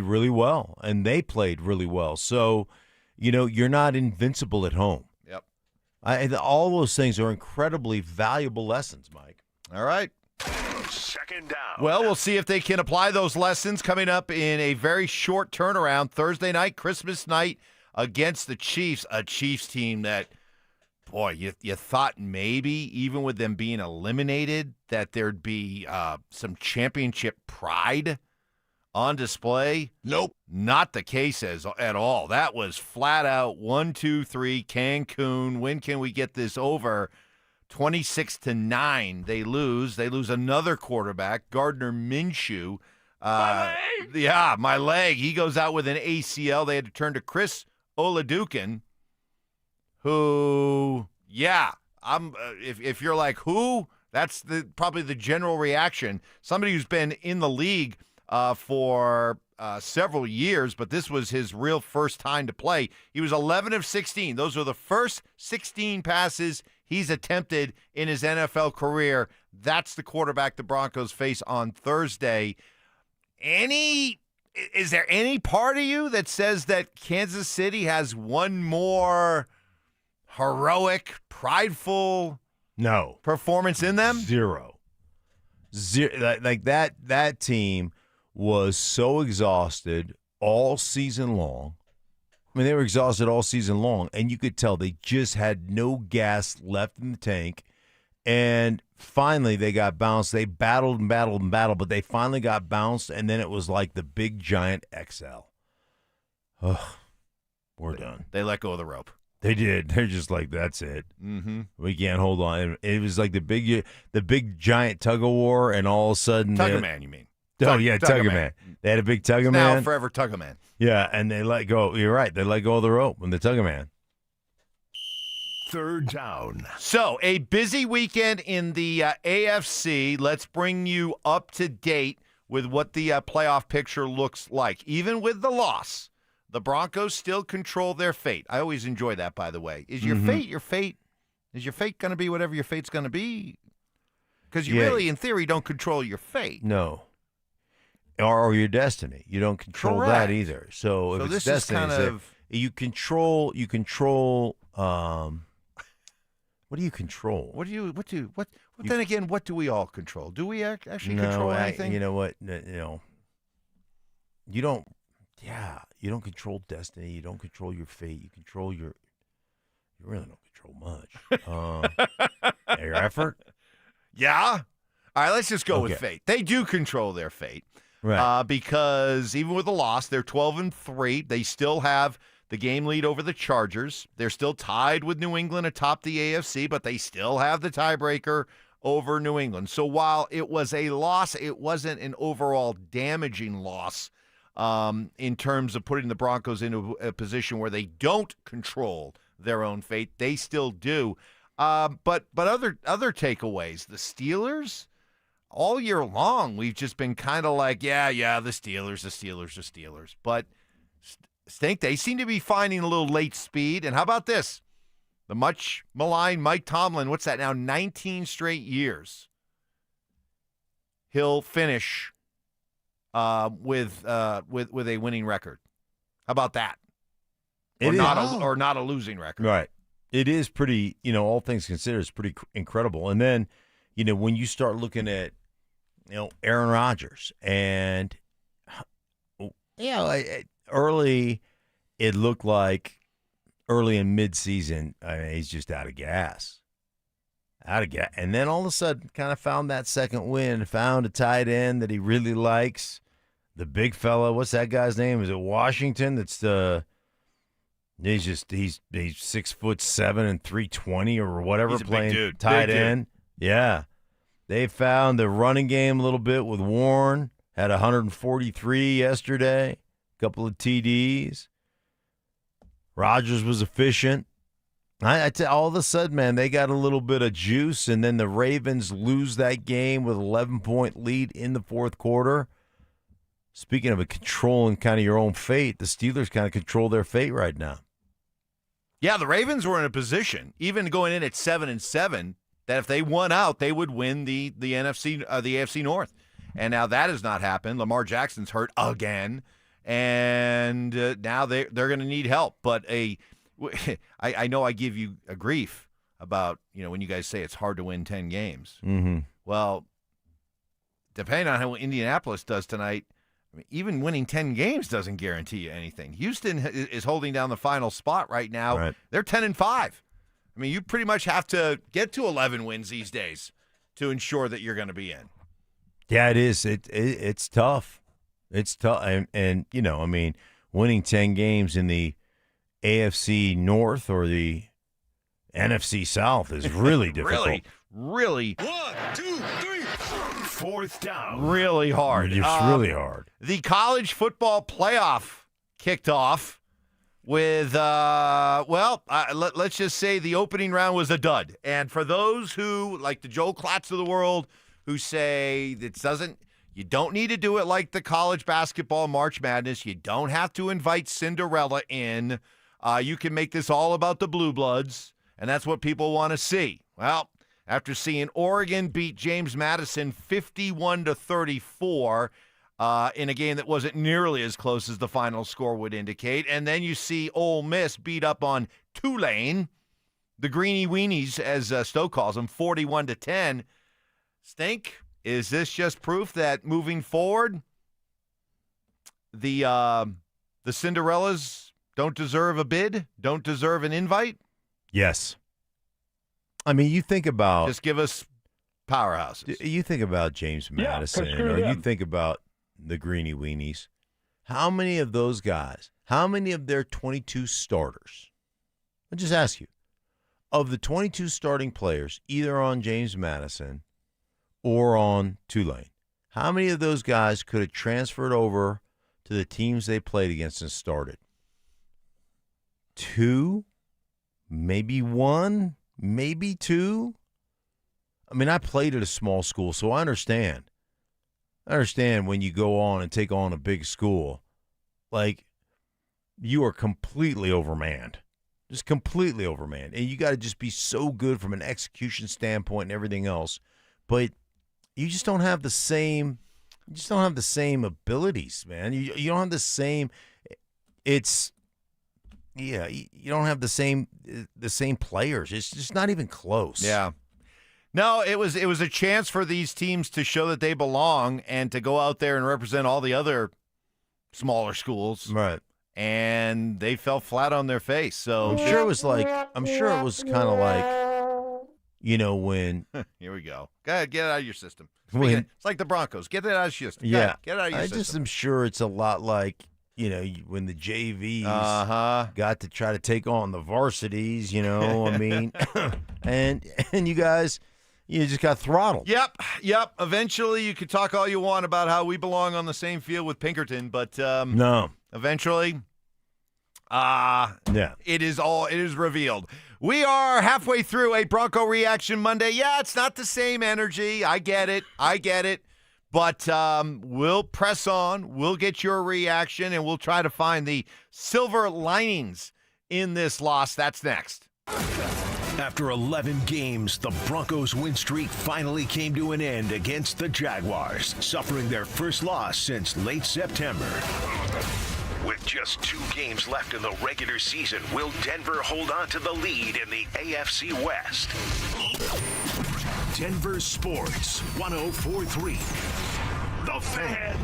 really well. And they played really well. So, you're not invincible at home. Yep. All those things are incredibly valuable lessons, Mike. All right. Second down. Well, we'll see if they can apply those lessons coming up in a very short turnaround Thursday night, Christmas night against the Chiefs, a Chiefs team that, boy, you thought maybe even with them being eliminated that there'd be some championship pride on display. Nope. Not the case at all. That was flat out 1-2-3 Cancun. When can we get this over? 26-9. They lose. They lose another quarterback, Gardner Minshew. My leg! Yeah, my leg. He goes out with an ACL. They had to turn to Chris Oladukin, who, if you're like, who? That's probably the general reaction. Somebody who's been in the league for several years, but this was his real first time to play. He was 11 of 16. Those are the first 16 passes he's attempted in his NFL career. That's the quarterback the Broncos face on Thursday. Is there any part of you that says that Kansas City has one more heroic, prideful performance in them? Zero. Like that team was so exhausted all season long. I mean, they were exhausted all season long, and you could tell they just had no gas left in the tank. And finally, they got bounced. They battled and battled and battled, but they finally got bounced, and then it was like the big giant XL. Ugh, we're done. They let go of the rope. They did. They're just like, that's it. Mm-hmm. We can't hold on. It was like the big giant tug of war, and all of a sudden, Tug of man, you mean? Tug of man. They had a big tug of man. Now forever tug of man. Yeah, and they let go. You're right. They let go of the rope when the tug of man. Third down. So, a busy weekend in the AFC. Let's bring you up to date with what the playoff picture looks like. Even with the loss, the Broncos still control their fate. I always enjoy that, by the way. Is your fate your fate? Is your fate going to be whatever your fate's going to be? Because you really, in theory, don't control your fate. No. or your destiny. You don't control that Correct. either. So if So it's this is destiny, kind it's that of- you control. What do you control? Then again, what do we all control? Do we actually control anything? You know what? You don't. Yeah, you don't control destiny. You don't control your fate. You control your. You really don't control much. Your effort. Yeah. All right, let's just go with Okay. fate. They do control their fate. Right. Because even with a loss, they're 12-3. They still have the game lead over the Chargers. They're still tied with New England atop the AFC, but they still have the tiebreaker over New England. So while it was a loss, it wasn't an overall damaging loss in terms of putting the Broncos into a position where they don't control their own fate. They still do. But other takeaways, the Steelers, all year long, we've just been kind of like, the Steelers. But Stink, they seem to be finding a little late speed. And how about this? The much maligned Mike Tomlin, what's that now, 19 straight years. He'll finish with a winning record. How about that? Or not a losing record. Right. It is pretty, all things considered, it's pretty incredible. And then, when you start looking at, Aaron Rodgers and, early, it looked like early in midseason, he's just out of gas. And then all of a sudden kind of found that second win, found a tight end that he really likes. The big fella, what's that guy's name? Is it Washington? That's he's 6'7" and 320 or whatever, He's a big playing dude. tight Big dude. end. Yeah. They found the running game a little bit with Warren. Had 143 yesterday. A couple of TDs. Rodgers was efficient. All of a sudden, man, they got a little bit of juice, and then the Ravens lose that game with 11-point lead in the fourth quarter. Speaking of controlling kind of your own fate, the Steelers kind of control their fate right now. Yeah, the Ravens were in a position, even going in at 7-7, that if they won out, they would win the NFC, the AFC North. And now that has not happened. Lamar Jackson's hurt again, and now they're going to need help. But I know I give you a grief about when you guys say it's hard to win 10 games. Mm-hmm. Well, depending on how Indianapolis does tonight, even winning 10 games doesn't guarantee you anything. Houston is holding down the final spot right now. Right. They're 10-5. I mean, you pretty much have to get to 11 wins these days to ensure that you're going to be in. Yeah, it is. It's tough. It's tough. And winning 10 games in the AFC North or the NFC South is really difficult. Really. 1, 2, 3. Fourth down. Really hard. It's really hard. The college football playoff kicked off with, let's just say the opening round was a dud. And for those who, like the Joe Klatz of the world, who say you don't need to do it like the college basketball March Madness. You don't have to invite Cinderella in. You can make this all about the Blue Bloods, and that's what people want to see. Well, after seeing Oregon beat James Madison 51-34 in a game that wasn't nearly as close as the final score would indicate, and then you see Ole Miss beat up on Tulane, the Greeny Weenies, as Stoke calls them, 41-10. Stink, is this just proof that moving forward, the Cinderellas don't deserve a bid, don't deserve an invite? Yes. I mean, you think about... Just give us powerhouses. You think about James Madison, or you think about the Greeny Weenies. How many of those guys, how many of their 22 starters, I'll just ask you, of the 22 starting players, either on James Madison or on Tulane, how many of those guys could have transferred over to the teams they played against and started? 2? Maybe 1? Maybe 2? I mean, I played at a small school, so I understand. I understand when you go on and take on a big school, like, you are completely overmanned. Just completely overmanned. And you got to just be so good from an execution standpoint and everything else. But you just don't have the same You just don't have the same abilities, man. You don't have the same. You don't have the same players. It's just not even close. Yeah. No, it was a chance for these teams to show that they belong and to go out there and represent all the other smaller schools. Right. And they fell flat on their face. So I'm sure it was kind of like, when here we go. Go ahead, get it out of your system. When, it's like the Broncos. Get it out of your system. Yeah. Get it out of your system. I just am sure it's a lot like, when the JVs got to try to take on the varsities, I mean, and you guys, you just got throttled. Yep. Eventually, you could talk all you want about how we belong on the same field with Pinkerton, but no. Eventually, it is revealed. We are halfway through a Bronco Reaction Monday. Yeah, it's not the same energy. I get it. But we'll press on. We'll get your reaction, and we'll try to find the silver linings in this loss. That's next. After 11 games, the Broncos' win streak finally came to an end against the Jaguars, suffering their first loss since late September. With just 2 games left in the regular season, will Denver hold on to the lead in the AFC West? Denver Sports 104.3. The Fan.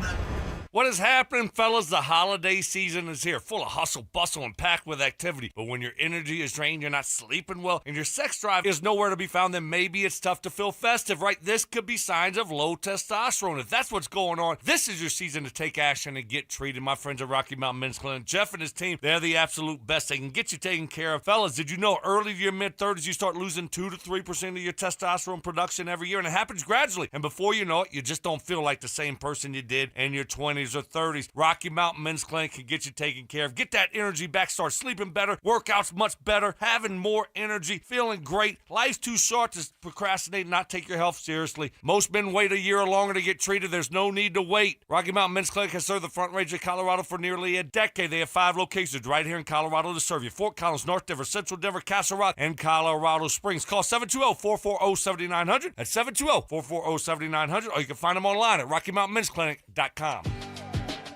What is happening, fellas? The holiday season is here, full of hustle, bustle, and packed with activity. But when your energy is drained, you're not sleeping well, and your sex drive is nowhere to be found, then maybe it's tough to feel festive, right? This could be signs of low testosterone. If that's what's going on, this is your season to take action and get treated. My friends at Rocky Mountain Men's Clinic, Jeff and his team, they're the absolute best. They can get you taken care of. Fellas, did you know early to your mid-30s, you start losing 2 to 3% of your testosterone production every year, and it happens gradually. And before you know it, you just don't feel like the same person you did in your 20s or 30s. Rocky Mountain Men's Clinic can get you taken care of. Get that energy back, start sleeping better, workouts much better, having more energy, feeling great. Life's too short to procrastinate and not take your health seriously. Most men wait a year or longer to get treated. There's no need to wait. Rocky Mountain Men's Clinic has served the Front Range of Colorado for nearly a decade. They have 5 locations right here in Colorado to serve you. Fort Collins, North Denver, Central Denver, Castle Rock, and Colorado Springs. Call 720-440-7900. That's 720-440-7900, or you can find them online at RockyMountainMen'sClinic.com.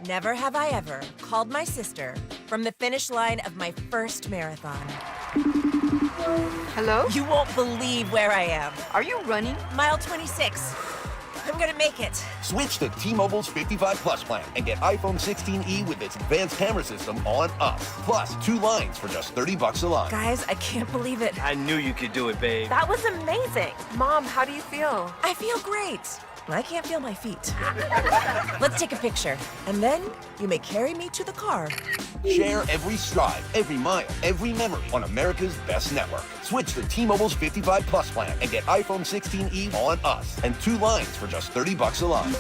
Never have I ever called my sister from the finish line of my first marathon. Hello? You won't believe where I am. Are you running? Mile 26. I'm gonna make it. Switch to T-Mobile's 55 Plus plan and get iPhone 16e with its advanced camera system on us. Plus 2 lines for just $30 a line. Guys, I can't believe it. I knew you could do it, babe. That was amazing. Mom, how do you feel? I feel great. I can't feel my feet. Let's take a picture, and then you may carry me to the car. Share every stride, every mile, every memory on America's best network. Switch to T-Mobile's 55 Plus plan and get iPhone 16e on us and 2 lines for just $30 a line.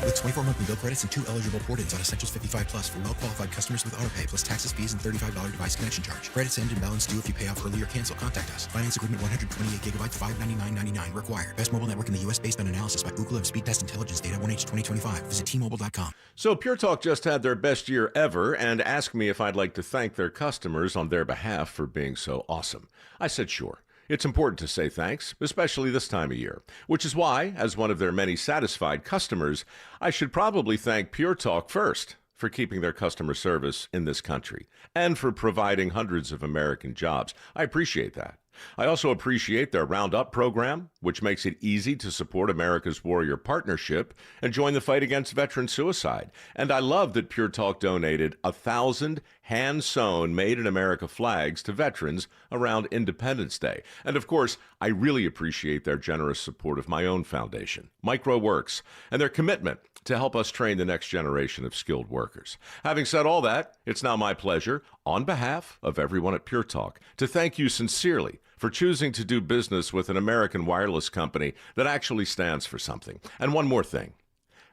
With 24 monthly bill credits and 2 eligible port-ins on Essentials 55 Plus for well-qualified customers with autopay plus taxes, fees, and $35 device connection charge. Credits end and balance due if you pay off early or cancel. Contact us. Finance agreement 128 gigabytes, $599.99 required. Best mobile network in the U.S. based on analysis by Ookla of Speed Test Intelligence Data 1H 2025. Visit T-Mobile.com. So Pure Talk just had their best year ever and asked me if I'd like to thank their customers on their behalf for being so awesome. I said sure. It's important to say thanks, especially this time of year, which is why, as one of their many satisfied customers, I should probably thank Pure Talk first for keeping their customer service in this country and for providing hundreds of American jobs. I appreciate that. I also appreciate their Roundup program, which makes it easy to support America's Warrior Partnership and join the fight against veteran suicide. And I love that Pure Talk donated 1,000 hand-sewn Made-in-America flags to veterans around Independence Day. And of course, I really appreciate their generous support of my own foundation, MicroWorks, and their commitment to help us train the next generation of skilled workers. Having said all that, it's now my pleasure, on behalf of everyone at Pure Talk, to thank you sincerely for choosing to do business with an American wireless company that actually stands for something. And one more thing.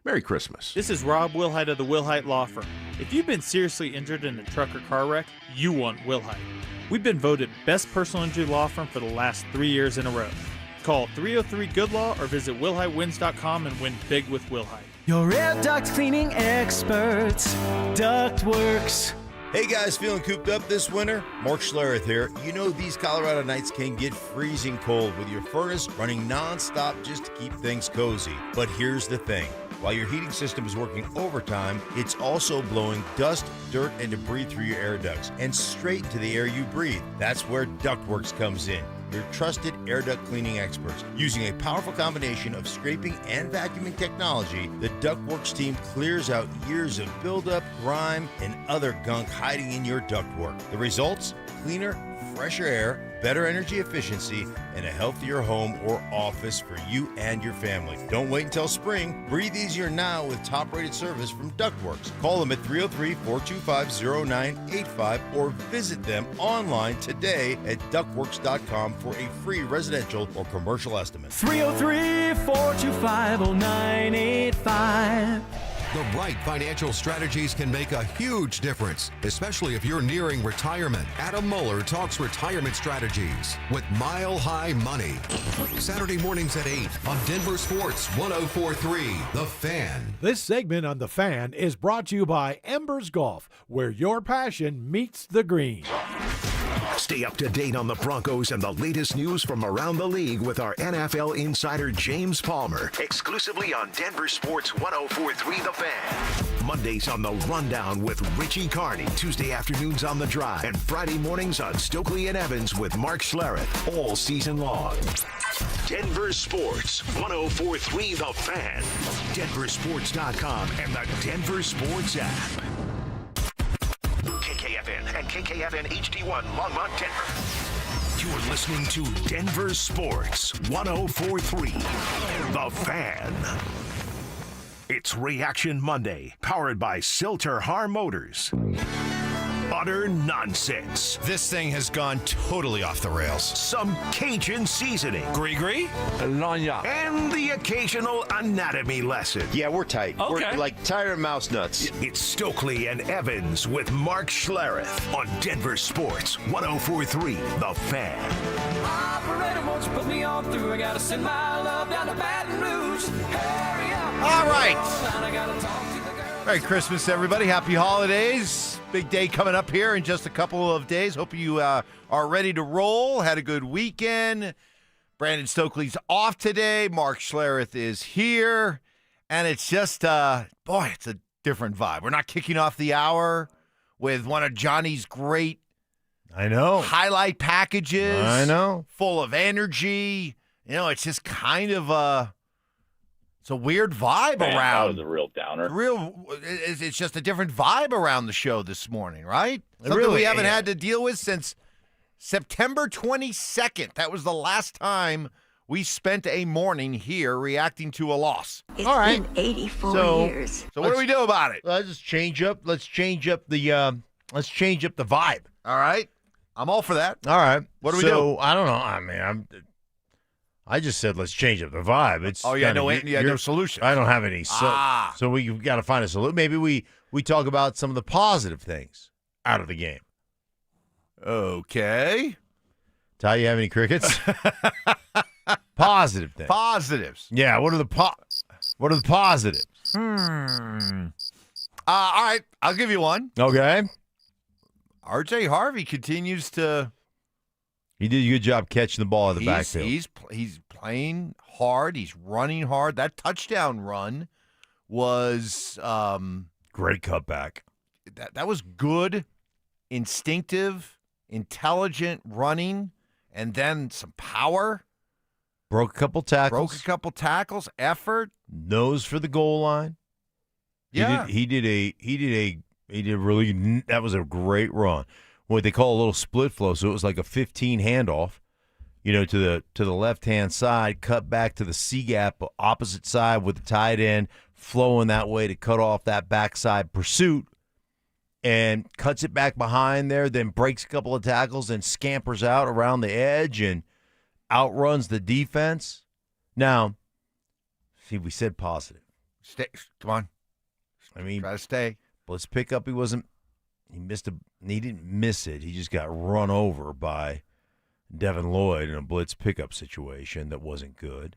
Merry Christmas. This is Rob Wilhite of the Wilhite Law Firm. If you've been seriously injured in a truck or car wreck, you want Wilhite. We've been voted best personal injury law firm for the last 3 years in a row. Call 303-GOOD-LAW or visit WilhiteWins.com and win big with Wilhite. Your air duct cleaning experts, Ductworks. Hey guys, feeling cooped up this winter? Mark Schlereth here. You know these Colorado nights can get freezing cold with your furnace running non-stop just to keep things cozy. But here's the thing. While your heating system is working overtime, it's also blowing dust, dirt, and debris through your air ducts and straight into the air you breathe. That's where Ductworks comes in. Your trusted air duct cleaning experts. Using a powerful combination of scraping and vacuuming technology, the Ductworks team clears out years of buildup, grime, and other gunk hiding in your ductwork. The results? Cleaner, fresher air, better energy efficiency, and a healthier home or office for you and your family. Don't wait until spring. Breathe easier now with top-rated service from Ductworks. Call them at 303-425-0985 or visit them online today at ductworks.com for a free residential or commercial estimate. 303-425-0985. The right financial strategies can make a huge difference, especially if you're nearing retirement. Adam Mueller talks retirement strategies with Mile High Money. Saturday mornings at 8 on Denver Sports 104.3 The Fan. This segment on The Fan is brought to you by Embers Golf, where your passion meets the green. Stay up to date on the Broncos and the latest news from around the league with our NFL insider James Palmer, exclusively on Denver Sports 104.3 The Fan. Mondays on The Rundown with Richie Carney, Tuesday afternoons on The Drive, and Friday mornings on Stokley and Evans with Mark Schlereth, all season long. Denver Sports 104.3 The Fan, DenverSports.com, and the Denver Sports app. KKFN and KKFN HD1 Longmont, Denver. You're listening to Denver Sports 104.3 The Fan. It's Reaction Monday, powered by Silter-Har Motors. Utter nonsense. This thing has gone totally off the rails. Some Cajun seasoning. Gris-gris? Lagna. And the occasional anatomy lesson. Yeah, we're tight. Okay. We're like tired of mouse nuts. It's Stokley and Evans with Mark Schlereth on Denver Sports 104.3 The Fan. Operator, won't you put me on through? I gotta send my love down to Baton Rouge. Hurry up. All right. I gotta talk to the girl. Merry Christmas, everybody. Happy holidays. Big day coming up here in just a couple of days. Hope you are ready to roll. Had a good weekend. Brandon Stokley's off today. Mark Schlereth is here. And it's just, it's a different vibe. We're not kicking off the hour with one of Johnny's great highlight packages. I know. Full of energy. You know, it's just kind of it's a weird vibe around. That was a real downer. It's just a different vibe around the show this morning, right? Something really, we haven't had to deal with since September 22nd. That was the last time we spent a morning here reacting to a loss. It's been 84 years. So what do we do about it? Let's change up the vibe. All right. I'm all for that. All right. What do we do? I don't know. I mean, I just said let's change up the vibe. It's no solution. I don't have any. So we've got to find a solution. Maybe we talk about some of the positive things out of the game. Okay. Ty, you have any crickets? Positive things. Positives. Yeah. What are the positives? All right. I'll give you one. Okay. RJ Harvey continues to. He did a good job catching the ball in the backfield. He's playing hard. He's running hard. That touchdown run was great cutback. That was good, instinctive, intelligent running, and then some power. Broke a couple tackles. Effort. Nose for the goal line. Yeah. He did really. That was a great run. What they call a little split flow. So it was like a 15 handoff, to the left-hand side, cut back to the C gap, opposite side with the tight end, flowing that way to cut off that backside pursuit, and cuts it back behind there, then breaks a couple of tackles and scampers out around the edge and outruns the defense. Now, see, we said positive. Stay. Come on. I mean, try to stay. Let's pick up. He didn't miss it. He just got run over by Devin Lloyd in a blitz pickup situation that wasn't good.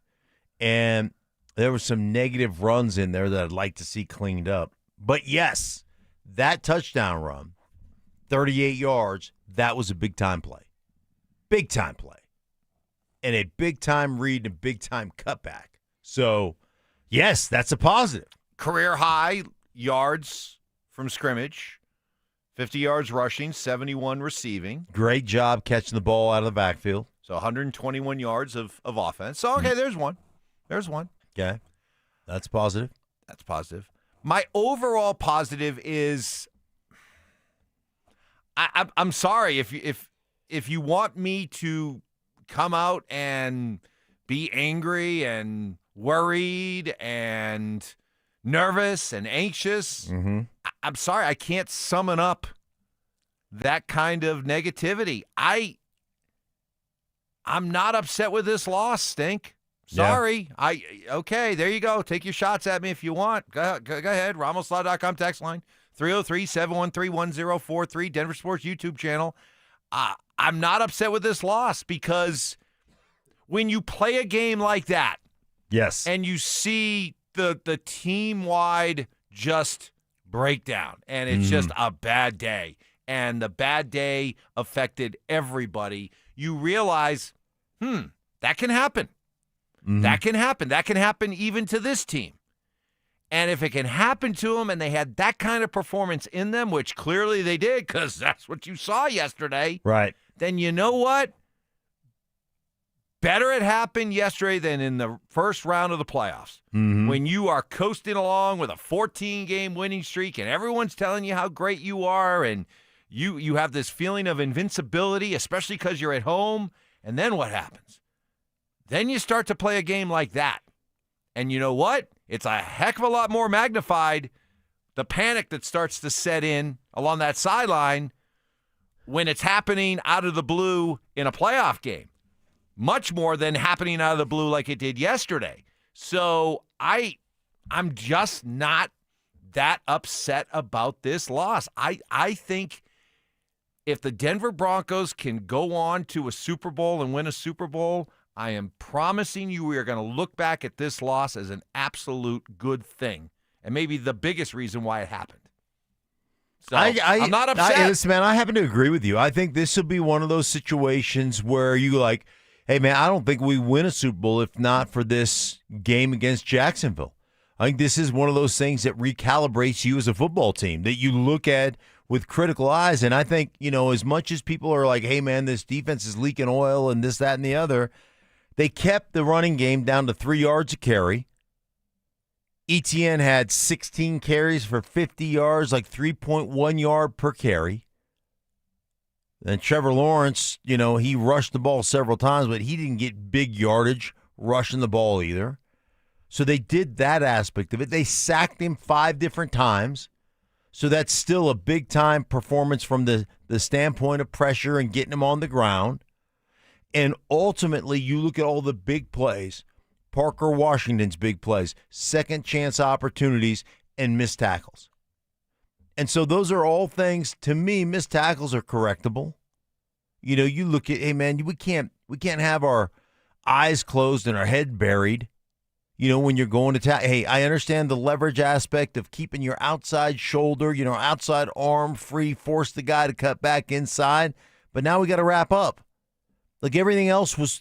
And there were some negative runs in there that I'd like to see cleaned up. But yes, that touchdown run, 38 yards, that was a big-time play. Big-time play. And a big-time read and a big-time cutback. So Yes, that's a positive. Career high yards from scrimmage, 50 yards rushing, 71 receiving. Great job catching the ball out of the backfield. So 121 yards of offense. So, okay, there's one. There's one. Okay. That's positive. That's positive. My overall positive is I'm sorry if you want me to come out and be angry and worried and nervous and anxious. Mm-hmm. I'm sorry, I can't summon up that kind of negativity. I'm not upset with this loss, Stink. Sorry. Yeah. Okay, there you go. Take your shots at me if you want. Go ahead. RamosLaw.com text line 303-713-1043, Denver Sports YouTube channel. I'm not upset with this loss because when you play a game like that, yes, and you see the team-wide just breakdown, and it's just a bad day, and the bad day affected everybody, you realize, that can happen. That can happen. That can happen even to this team. And if it can happen to them and they had that kind of performance in them, which clearly they did because that's what you saw yesterday, right? Then you know what? Better it happened yesterday than in the first round of the playoffs. When you are coasting along with a 14-game winning streak and everyone's telling you how great you are and you have this feeling of invincibility, especially because you're at home, and then what happens? Then you start to play a game like that. And you know what? It's a heck of a lot more magnified, the panic that starts to set in along that sideline when it's happening out of the blue in a playoff game. Much more than happening out of the blue like it did yesterday. So I'm just not that upset about this loss. I think if the Denver Broncos can go on to a Super Bowl and win a Super Bowl, I am promising you we are going to look back at this loss as an absolute good thing, and maybe the biggest reason why it happened. So I'm not upset. Listen, man, I happen to agree with you. I think this will be one of those situations where you like, hey, man, I don't think we win a Super Bowl if not for this game against Jacksonville. I think this is one of those things that recalibrates you as a football team, that you look at with critical eyes. And I think, as much as people are like, hey, man, this defense is leaking oil and this, that, and the other, they kept the running game down to 3 yards a carry. ETN had 16 carries for 50 yards, like 3.1 yard per carry. And Trevor Lawrence, he rushed the ball several times, but he didn't get big yardage rushing the ball either. So they did that aspect of it. They sacked him 5 different times. So that's still a big-time performance from the standpoint of pressure and getting him on the ground. And ultimately, you look at all the big plays, Parker Washington's big plays, second chance opportunities, and missed tackles. And so those are all things, to me, missed tackles are correctable. You look at, hey, man, we can't have our eyes closed and our head buried, when you're going to tackle. Hey, I understand the leverage aspect of keeping your outside shoulder, outside arm free, force the guy to cut back inside. But now we got to wrap up. Like everything else was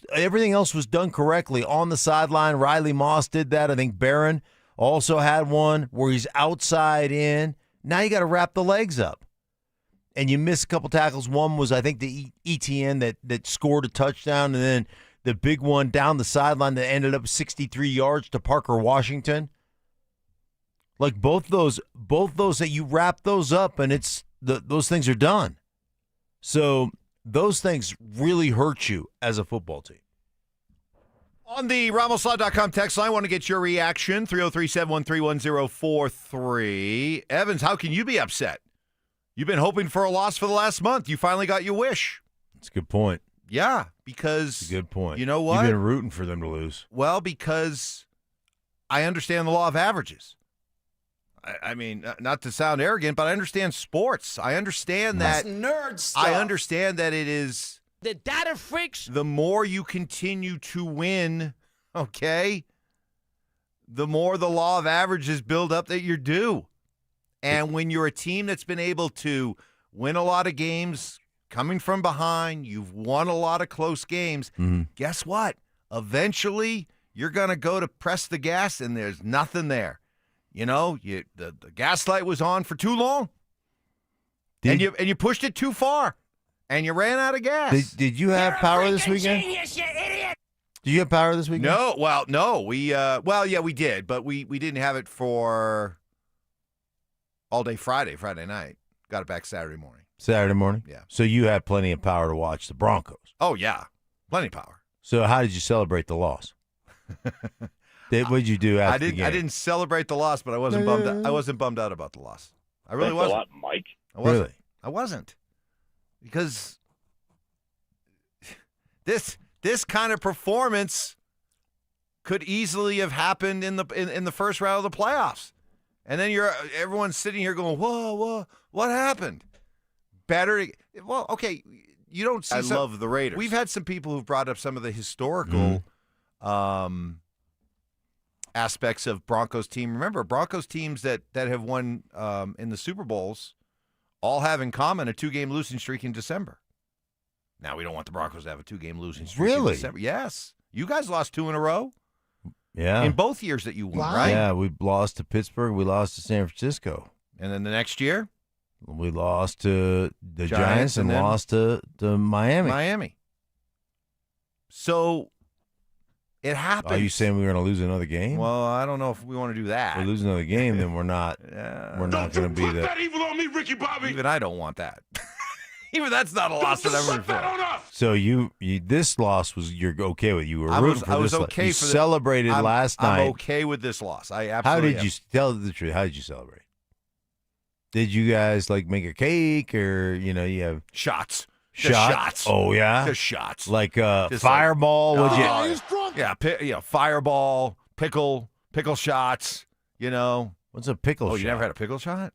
done correctly on the sideline. Riley Moss did that. I think Barron also had one where he's outside in. Now you got to wrap the legs up. And you miss a couple tackles. One was, I think, the ETN that scored a touchdown, and then the big one down the sideline that ended up 63 yards to Parker Washington. Like both those that you wrap those up, and those things are done. So those things really hurt you as a football team. On the RamosLaw.com text line, I want to get your reaction, 303-713-1043. Evans, how can you be upset? You've been hoping for a loss for the last month. You finally got your wish. That's a good point. Yeah, because... That's a good point. You know what? You've been rooting for them to lose. Well, because I understand the law of averages. I mean, not to sound arrogant, but I understand sports. I understand that. That's nerd stuff. I understand that it is. The data freaks. The more you continue to win, okay, the more the law of averages build up that you're due. And when you're a team that's been able to win a lot of games coming from behind, you've won a lot of close games, guess what? Eventually, you're going to go to press the gas and there's nothing there. You know, the gas light was on for too long. And you pushed it too far. And you ran out of gas. Did you have power this weekend? Genius, you idiot! Did you have power this weekend? No. Well, no. We did, but we didn't have it for all day Friday night. Got it back Saturday morning. Saturday morning? Yeah. So you had plenty of power to watch the Broncos. Oh, yeah. Plenty of power. So how did you celebrate the loss? What did you do after the game? I didn't celebrate the loss, but I wasn't bummed. I wasn't bummed out about the loss. I really Thanks wasn't. a lot, Mike. I wasn't. Really? I wasn't. Because this kind of performance could easily have happened in the first round of the playoffs. And then everyone's sitting here going, whoa, what happened? Well, okay, you don't see. I love the Raiders. We've had some people who've brought up some of the historical aspects of Broncos team. Remember, Broncos teams that have won in the Super Bowls all have in common a 2-game losing streak in December. Now, we don't want the Broncos to have a 2-game losing streak in December. Yes. You guys lost 2 in a row. Yeah. In both years that you won, right? Yeah, we lost to Pittsburgh. We lost to San Francisco. And then the next year? We lost to the Giants and lost to Miami. So it happens. Are you saying we're going to lose another game? Well, I don't know if we want to do that. If we lose another game, then we're not. We're not going to be the. That evil on me, Ricky Bobby. Even I don't want that. Even that's not a loss that I'm rooting for. So you this loss you're okay with? You were rooting for this. I was okay for celebrated last night. I'm okay with this loss. I absolutely. How did you tell the truth? How did you celebrate? Did you guys make a cake or you have shots? Shots. Oh yeah, just shots. Like fireball. Fireball, pickle shots. What's a pickle shot? Oh, you never had a pickle shot?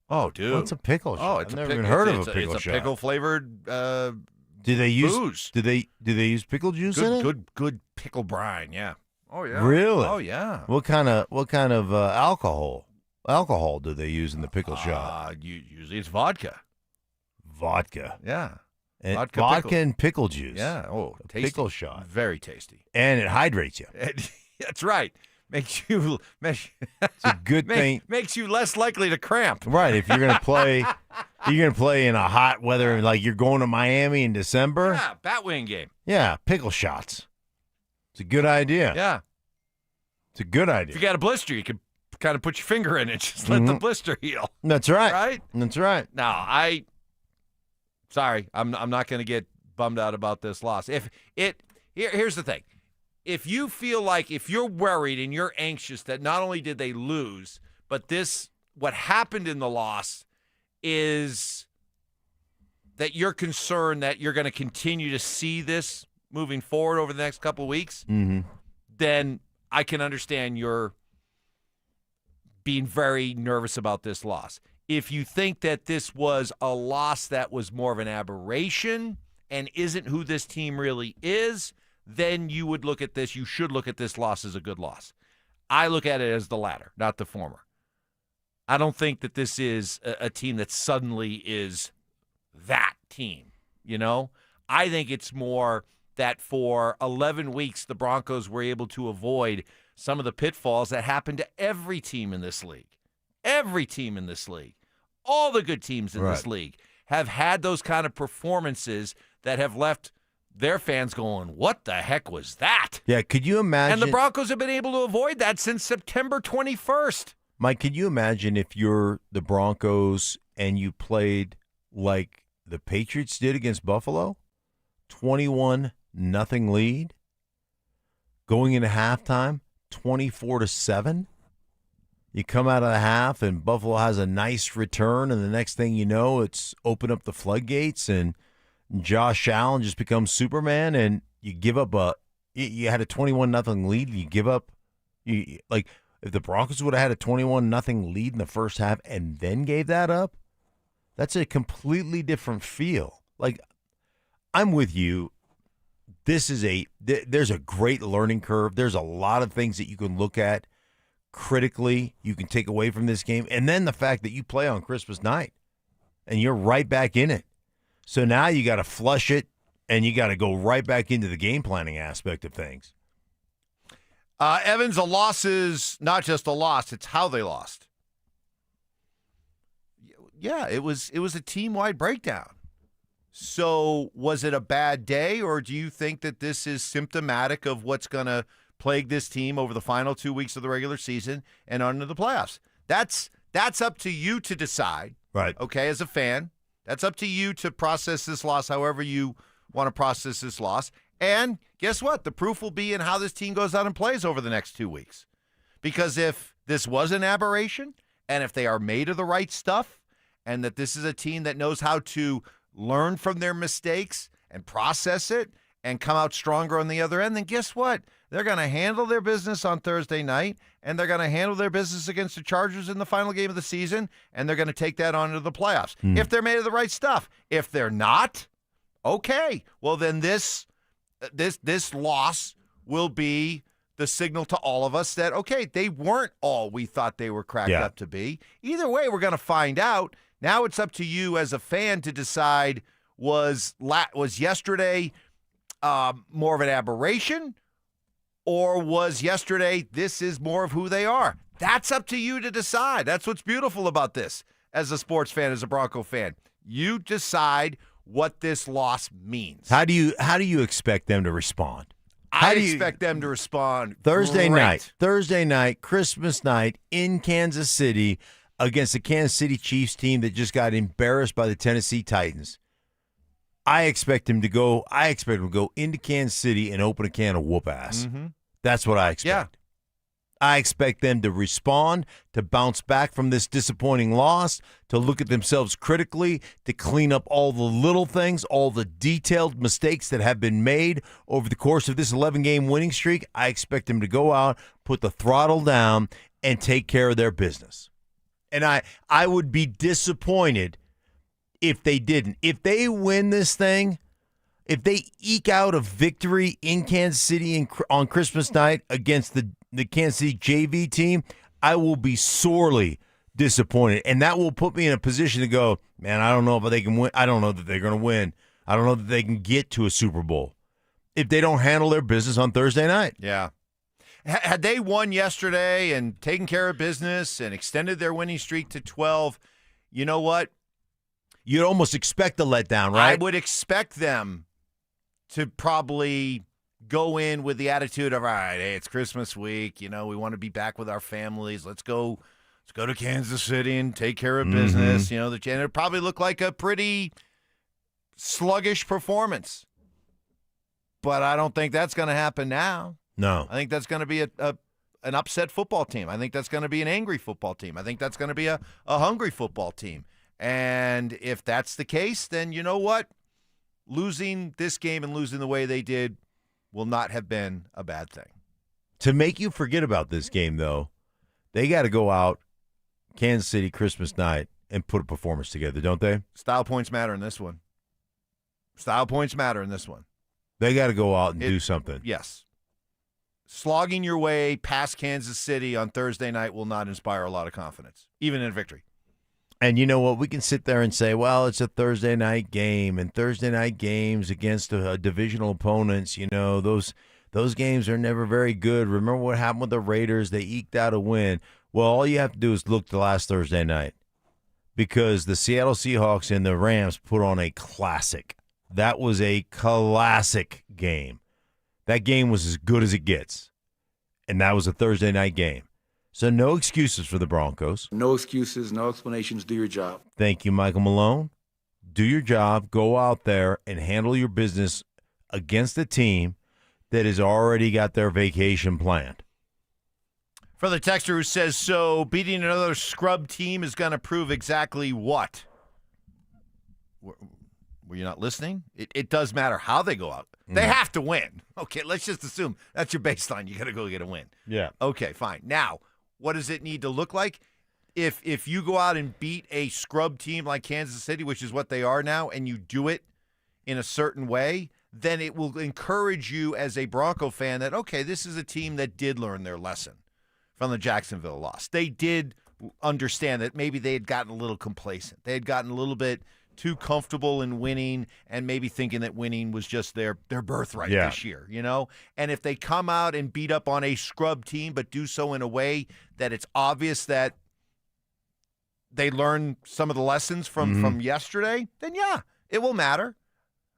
Oh, dude. What's a pickle shot? I've never even heard of a pickle shot. It's a pickle flavored do they use booze. Do they use pickle juice in it? Good pickle brine, yeah. Oh yeah. Really? Oh yeah. What kind of alcohol do they use in the pickle shot? Usually it's vodka. Vodka. Yeah. And vodka and pickle juice. Yeah. Oh, tasty. Pickle shot. Very tasty. And it hydrates you. That's right. Makes you. It's a good thing. Makes you less likely to cramp. Right. If you're gonna play, in a hot weather, like you're going to Miami in December. Yeah, Batwing game. Yeah, pickle shots. It's a good idea. Yeah. It's a good idea. If you got a blister, you could kind of put your finger in it, just let the blister heal. That's right. Right? That's right. No, sorry, I'm not going to get bummed out about this loss. Here's the thing. If you feel like if you're worried and you're anxious that not only did they lose, but what happened in the loss is that you're concerned that you're going to continue to see this moving forward over the next couple of weeks, then I can understand you're being very nervous about this loss. If you think that this was a loss that was more of an aberration and isn't who this team really is, then you would look at this. You should look at this loss as a good loss. I look at it as the latter, not the former. I don't think that this is a team that suddenly is that team, I think it's more that for 11 weeks the Broncos were able to avoid some of the pitfalls that happen to every team in this league. Every team in this league, all the good teams in this league have had those kind of performances that have left their fans going, what the heck was that? Yeah, could you imagine? And the Broncos have been able to avoid that since September 21st. Mike, could you imagine if you're the Broncos and you played like the Patriots did against Buffalo? 21-0 lead. Going into halftime, 24-7. You come out of the half and Buffalo has a nice return, and the next thing you know, it's open up the floodgates and Josh Allen just becomes Superman, and you give up you had a 21-0 lead, and you give up if the Broncos would have had a 21-0 lead in the first half and then gave that up, that's a completely different feel. I'm with you. There's a great learning curve. There's a lot of things that you can look at critically, you can take away from this game. And then the fact that you play on Christmas night and you're right back in it. So now you got to flush it and you got to go right back into the game planning aspect of things. Evans, a loss is not just a loss, it's how they lost. Yeah, it was a team-wide breakdown. So was it a bad day, or do you think that this is symptomatic of what's going to plague this team over the final 2 weeks of the regular season and on into the playoffs? That's up to you to decide. Right. Okay, as a fan. That's up to you to process this loss however you want to process this loss. And guess what? The proof will be in how this team goes out and plays over the next 2 weeks. Because if this was an aberration, and if they are made of the right stuff, and that this is a team that knows how to learn from their mistakes and process it and come out stronger on the other end, then guess what? They're going to handle their business on Thursday night, and they're going to handle their business against the Chargers in the final game of the season, and they're going to take that on into the playoffs. If they're made of the right stuff. If they're not, okay. Well, then this loss will be the signal to all of us that, okay, they weren't all we thought they were cracked up to be. Either way, we're going to find out. Now it's up to you as a fan to decide, was yesterday more of an aberration, or was yesterday this is more of who they are? That's up to you to decide. That's what's beautiful about this as a sports fan, as a Bronco fan. You decide what this loss means. How do you expect them to respond? I expect them to respond Thursday great. night, Christmas night in Kansas City against the Kansas City Chiefs team that just got embarrassed by the Tennessee Titans. I expect him to go into Kansas City and open a can of whoop ass. Mm-hmm. That's what I expect. Yeah. I expect them to respond, to bounce back from this disappointing loss, to look at themselves critically, to clean up all the little things, all the detailed mistakes that have been made over the course of this 11-game winning streak. I expect them to go out, put the throttle down, and take care of their business. And I would be disappointed if they didn't. If they win this thing, if they eke out a victory in Kansas City on Christmas night against the Kansas City JV team, I will be sorely disappointed. And that will put me in a position to go, man, I don't know if they can win. I don't know that they're going to win. I don't know that they can get to a Super Bowl if they don't handle their business on Thursday night. Yeah. Had they won yesterday and taken care of business and extended their winning streak to 12, you know what? You'd almost expect a letdown, right? I would expect them to probably go in with the attitude of, all right, hey, it's Christmas week. You know, we want to be back with our families. Let's go to Kansas City and take care of business. You know, and it probably looked like a pretty sluggish performance. But I don't think that's going to happen now. No. I think that's going to be an upset football team. I think that's going to be an angry football team. I think that's going to be a hungry football team. And if that's the case, then you know what? Losing this game and losing the way they did will not have been a bad thing. To make you forget about this game, though, they got to go out Kansas City Christmas night and put a performance together, don't they? Style points matter in this one. Style points matter in this one. They got to go out and do something. Yes. Slogging your way past Kansas City on Thursday night will not inspire a lot of confidence, even in a victory. And you know what? We can sit there and say, well, it's a Thursday night game, and Thursday night games against divisional opponents, you know, those games are never very good. Remember what happened with the Raiders? They eked out a win. Well, all you have to do is look to last Thursday night, because the Seattle Seahawks and the Rams put on a classic. That was a classic game. That game was as good as it gets, and that was a Thursday night game. So no excuses for the Broncos. No excuses, no explanations. Do your job. Thank you, Michael Malone. Do your job. Go out there and handle your business against a team that has already got their vacation planned. For the texter who says, so beating another scrub team is going to prove exactly what? Were you not listening? It does matter how they go out. They have to win. Okay, let's just assume that's your baseline. You got to go get a win. Yeah. Okay, fine. Now, what does it need to look like? If you go out and beat a scrub team like Kansas City, which is what they are now, and you do it in a certain way, then it will encourage you as a Bronco fan that, okay, this is a team that did learn their lesson from the Jacksonville loss. They did understand that maybe they had gotten a little complacent. They had gotten a little bit too comfortable in winning and maybe thinking that winning was just their birthright this year, And if they come out and beat up on a scrub team but do so in a way that it's obvious that they learned some of the lessons from yesterday, then it will matter.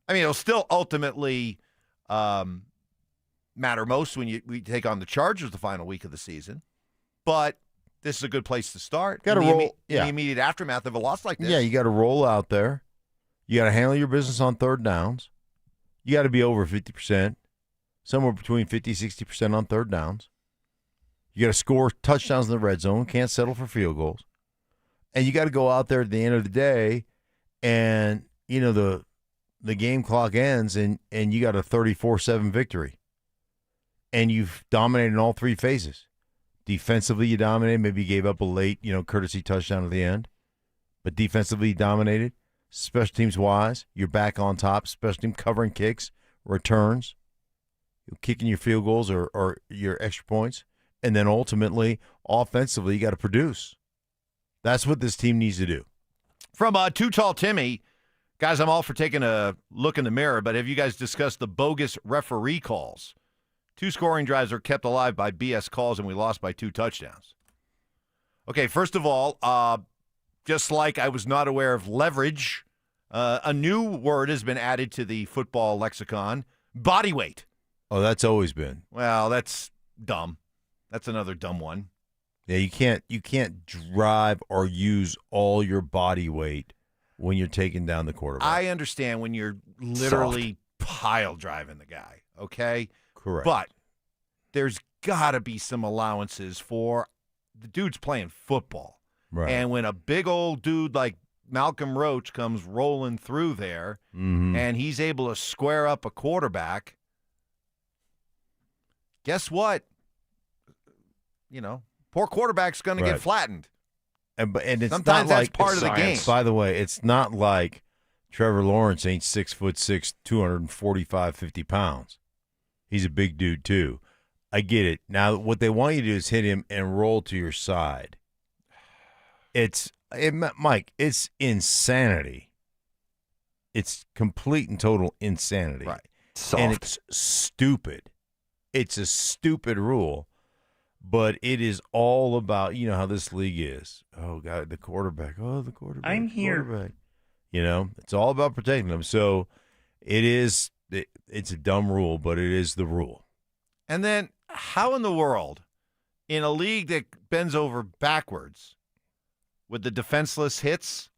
I mean, it'll still ultimately matter most when we take on the Chargers the final week of the season. But this is a good place to start. Got to roll in the immediate aftermath of a loss like this. Yeah, you got to roll out there. You got to handle your business on third downs. You got to be over 50%, somewhere between 50 60% on third downs. You got to score touchdowns in the red zone. Can't settle for field goals. And you got to go out there at the end of the day, and the game clock ends, and you got a 34-7 victory, and you've dominated in all three phases. Defensively, you dominated. Maybe you gave up a late, courtesy touchdown at the end. But defensively, you dominated. Special teams wise, you're back on top. Special team covering kicks, returns, kicking your field goals or your extra points. And then ultimately, offensively, you got to produce. That's what this team needs to do. From Too Tall Timmy, guys, I'm all for taking a look in the mirror, but have you guys discussed the bogus referee calls? 2 scoring drives are kept alive by BS calls, and we lost by 2 touchdowns. Okay, first of all, just like I was not aware of leverage, a new word has been added to the football lexicon, body weight. Oh, that's always been. Well, that's dumb. That's another dumb one. Yeah, you can't drive or use all your body weight when you're taking down the quarterback. I understand when you're literally pile driving the guy, okay? Correct. But there's got to be some allowances for the dude's playing football. Right. And when a big old dude like Malcolm Roach comes rolling through there and he's able to square up a quarterback, guess what? Poor quarterback's going to get flattened. And it's sometimes not that's part of the game. By the way, it's not like Trevor Lawrence ain't 6'6", 245, 50 pounds. He's a big dude too. I get it. Now, what they want you to do is hit him and roll to your side. Mike, it's insanity. It's complete and total insanity. Right. And it's stupid. It's a stupid rule. But it is all about, how this league is. Oh, God, the quarterback. Oh, the quarterback. I'm here. Quarterback. It's all about protecting them. So it's a dumb rule, but it is the rule. And then how in the world, in a league that bends over backwards with the defenseless hits,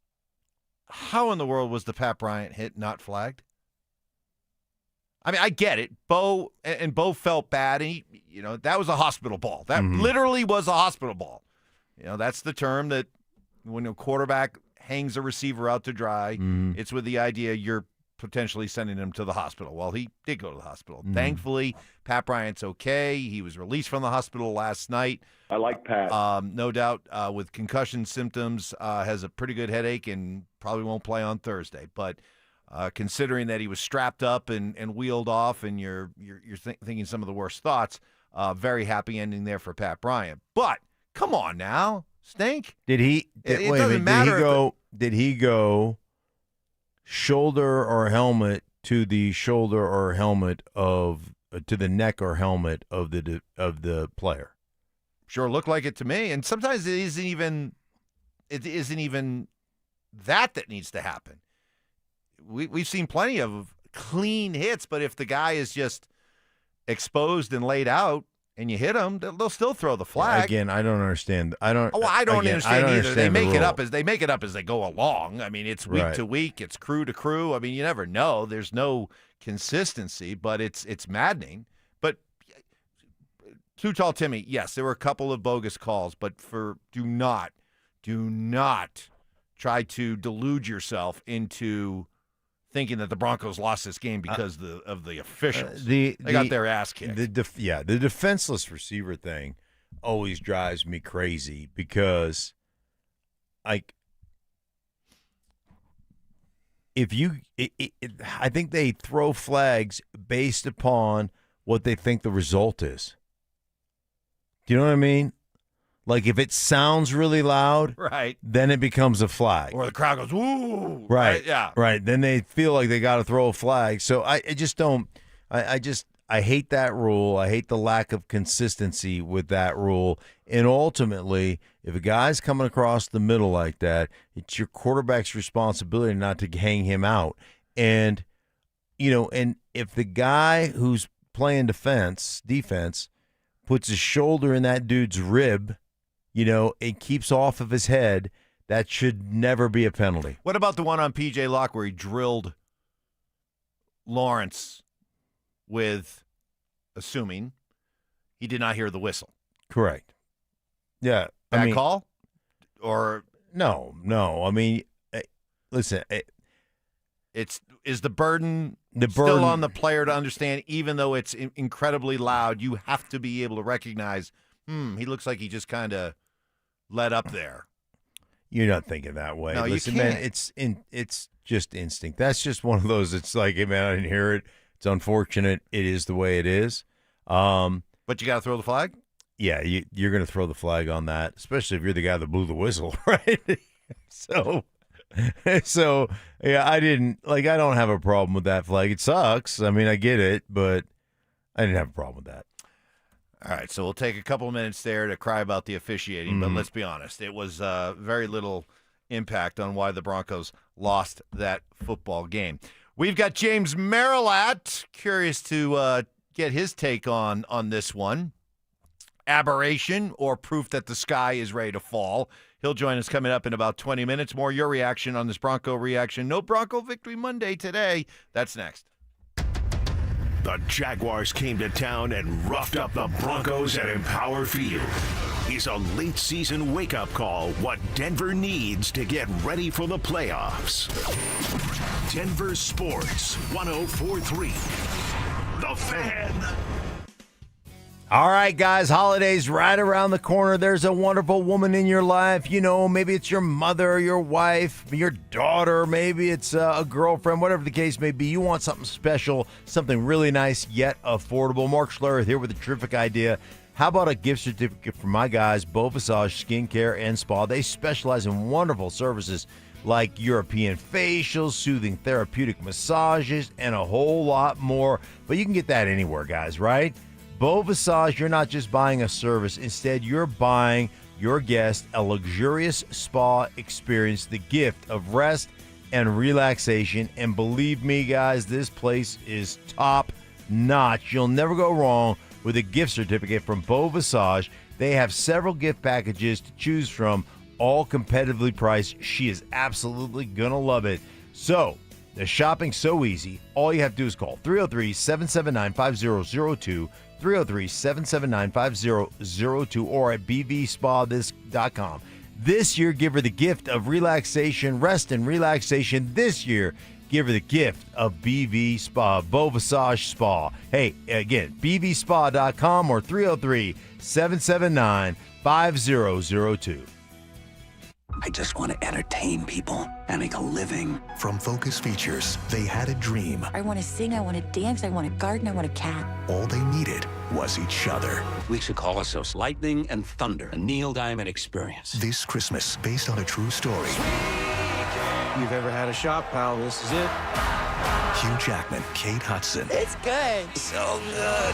how in the world was the Pat Bryant hit not flagged? I mean, I get it. Bo felt bad, and that was a hospital ball. That literally was a hospital ball. That's the term that when a quarterback hangs a receiver out to dry, it's with the idea you're potentially sending him to the hospital. Well, he did go to the hospital. Thankfully, Pat Bryant's okay. He was released from the hospital last night. I like Pat. No doubt with concussion symptoms, has a pretty good headache and probably won't play on Thursday. But considering that he was strapped up and wheeled off, and you're thinking some of the worst thoughts, very happy ending there for Pat Bryant. But come on now, Stink. Did he? It doesn't matter. Did he go shoulder or helmet to the shoulder or helmet of to the neck or helmet of the player? Sure, looked like it to me. And sometimes it isn't even that needs to happen. We've seen plenty of clean hits, but if the guy is just exposed and laid out and you hit him, they'll still throw the flag. Again, I don't understand. I don't understand either. They make it up as they go along. I mean, it's week to week, it's crew to crew. I mean, you never know. There's no consistency, but it's maddening. But Too Tall Timmy, yes, there were a couple of bogus calls, but do not try to delude yourself into thinking that the Broncos lost this game because of the officials. They got their ass kicked. The defenseless receiver thing always drives me crazy because, I think they throw flags based upon what they think the result is. Do you know what I mean? Like if it sounds really loud, Right. then it becomes a flag. Or the crowd goes, woo. Right. Yeah. Right. Then they feel like they got to throw a flag. So I just don't. I hate that rule. I hate the lack of consistency with that rule. And ultimately, if a guy's coming across the middle like that, it's your quarterback's responsibility not to hang him out. And and if the guy who's playing defense puts his shoulder in that dude's rib, and keeps off of his head, that should never be a penalty. What about the one on P.J. Locke where he drilled Lawrence with, assuming he did not hear the whistle? Correct. Yeah. Bad call? Or No. I mean, listen. Is the burden still on the player to understand, even though it's incredibly loud, you have to be able to recognize, he looks like he just kind of let up there. You're not thinking that way. No, listen, you can't. man, it's just instinct. That's just one of those. It's like, hey, man, I didn't hear it. It's unfortunate. It is the way it is. But you got to throw the flag? Yeah, you're going to throw the flag on that, especially if you're the guy that blew the whistle, right? So yeah, I don't have a problem with that flag. It sucks. I mean, I get it, but I didn't have a problem with that. All right, so we'll take a couple of minutes there to cry about the officiating, but let's be honest. It was very little impact on why the Broncos lost that football game. We've got James Marilat, curious to get his take on this one. Aberration or proof that the sky is ready to fall. He'll join us coming up in about 20 minutes. More your reaction on this Bronco reaction. No Bronco Victory Monday today. That's next. The Jaguars came to town and roughed up the Broncos at Empower Field. Is a late season wake-up call what Denver needs to get ready for the playoffs. Denver Sports 104.3. The Fan. All right, guys, holidays right around the corner. There's a wonderful woman in your life. Maybe it's your mother, your wife, your daughter. Maybe it's a girlfriend, whatever the case may be. You want something special, something really nice yet affordable. Mark Schlereth here with a terrific idea. How about a gift certificate for my guys, Beau Visage Skincare and Spa? They specialize in wonderful services like European facials, soothing therapeutic massages, and a whole lot more. But you can get that anywhere, guys, right? Beau Visage, you're not just buying a service. Instead, you're buying your guest a luxurious spa experience, the gift of rest and relaxation. And believe me, guys, this place is top notch. You'll never go wrong with a gift certificate from Beau Visage. They have several gift packages to choose from, all competitively priced. She is absolutely going to love it. So, the shopping's so easy. All you have to do is call 303-779-5002, 303-779-5002, or at bvspa.com. This year, give her the gift of relaxation, rest and relaxation. This year, give her the gift of BV Spa, Beau Visage Spa. Hey, again, bvspa.com or 303-779-5002. I just want to entertain people and make a living. From Focus Features, they had a dream. I want to sing, I want to dance, I want to garden, I want a cat. All they needed was each other. We should call ourselves Lightning and Thunder, a Neil Diamond experience. This Christmas, based on a true story. You've ever had a shot, pal, this is it. Hugh Jackman, Kate Hudson. It's good. So good.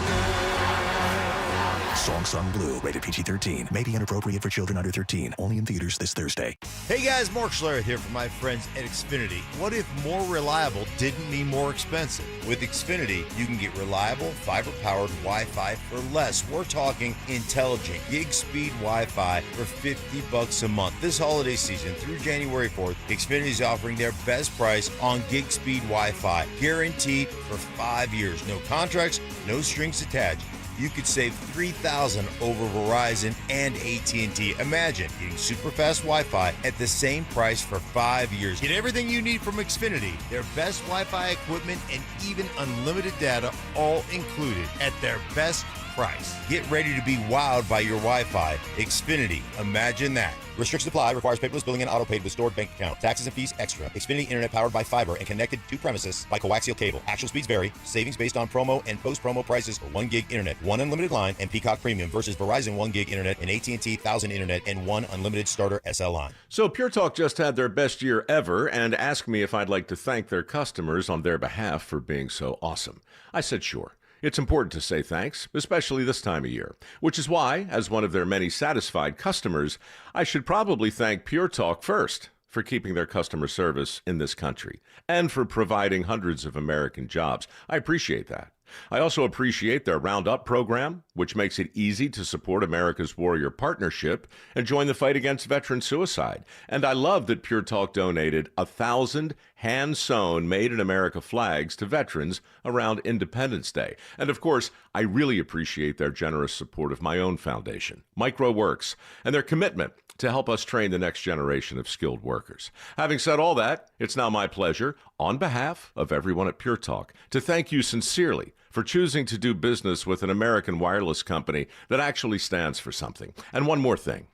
Song Sung Blue, rated PG-13. May be inappropriate for children under 13. Only in theaters this Thursday. Hey guys, Mark Schlereth here from my friends at Xfinity. What if more reliable didn't mean more expensive? With Xfinity, you can get reliable, fiber-powered Wi-Fi for less. We're talking intelligent gig-speed Wi-Fi for $50 a month. This holiday season through January 4th, Xfinity is offering their best price on gig-speed Wi-Fi, guaranteed for 5 years. No contracts, no strings attached. You could save $3,000 over Verizon and AT&T. Imagine getting super fast Wi-Fi at the same price for 5 years. Get everything you need from Xfinity, their best Wi-Fi equipment, and even unlimited data, all included at their best price. Get ready to be wowed by your Wi-Fi. Xfinity. Imagine that. Restrictions apply. Requires paperless billing and auto-paid with stored bank account. Taxes and fees extra. Xfinity Internet powered by fiber and connected to premises by coaxial cable. Actual speeds vary. Savings based on promo and post-promo prices for 1 gig internet, 1 unlimited line, and Peacock Premium versus Verizon 1 gig internet and AT&T 1000 internet and 1 unlimited starter SL line. So Pure Talk just had their best year ever and asked me if I'd like to thank their customers on their behalf for being so awesome. I said sure. It's important to say thanks, especially this time of year, which is why, as one of their many satisfied customers, I should probably thank Pure Talk first for keeping their customer service in this country and for providing hundreds of American jobs. I appreciate that. I also appreciate their Roundup program, which makes it easy to support America's Warrior Partnership and join the fight against veteran suicide. And I love that Pure Talk donated 1,000 hand-sewn made-in-America flags to veterans around Independence Day. And of course, I really appreciate their generous support of my own foundation, MicroWorks, and their commitment to help us train the next generation of skilled workers. Having said all that, it's now my pleasure, on behalf of everyone at Pure Talk, to thank you sincerely for choosing to do business with an American wireless company that actually stands for something. And one more thing.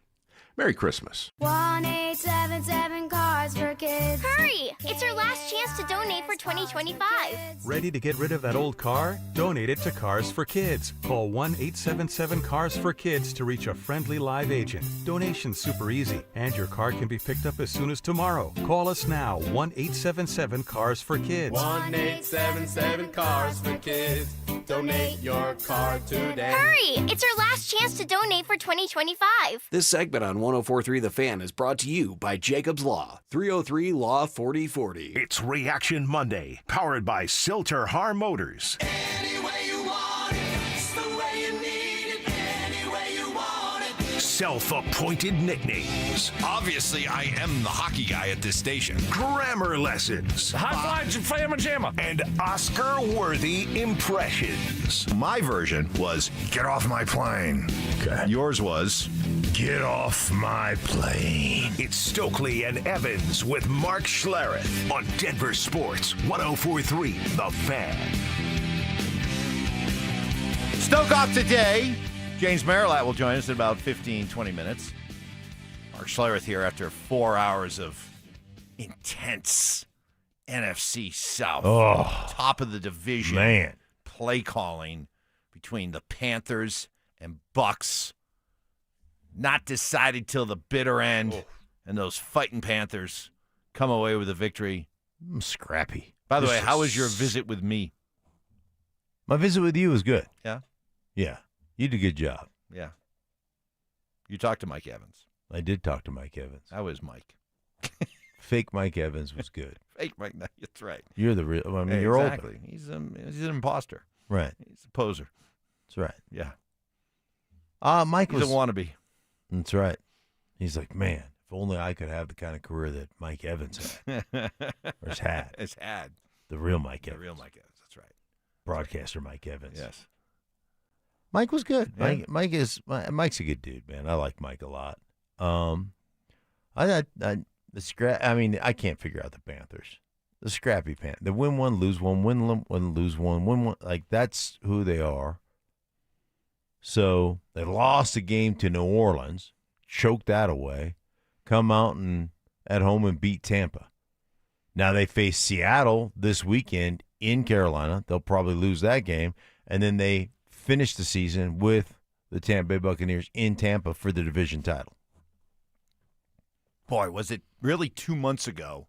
Merry Christmas. 1-877 Cars for Kids. Hurry! It's our last chance to donate for 2025. Ready to get rid of that old car? Donate it to Cars for Kids. Call 1-877 Cars for Kids to reach a friendly live agent. Donation's super easy, and your car can be picked up as soon as tomorrow. Call us now, 1-877 Cars for Kids. 1-877 Cars for Kids. Donate your car today. Hurry! It's our last chance to donate for 2025. This segment on 104.3 The Fan is brought to you by Jacob's Law, 303 Law 4040. It's Reaction Monday, powered by Silter-Har Motors. Any way you want it, it's the way you need it. Any way you want it. Self-appointed nicknames. Obviously, I am the hockey guy at this station. Grammar lessons. High five, Fam and Jamma. And Oscar-worthy impressions. My version was, get off my plane. Okay. Yours was, get off my plane. It's Stokley and Evans with Mark Schlereth on Denver Sports 104.3 The Fan. Stoke off today. James Marilat will join us in about 15, 20 minutes. Mark Schlereth here after 4 hours of intense NFC South. Top of the division. Man. Play calling between the Panthers and Bucks. Not decided till the bitter end. And those fighting Panthers come away with a victory. Scrappy. By the way, how was your visit with me? My visit with you was good. Yeah? Yeah. You did a good job. Yeah. You talked to Mike Evans. I did talk to Mike Evans. How is Mike? Fake Mike Evans was good. Fake Mike, no, that's right. You're the real. I mean, Hey, you're exactly. open. He's an imposter. Right. He's a poser. That's right. Yeah. Mike He's was a wannabe. That's right. He's like, man, if only I could have the kind of career that Mike Evans had. Or has had. Has had. The real Mike Evans. The real Mike Evans. That's right. Broadcaster Mike Evans. Yes. Mike was good. Yeah. Mike's a good dude, man. I like Mike a lot. I can't figure out the Panthers. The scrappy Panthers. The win one, lose one, win one, lose one, win one. Like, that's who they are. So they lost a game to New Orleans, choked that away, come out and at home and beat Tampa. Now they face Seattle this weekend in Carolina. They'll probably lose that game. And then they finish the season with the Tampa Bay Buccaneers in Tampa for the division title. Boy, was it really 2 months ago?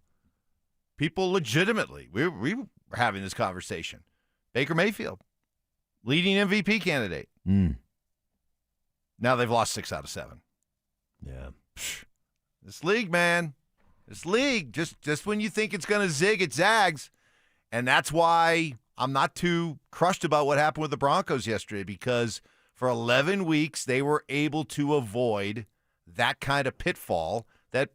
People legitimately, we were having this conversation. Baker Mayfield, leading MVP candidate. Now they've lost 6 out of 7. Yeah. This league, man. This league, just when you think it's going to zig, it zags. And that's why I'm not too crushed about what happened with the Broncos yesterday, because for 11 weeks they were able to avoid that kind of pitfall that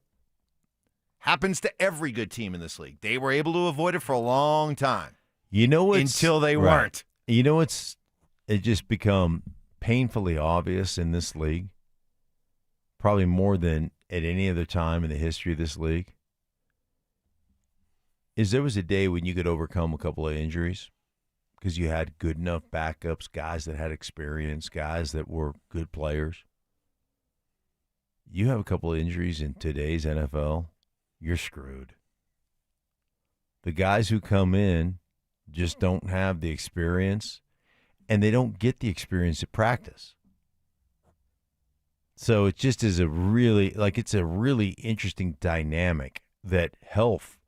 happens to every good team in this league. They were able to avoid it for a long time. You know what's until they weren't. You know it just become painfully obvious in this league, probably more than at any other time in the history of this league, is there was a day when you could overcome a couple of injuries, because you had good enough backups, guys that had experience, guys that were good players. You have a couple of injuries in today's NFL, you're screwed. The guys who come in just don't have the experience, and they don't get the experience at practice. So it just is it's a really interesting dynamic that health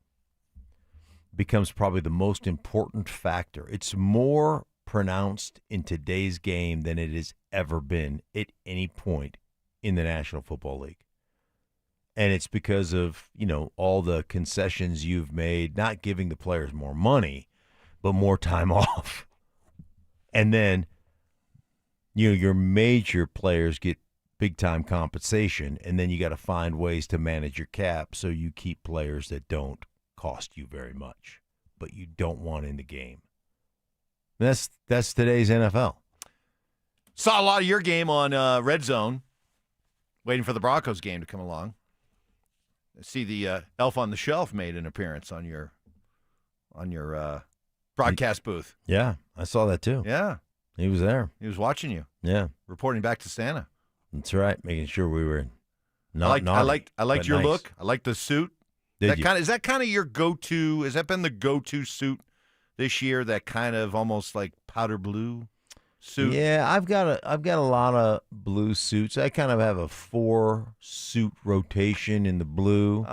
becomes probably the most important factor. It's more pronounced in today's game than it has ever been at any point in the National Football League. And it's because of, all the concessions you've made, not giving the players more money, but more time off. And then, your major players get big-time compensation, and then you got to find ways to manage your cap so you keep players that don't cost you very much, but you don't want in the game. That's today's NFL. Saw a lot of your game on Red Zone, waiting for the Broncos game to come along. I see the Elf on the Shelf made an appearance on your broadcast booth. Yeah, I saw that too. Yeah. He was there. He was watching you. Yeah. Reporting back to Santa. That's right, making sure we were I liked your nice. look. I liked the suit. Is that kind of your go-to? Has that been the go-to suit this year? That kind of almost like powder blue suit. Yeah, I've got a lot of blue suits. I kind of have a 4-suit rotation in the blue.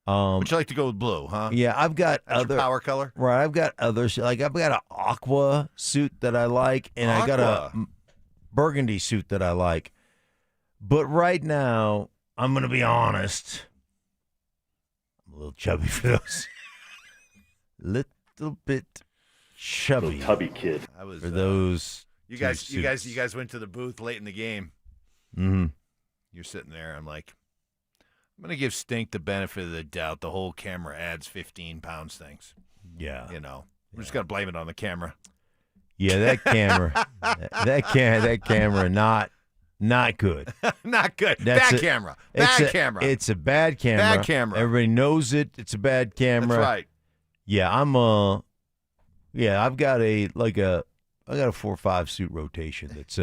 Would you like to go with blue, huh? Yeah, I've got That's other your power color. Right, I've got others. Like I've got an aqua suit that I like, and I got a burgundy suit that I like. But right now, I'm going to be honest. I'm a little chubby for those. Little bit chubby. Little tubby kid. I was for those. You guys went to the booth late in the game. Mm-hmm. You're sitting there. I'm like, I'm going to give Stink the benefit of the doubt. The whole camera adds 15 pounds things. Yeah. I'm just going to blame it on the camera. Yeah, that camera. that camera not good. Not good. That's Bad camera. Bad camera. It's a bad camera. Bad camera. Everybody knows it. It's a bad camera. That's right. Yeah, I've got a 4-5 suit rotation that's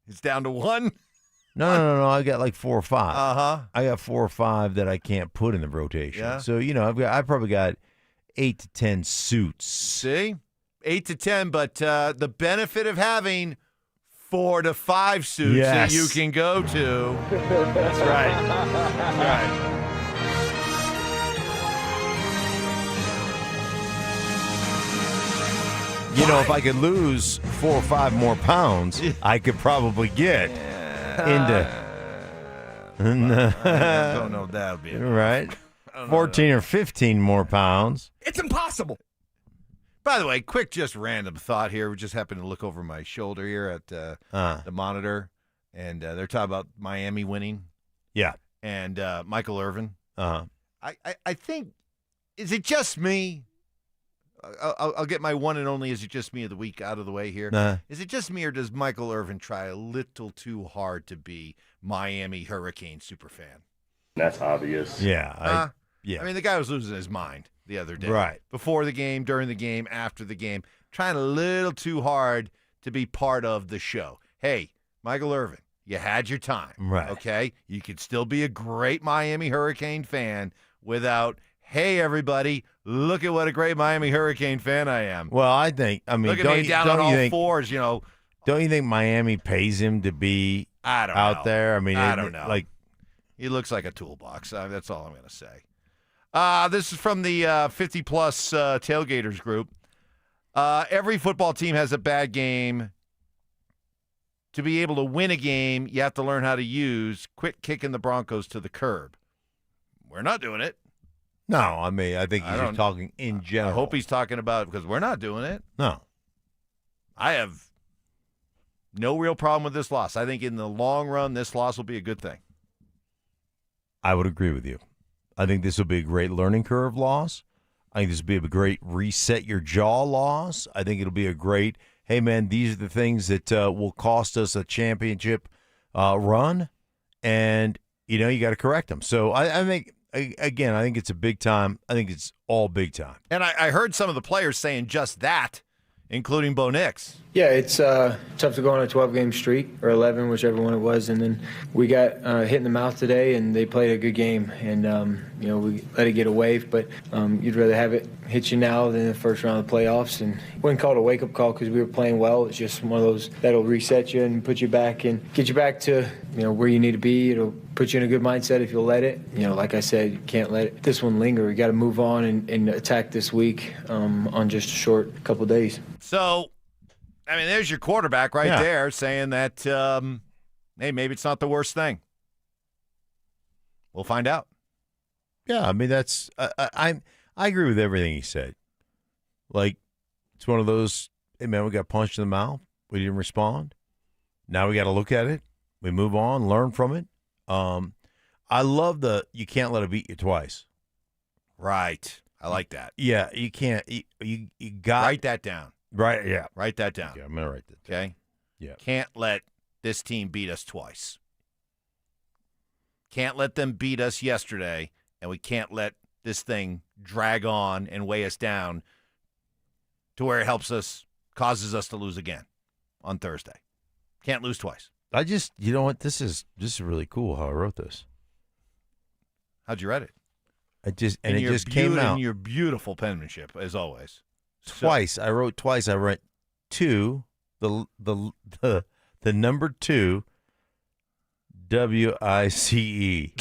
It's down to one? No. I got like 4 or 5. Uh-huh. I got 4 or 5 that I can't put in the rotation. Yeah. So, I've probably got 8 to 10 suits. See? 8 to 10, but the benefit of having 4 to 5 suits that you can go to. That's right. That's right. If I could lose 4 or 5 more pounds, I could probably get into. I don't know if that'll be enough. Right. 14 or 15 more pounds. It's impossible. By the way, quick, just random thought here. We just happened to look over my shoulder here at the monitor, and they're talking about Miami winning. Yeah. And Michael Irvin. Uh-huh. I think, is it just me? I'll get my one and only is it just me of the week out of the way here. Is it just me, or does Michael Irvin try a little too hard to be Miami Hurricane superfan? That's obvious. Yeah. I mean, the guy was losing his mind the other day. Right. Before the game, during the game, after the game. Trying a little too hard to be part of the show. Hey, Michael Irvin, you had your time. Right. Okay? You could still be a great Miami Hurricane fan without, hey, everybody, look at what a great Miami Hurricane fan I am. Well, look at me down on all fours, Don't you think Miami pays him to be out there? I mean, I don't know. Like, he looks like a toolbox. That's all I'm going to say. This is from the 50-plus Tailgaters group. Every football team has a bad game. To be able to win a game, you have to learn how to quit kicking the Broncos to the curb. We're not doing it. No, I mean, I think he's just talking in general. I hope he's talking about because we're not doing it. No. I have no real problem with this loss. I think in the long run, this loss will be a good thing. I would agree with you. I think this will be a great learning curve loss. I think this will be a great reset your jaw loss. I think it'll be a great, hey, man, these are the things that will cost us a championship run, and, you got to correct them. So I think again, I think it's a big time. I think it's all big time. And I heard some of the players saying just that, including Bo Nix. Yeah, it's tough to go on a 12-game streak, or 11, whichever one it was. And then we got hit in the mouth today, and they played a good game. And, we let it get a wave, but you'd rather have it hit you now than the first round of the playoffs. And wouldn't call it a wake-up call because we were playing well. It's just one of those that'll reset you and put you back and get you back to, where you need to be. It'll put you in a good mindset if you'll let it. Like I said, you can't let this one linger. We got to move on and attack this week on just a short couple days. So, there's your quarterback right there saying that, hey, maybe it's not the worst thing. We'll find out. Yeah, that's I agree with everything he said. Like, it's one of those, hey, man, we got punched in the mouth. We didn't respond. Now we got to look at it. We move on, learn from it. I love you can't let it beat you twice. Right. I like that. Yeah, you can't. You got write that down. Right. Yeah. Write that down. Okay, I'm gonna write that down. Okay. Yeah. Can't let this team beat us twice. Can't let them beat us yesterday, and we can't let this thing drag on and weigh us down to where it causes us to lose again on Thursday. Can't lose twice. You know what? This is really cool how I wrote this. How'd you write it? It just came out. In your beautiful penmanship, as always. Twice. I wrote twice. I wrote 2, the number 2, W-I-C-E.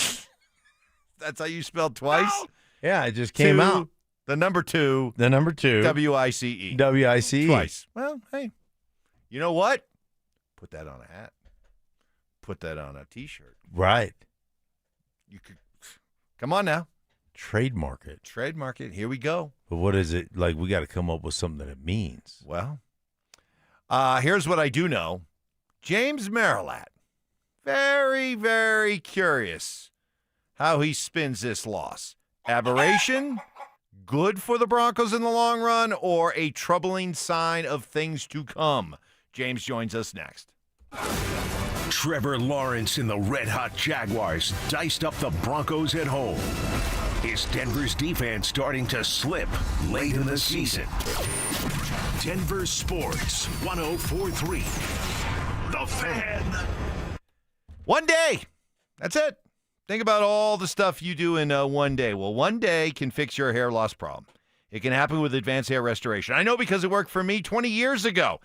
That's how you spelled twice? Oh. Yeah, it just came out. The number 2. The number 2. W-I-C-E. W-I-C-E. Twice. Well, hey, you know what? Put that on a hat. Put that on a T-shirt. Right. You could. Come on now. Trademark it. Trademark it. Here we go. But what is it? Like, we got to come up with something that it means. Well, here's what I do know. James Marilat, very, very curious how he spins this loss. Aberration, good for the Broncos in the long run, or a troubling sign of things to come? James joins us next. Trevor Lawrence and the red-hot Jaguars diced up the Broncos at home. Is Denver's defense starting to slip late in the season? Denver Sports 104.3. The Fan. One day. That's it. Think about all the stuff you do in one day. Well, one day can fix your hair loss problem. It can happen with advanced hair restoration. I know because it worked for me 20 years ago.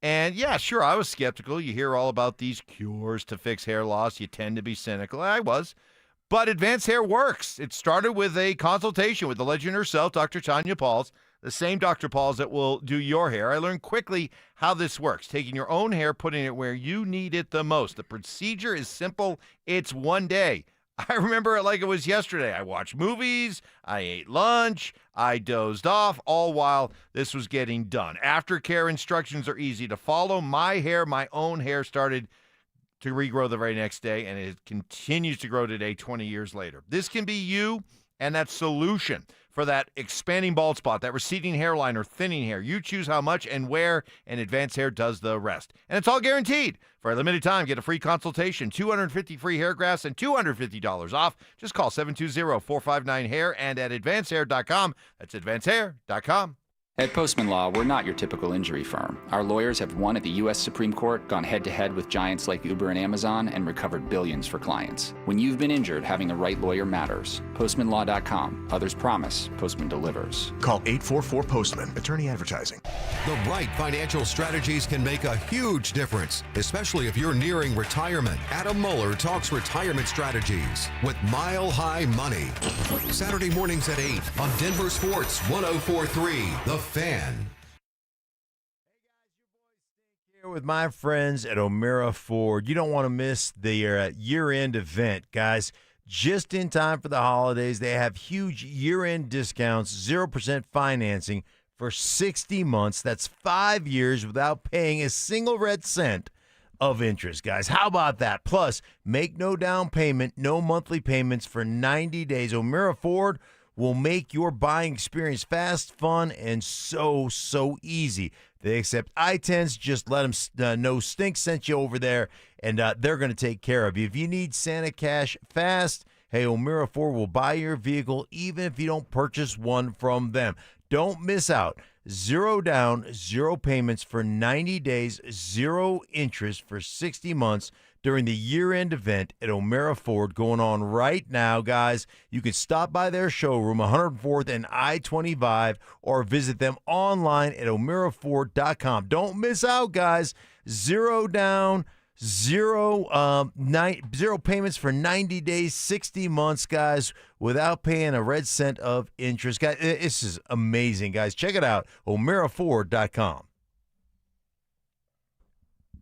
And, yeah, sure, I was skeptical. You hear all about these cures to fix hair loss. You tend to be cynical. I was. But Advanced Hair works. It started with a consultation with the legend herself, Dr. Tanya Pauls, the same Dr. Pauls that will do your hair. I learned quickly how this works, taking your own hair, putting it where you need it the most. The procedure is simple. It's one day. I remember it like it was yesterday. I watched movies, I ate lunch, I dozed off, all while this was getting done. Aftercare instructions are easy to follow. My own hair, started to regrow the very next day, and it continues to grow today, 20 years later. This can be you and that solution for that expanding bald spot, that receding hairline or thinning hair. You choose how much and where, and Advanced Hair does the rest. And it's all guaranteed. For a limited time, get a free consultation, 250 free hair grafts, and $250 off. Just call 720-459-HAIR and at advancedhair.com. That's advancedhair.com. At Postman Law, we're not your typical injury firm. Our lawyers have won at the U.S. Supreme Court, gone head-to-head with giants like Uber and Amazon, and recovered billions for clients. When you've been injured, having the right lawyer matters. PostmanLaw.com. Others promise. Postman delivers. Call 844-POSTMAN. Attorney advertising. The right financial strategies can make a huge difference, especially if you're nearing retirement. Adam Muller talks retirement strategies with Mile High Money. Saturday mornings at 8 on Denver Sports 104.3. The Fan. Here with my friends at O'Meara Ford. You don't want to miss their year-end event, guys. Just in time for the holidays, they have huge year-end discounts, 0% financing for 60 months. That's 5 years without paying a single red cent of interest, guys. How about that? Plus, make no down payment, no monthly payments for 90 days. O'Meara Ford will make your buying experience fast, fun, and so easy. They accept I-10s. Just let them know Stink sent you over there, and they're going to take care of you. If you need Santa cash fast, hey, O'Meara Ford will buy your vehicle even if you don't purchase one from them. Don't miss out. 0 down, 0 payments for 90 days, 0 interest for 60 months during the year-end event at O'Meara Ford going on right now, guys. You can stop by their showroom, 104th and I-25, or visit them online at o'mearaford.com. Don't miss out, guys. 0 down, 0 payments for 90 days, 60 months, guys, without paying a red cent of interest. Guys, this is amazing, guys. Check it out, o'mearaford.com.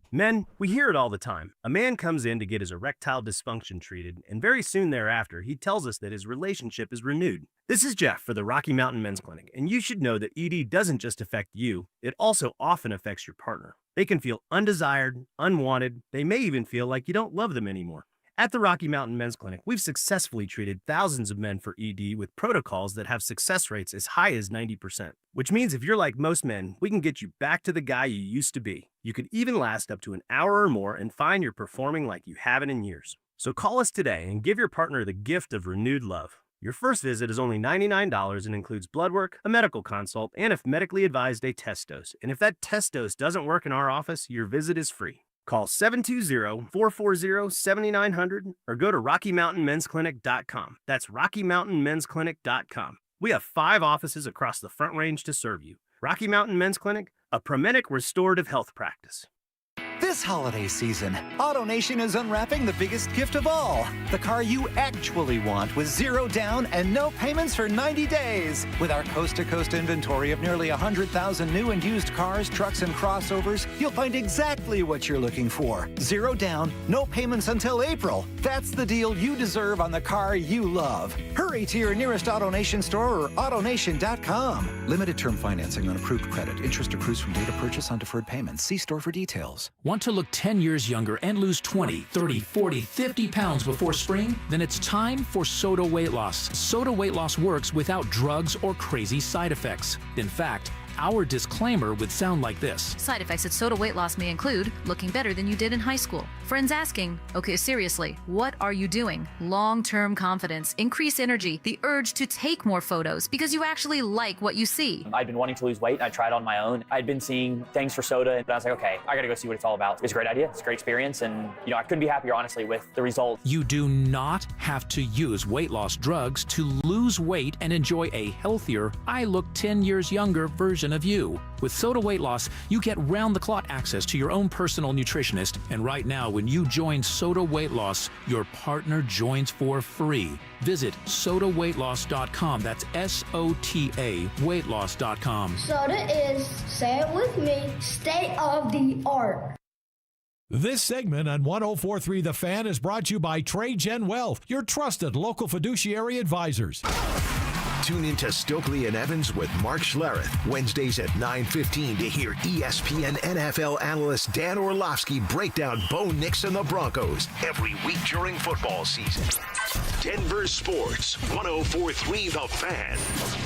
Men, we hear it all the time. A man comes in to get his erectile dysfunction treated, and very soon thereafter, he tells us that his relationship is renewed. This is Jeff for the Rocky Mountain Men's Clinic, and you should know that ED doesn't just affect you, it also often affects your partner. They can feel undesired, unwanted, they may even feel like you don't love them anymore. At the Rocky Mountain Men's Clinic, we've successfully treated thousands of men for ED with protocols that have success rates as high as 90%. Which means if you're like most men, we can get you back to the guy you used to be. You could even last up to an hour or more and find you're performing like you haven't in years. So call us today and give your partner the gift of renewed love. Your first visit is only $99 and includes blood work, a medical consult, and if medically advised, a test dose. And if that test dose doesn't work in our office, your visit is free. Call 720-440-7900 or go to RockyMountainMen'sClinic.com. That's RockyMountainMen'sClinic.com. We have 5 offices across the Front Range to serve you. Rocky Mountain Men's Clinic, a Promedic restorative health practice. This holiday season, AutoNation is unwrapping the biggest gift of all. The car you actually want with 0 down and no payments for 90 days. With our coast-to-coast inventory of nearly 100,000 new and used cars, trucks, and crossovers, you'll find exactly what you're looking for. 0 down, no payments until April. That's the deal you deserve on the car you love. Hurry to your nearest AutoNation store or AutoNation.com. Limited term financing on approved credit. Interest accrues from date of purchase on deferred payments. See store for details. Want to look 10 years younger and lose 20, 30, 40, 50 pounds before spring? Then it's time for Soda Weight Loss. Soda Weight Loss works without drugs or crazy side effects. In fact, our disclaimer would sound like this. Side effects of soda weight loss may include looking better than you did in high school. Friends asking, okay, seriously, what are you doing? Long-term confidence, increased energy, the urge to take more photos because you actually like what you see. I'd been wanting to lose weight and I tried on my own. I'd been seeing things for soda, but I was like, okay, I gotta go see what it's all about. It's a great idea, it's a great experience, and I couldn't be happier, honestly, with the results. You do not have to use weight loss drugs to lose weight and enjoy a healthier, I look 10 years younger version of you. With Soda Weight Loss, you get round-the-clock access to your own personal nutritionist, and right now, when you join Soda Weight Loss, your partner joins for free. Visit sodaweightloss.com. That's SOTA weightloss.com. Soda is, say it with me, state of the art. This segment on 104.3 The Fan is brought to you by TradeGen Wealth, your trusted local fiduciary advisors. Tune into Stokley and Evans with Mark Schlereth, Wednesdays at 9:15 to hear ESPN NFL analyst Dan Orlovsky break down Bo Nix and the Broncos every week during football season. Denver Sports, 104.3 The Fan,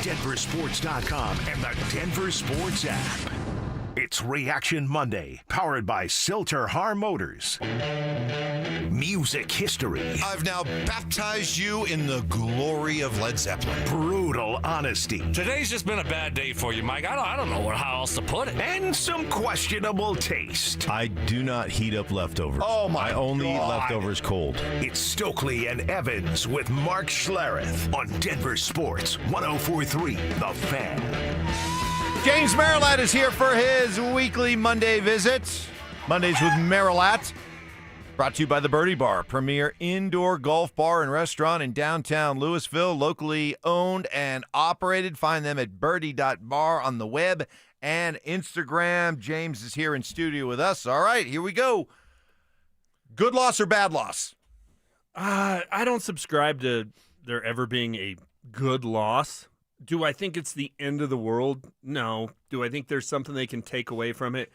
DenverSports.com, and the Denver Sports app. It's Reaction Monday, powered by Silter-Har Motors. Music history. I've now baptized you in the glory of Led Zeppelin. Brutal honesty. Today's just been a bad day for you, Mike. I don't know how else to put it. And some questionable taste. I do not heat up leftovers. Oh, my I only eat God. leftovers cold. It's Stokley and Evans with Mark Schlereth on Denver Sports, 104.3 The Fan. James Marilat is here for his weekly Monday visit. Mondays with Marilat. Brought to you by the Birdie Bar, premier indoor golf bar and restaurant in downtown Louisville, locally owned and operated. Find them at birdie.bar on the web and Instagram. James is here in studio with us. All right, here we go. Good loss or bad loss? I don't subscribe to there ever being a good loss. Do I think it's the end of the world? No. Do I think there's something they can take away from it?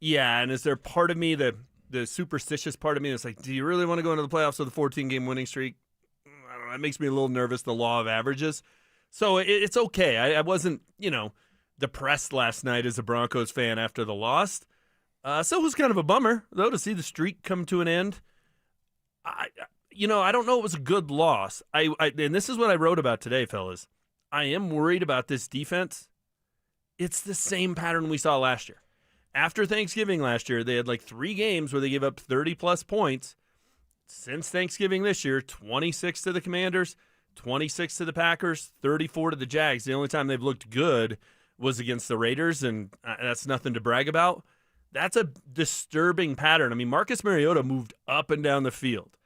Yeah, and is there part of me, the superstitious part of me that's like, do you really want to go into the playoffs with a 14-game winning streak? I don't know. It makes me a little nervous, the law of averages. So it's okay. I wasn't, depressed last night as a Broncos fan after the loss. So it was kind of a bummer, though, to see the streak come to an end. I don't know it was a good loss. And this is what I wrote about today, fellas. I am worried about this defense. It's the same pattern we saw last year. After Thanksgiving last year, they had like 3 games where they gave up 30-plus points. Since Thanksgiving this year, 26 to the Commanders, 26 to the Packers, 34 to the Jags. The only time they've looked good was against the Raiders, and that's nothing to brag about. That's a disturbing pattern. I mean, Marcus Mariota moved up and down the field.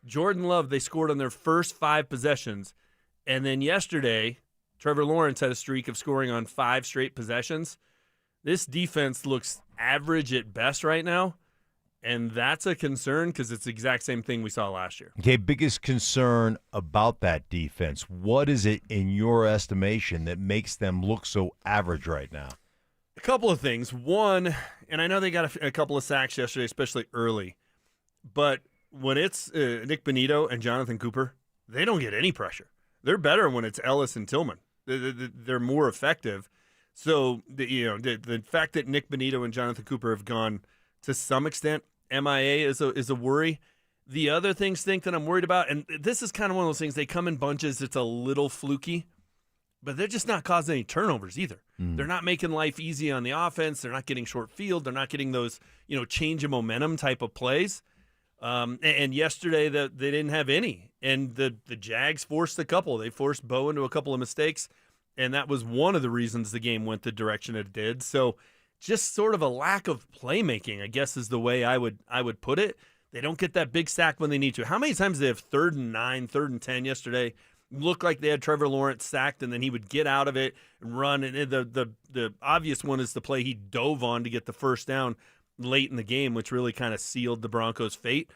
Jordan Love, they scored on their first 5 possessions. And then yesterday, Trevor Lawrence had a streak of scoring on 5 straight possessions. This defense looks average at best right now, and that's a concern because it's the exact same thing we saw last year. Okay, biggest concern about that defense. What is it in your estimation that makes them look so average right now? A couple of things. One, and I know they got a couple of sacks yesterday, especially early, but when it's Nick Bonito and Jonathan Cooper, they don't get any pressure. They're better when it's Ellis and Tillman. They're more effective. So, the fact that Nick Bonito and Jonathan Cooper have gone to some extent MIA is a worry. The other things that I'm worried about, and this is kind of one of those things, they come in bunches, it's a little fluky, but they're just not causing any turnovers either. They're not making life easy on the offense. They're not getting short field. They're not getting those, change of momentum type of plays. And yesterday they didn't have any. And the Jags forced a couple. They forced Bo into a couple of mistakes, and that was one of the reasons the game went the direction it did. So just sort of a lack of playmaking, I guess, is the way I would put it. They don't get that big sack when they need to. How many times did they have 3rd and 9, 3rd and 10 yesterday? Looked like they had Trevor Lawrence sacked, and then he would get out of it and run. And the obvious one is the play he dove on to get the first down late in the game, which really kind of sealed the Broncos' fate.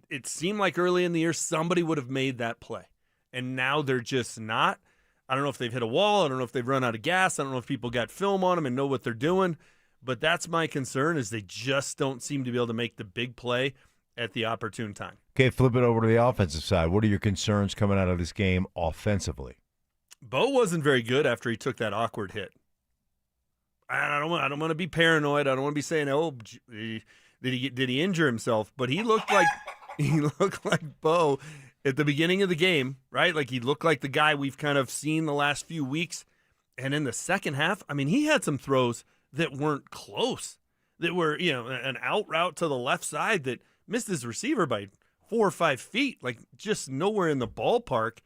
It seemed like early in the year somebody would have made that play, and now they're just not. I don't know if they've hit a wall. I don't know if they've run out of gas. I don't know if people got film on them and know what they're doing. But that's my concern, is they just don't seem to be able to make the big play at the opportune time. Okay, flip it over to the offensive side. What are your concerns coming out of this game offensively? Bo wasn't very good after he took that awkward hit. I don't want to be paranoid. I don't want to be saying, "Oh, did he injure himself?" But he looked like Bo at the beginning of the game, right? Like he looked like the guy we've kind of seen the last few weeks. And in the second half, I mean, he had some throws that weren't close, that were, an out route to the left side that missed his receiver by 4 or 5 feet, like just nowhere in the ballpark.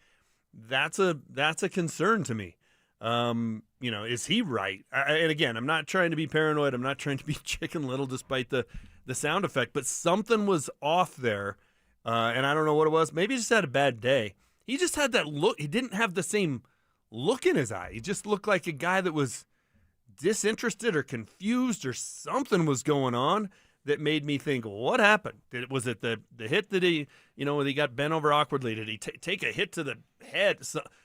That's a concern to me. Is he right? And again, I'm not trying to be paranoid. I'm not trying to be Chicken Little despite the sound effect, but something was off there. And I don't know what it was. Maybe he just had a bad day. He just had that look. He didn't have the same look in his eye. He just looked like a guy that was disinterested or confused, or something was going on that made me think, what happened? Was it the hit that he, when he got bent over awkwardly? Did he take a hit to the head?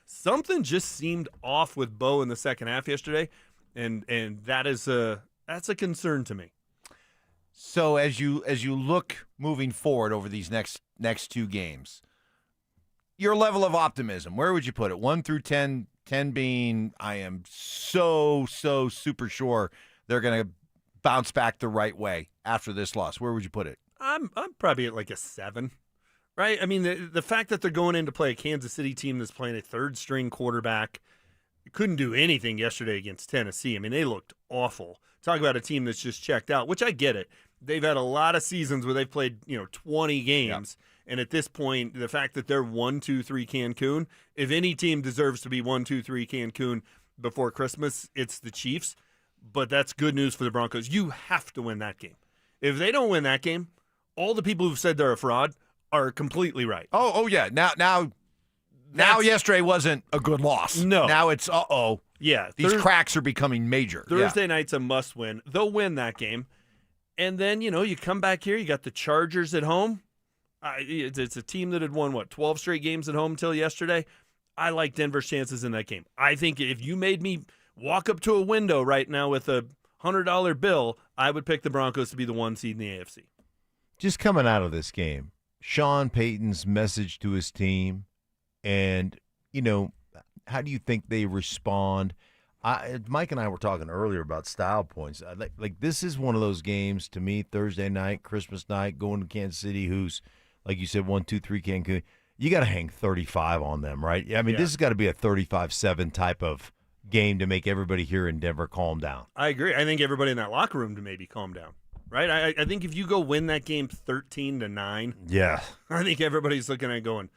Something just seemed off with Bo in the second half yesterday, and that's a concern to me. So as you look moving forward over these next 2 games, your level of optimism, where would you put it? 1 through 10, 10 being I am so super sure they're going to bounce back the right way after this loss. Where would you put it? I'm probably at like a 7, right? I mean, the fact that they're going in to play a Kansas City team that's playing a 3rd-string quarterback, couldn't do anything yesterday against Tennessee. I mean, they looked awful. Talk about a team that's just checked out, which I get it. They've had a lot of seasons where they've played, 20 games. Yep. And at this point, the fact that they're 1-2-3 Cancun, if any team deserves to be 1-2-3 Cancun before Christmas, it's the Chiefs. But that's good news for the Broncos. You have to win that game. If they don't win that game, all the people who've said they're a fraud are completely right. Oh yeah. Now yesterday wasn't a good loss. No. Now it's Yeah. These cracks are becoming major. Thursday night's a must win. They'll win that game. And then, you come back here, you got the Chargers at home. It's a team that had won, 12 straight games at home until yesterday. I like Denver's chances in that game. I think if you made me walk up to a window right now with a $100 bill, I would pick the Broncos to be the 1 seed in the AFC. Just coming out of this game, Sean Payton's message to his team, and, how do you think they respond? Mike and I were talking earlier about style points. Like this is one of those games to me, Thursday night, Christmas night, going to Kansas City, who's like you said, 1-2-3 Cancun, you got to hang 35 on them, right? I mean, Yeah. this has got to be a 35-7 type of game to make everybody here in Denver calm down. I agree. I think everybody in that locker room to maybe calm down, right? I think if you go win that game 13-9, yeah, I think everybody's looking at going,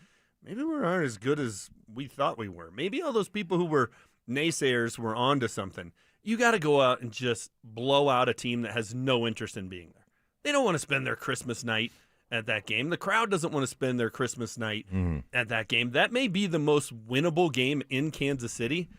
maybe we aren't as good as we thought we were. Maybe all those people who were naysayers were onto something. You got to go out and just blow out a team that has no interest in being there. They don't want to spend their Christmas night at that game. The crowd doesn't want to spend their Christmas night at that game. That may be the most winnable game in Kansas City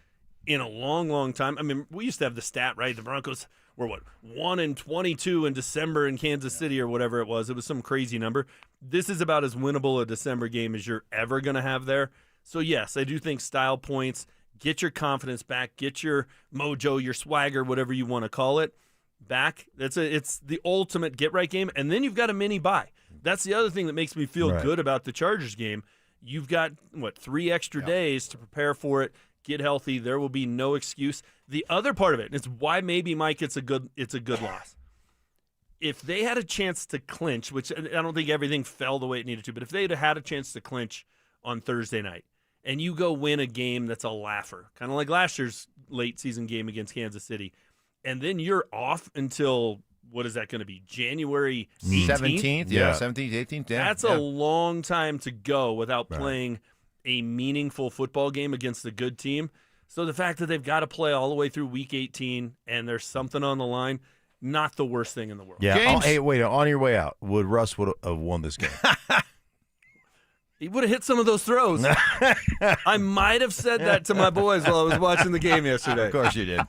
in a long, long time. I mean, we used to have the stat, right? The Broncos were, 1-22 in December in Kansas City or whatever it was. It was some crazy number. This is about as winnable a December game as you're ever going to have there. So, yes, I do think style points, get your confidence back, get your mojo, your swagger, whatever you want to call it, back. It's the ultimate get-right game, and then you've got a mini bye. That's the other thing that makes me feel good about the Chargers game. You've got, 3 extra days to prepare for it, get healthy. There will be no excuse. The other part of it, and it's why maybe, Mike, it's a good loss. If they had a chance to clinch, which I don't think everything fell the way it needed to, but if they'd had a chance to clinch on Thursday night, and you go win a game that's a laugher, kind of like last year's late season game against Kansas City, and then you're off until, what is that going to be, January 18th? 17th, 17th, 18th. Yeah. That's a long time to go without playing a meaningful football game against a good team. So the fact that they've got to play all the way through Week 18 and there's something on the line, not the worst thing in the world. Yeah. Hey, wait, on your way out, Russ would have won this game? He would have hit some of those throws. I might have said that to my boys while I was watching the game yesterday. Of course you did.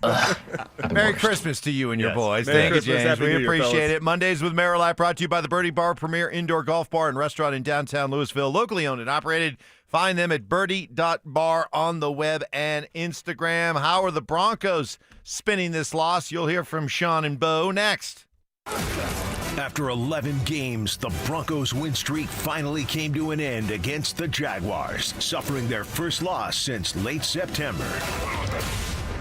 Merry Christmas to you and your boys. Merry Thank Christmas. you, James. Happy We New Year, appreciate fellas. it. Mondays with Merrill Life brought to you by the Birdie Bar, premier indoor golf bar and restaurant in downtown Louisville. Locally owned and operated. Find them at birdie.bar on the web and Instagram. How are the Broncos spinning this loss? You'll hear from Sean and Bo next. After 11 games, the Broncos' win streak finally came to an end against the Jaguars, suffering their first loss since late September.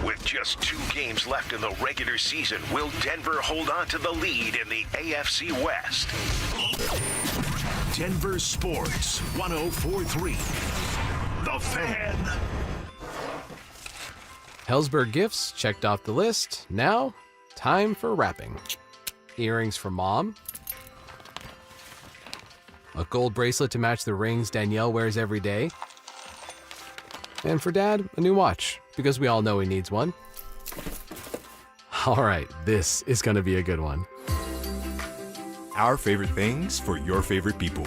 With just 2 games left in the regular season, will Denver hold on to the lead in the AFC West? Denver Sports 104.3. The Fan. Hellsberg gifts checked off the list. Now, time for wrapping. Earrings for Mom. A gold bracelet to match the rings Danielle wears every day. And for Dad, a new watch, because we all know he needs one. All right, this is going to be a good one. Our favorite things for your favorite people.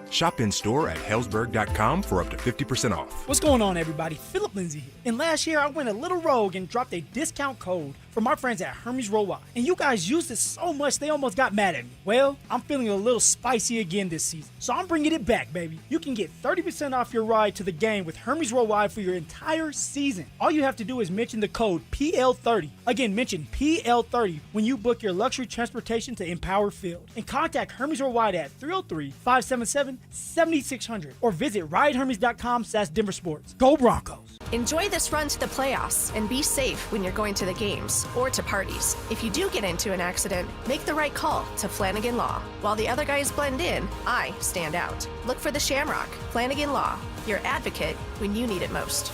Shop in store at Hellsberg.com for up to 50% off. What's going on, everybody? Philip Lindsay here. And last year, I went a little rogue and dropped a discount code for my friends at Hermes Worldwide. And you guys used it so much, they almost got mad at me. Well, I'm feeling a little spicy again this season. So I'm bringing it back, baby. You can get 30% off your ride to the game with Hermes Worldwide for your entire season. All you have to do is mention the code PL30. Again, mention PL30 when you book your luxury transportation to Empower Field. And contact Hermes Worldwide at 303-577-7600 or visit ridehermes.com/DenverSports. Go Broncos! Enjoy this run to the playoffs and be safe when you're going to the games or to parties. If you do get into an accident, make the right call to Flanagan Law. While the other guys blend in, I stand out. Look for the Shamrock. Flanagan Law, your advocate when you need it most.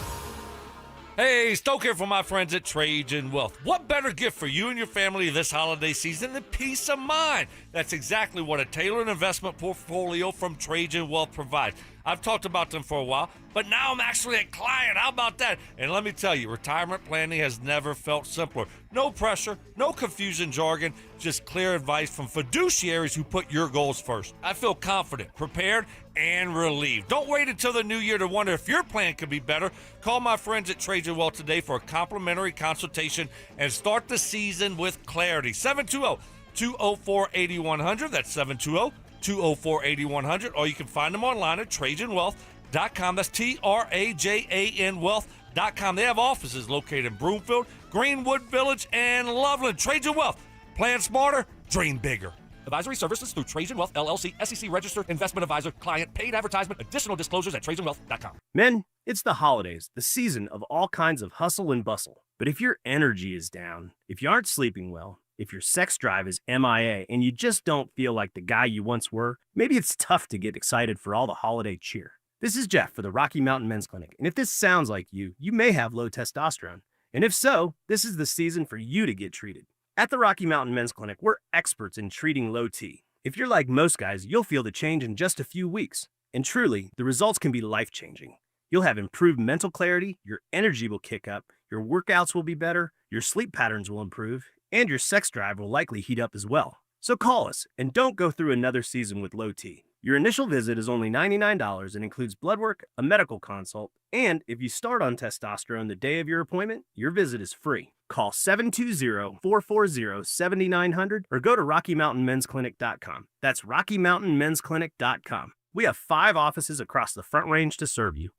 Hey, Stoke here from my friends at Cajun Wealth. What better gift for you and your family this holiday season than peace of mind? That's exactly what a tailored investment portfolio from Cajun Wealth provides. I've talked about them for a while, but now I'm actually a client. How about that? And let me tell you, retirement planning has never felt simpler. No pressure, no confusion jargon, just clear advice from fiduciaries who put your goals first. I feel confident, prepared, and relieved. Don't wait until the new year to wonder if your plan could be better. Call my friends at Cajun Wealth today for a complimentary consultation and start the season with clarity. 720-204-8100. That's 720-204-8100. Or you can find them online at TrajanWealth.com. That's TRAJAN Wealth.com. They have offices located in Broomfield, Greenwood Village, and Loveland. Trajan Wealth. Plan smarter, dream bigger. Advisory services through Trajan Wealth, LLC, SEC registered investment advisor, client, paid advertisement, additional disclosures at TrajanWealth.com. Men, it's the holidays, the season of all kinds of hustle and bustle. But if your energy is down, if you aren't sleeping well, If your sex drive is MIA and you just don't feel like the guy you once were, maybe it's tough to get excited for all the holiday cheer. This is Jeff for the Rocky Mountain Men's Clinic, and if this sounds like you may have low testosterone. And if so, this is the season for you to get treated. At the Rocky Mountain Men's Clinic, we're experts in treating low T. If you're like most guys, you'll feel the change in just a few weeks. And truly, the results can be life-changing. You'll have improved mental clarity, your energy will kick up, your workouts will be better, your sleep patterns will improve, and your sex drive will likely heat up as well. So call us, and don't go through another season with low T. Your initial visit is only $99 and includes blood work, a medical consult, and if you start on testosterone the day of your appointment, your visit is free. Call 720-440-7900 or go to RockyMountainMen'sClinic.com. That's RockyMountainMen'sClinic.com. We have 5 offices across the Front Range to serve you.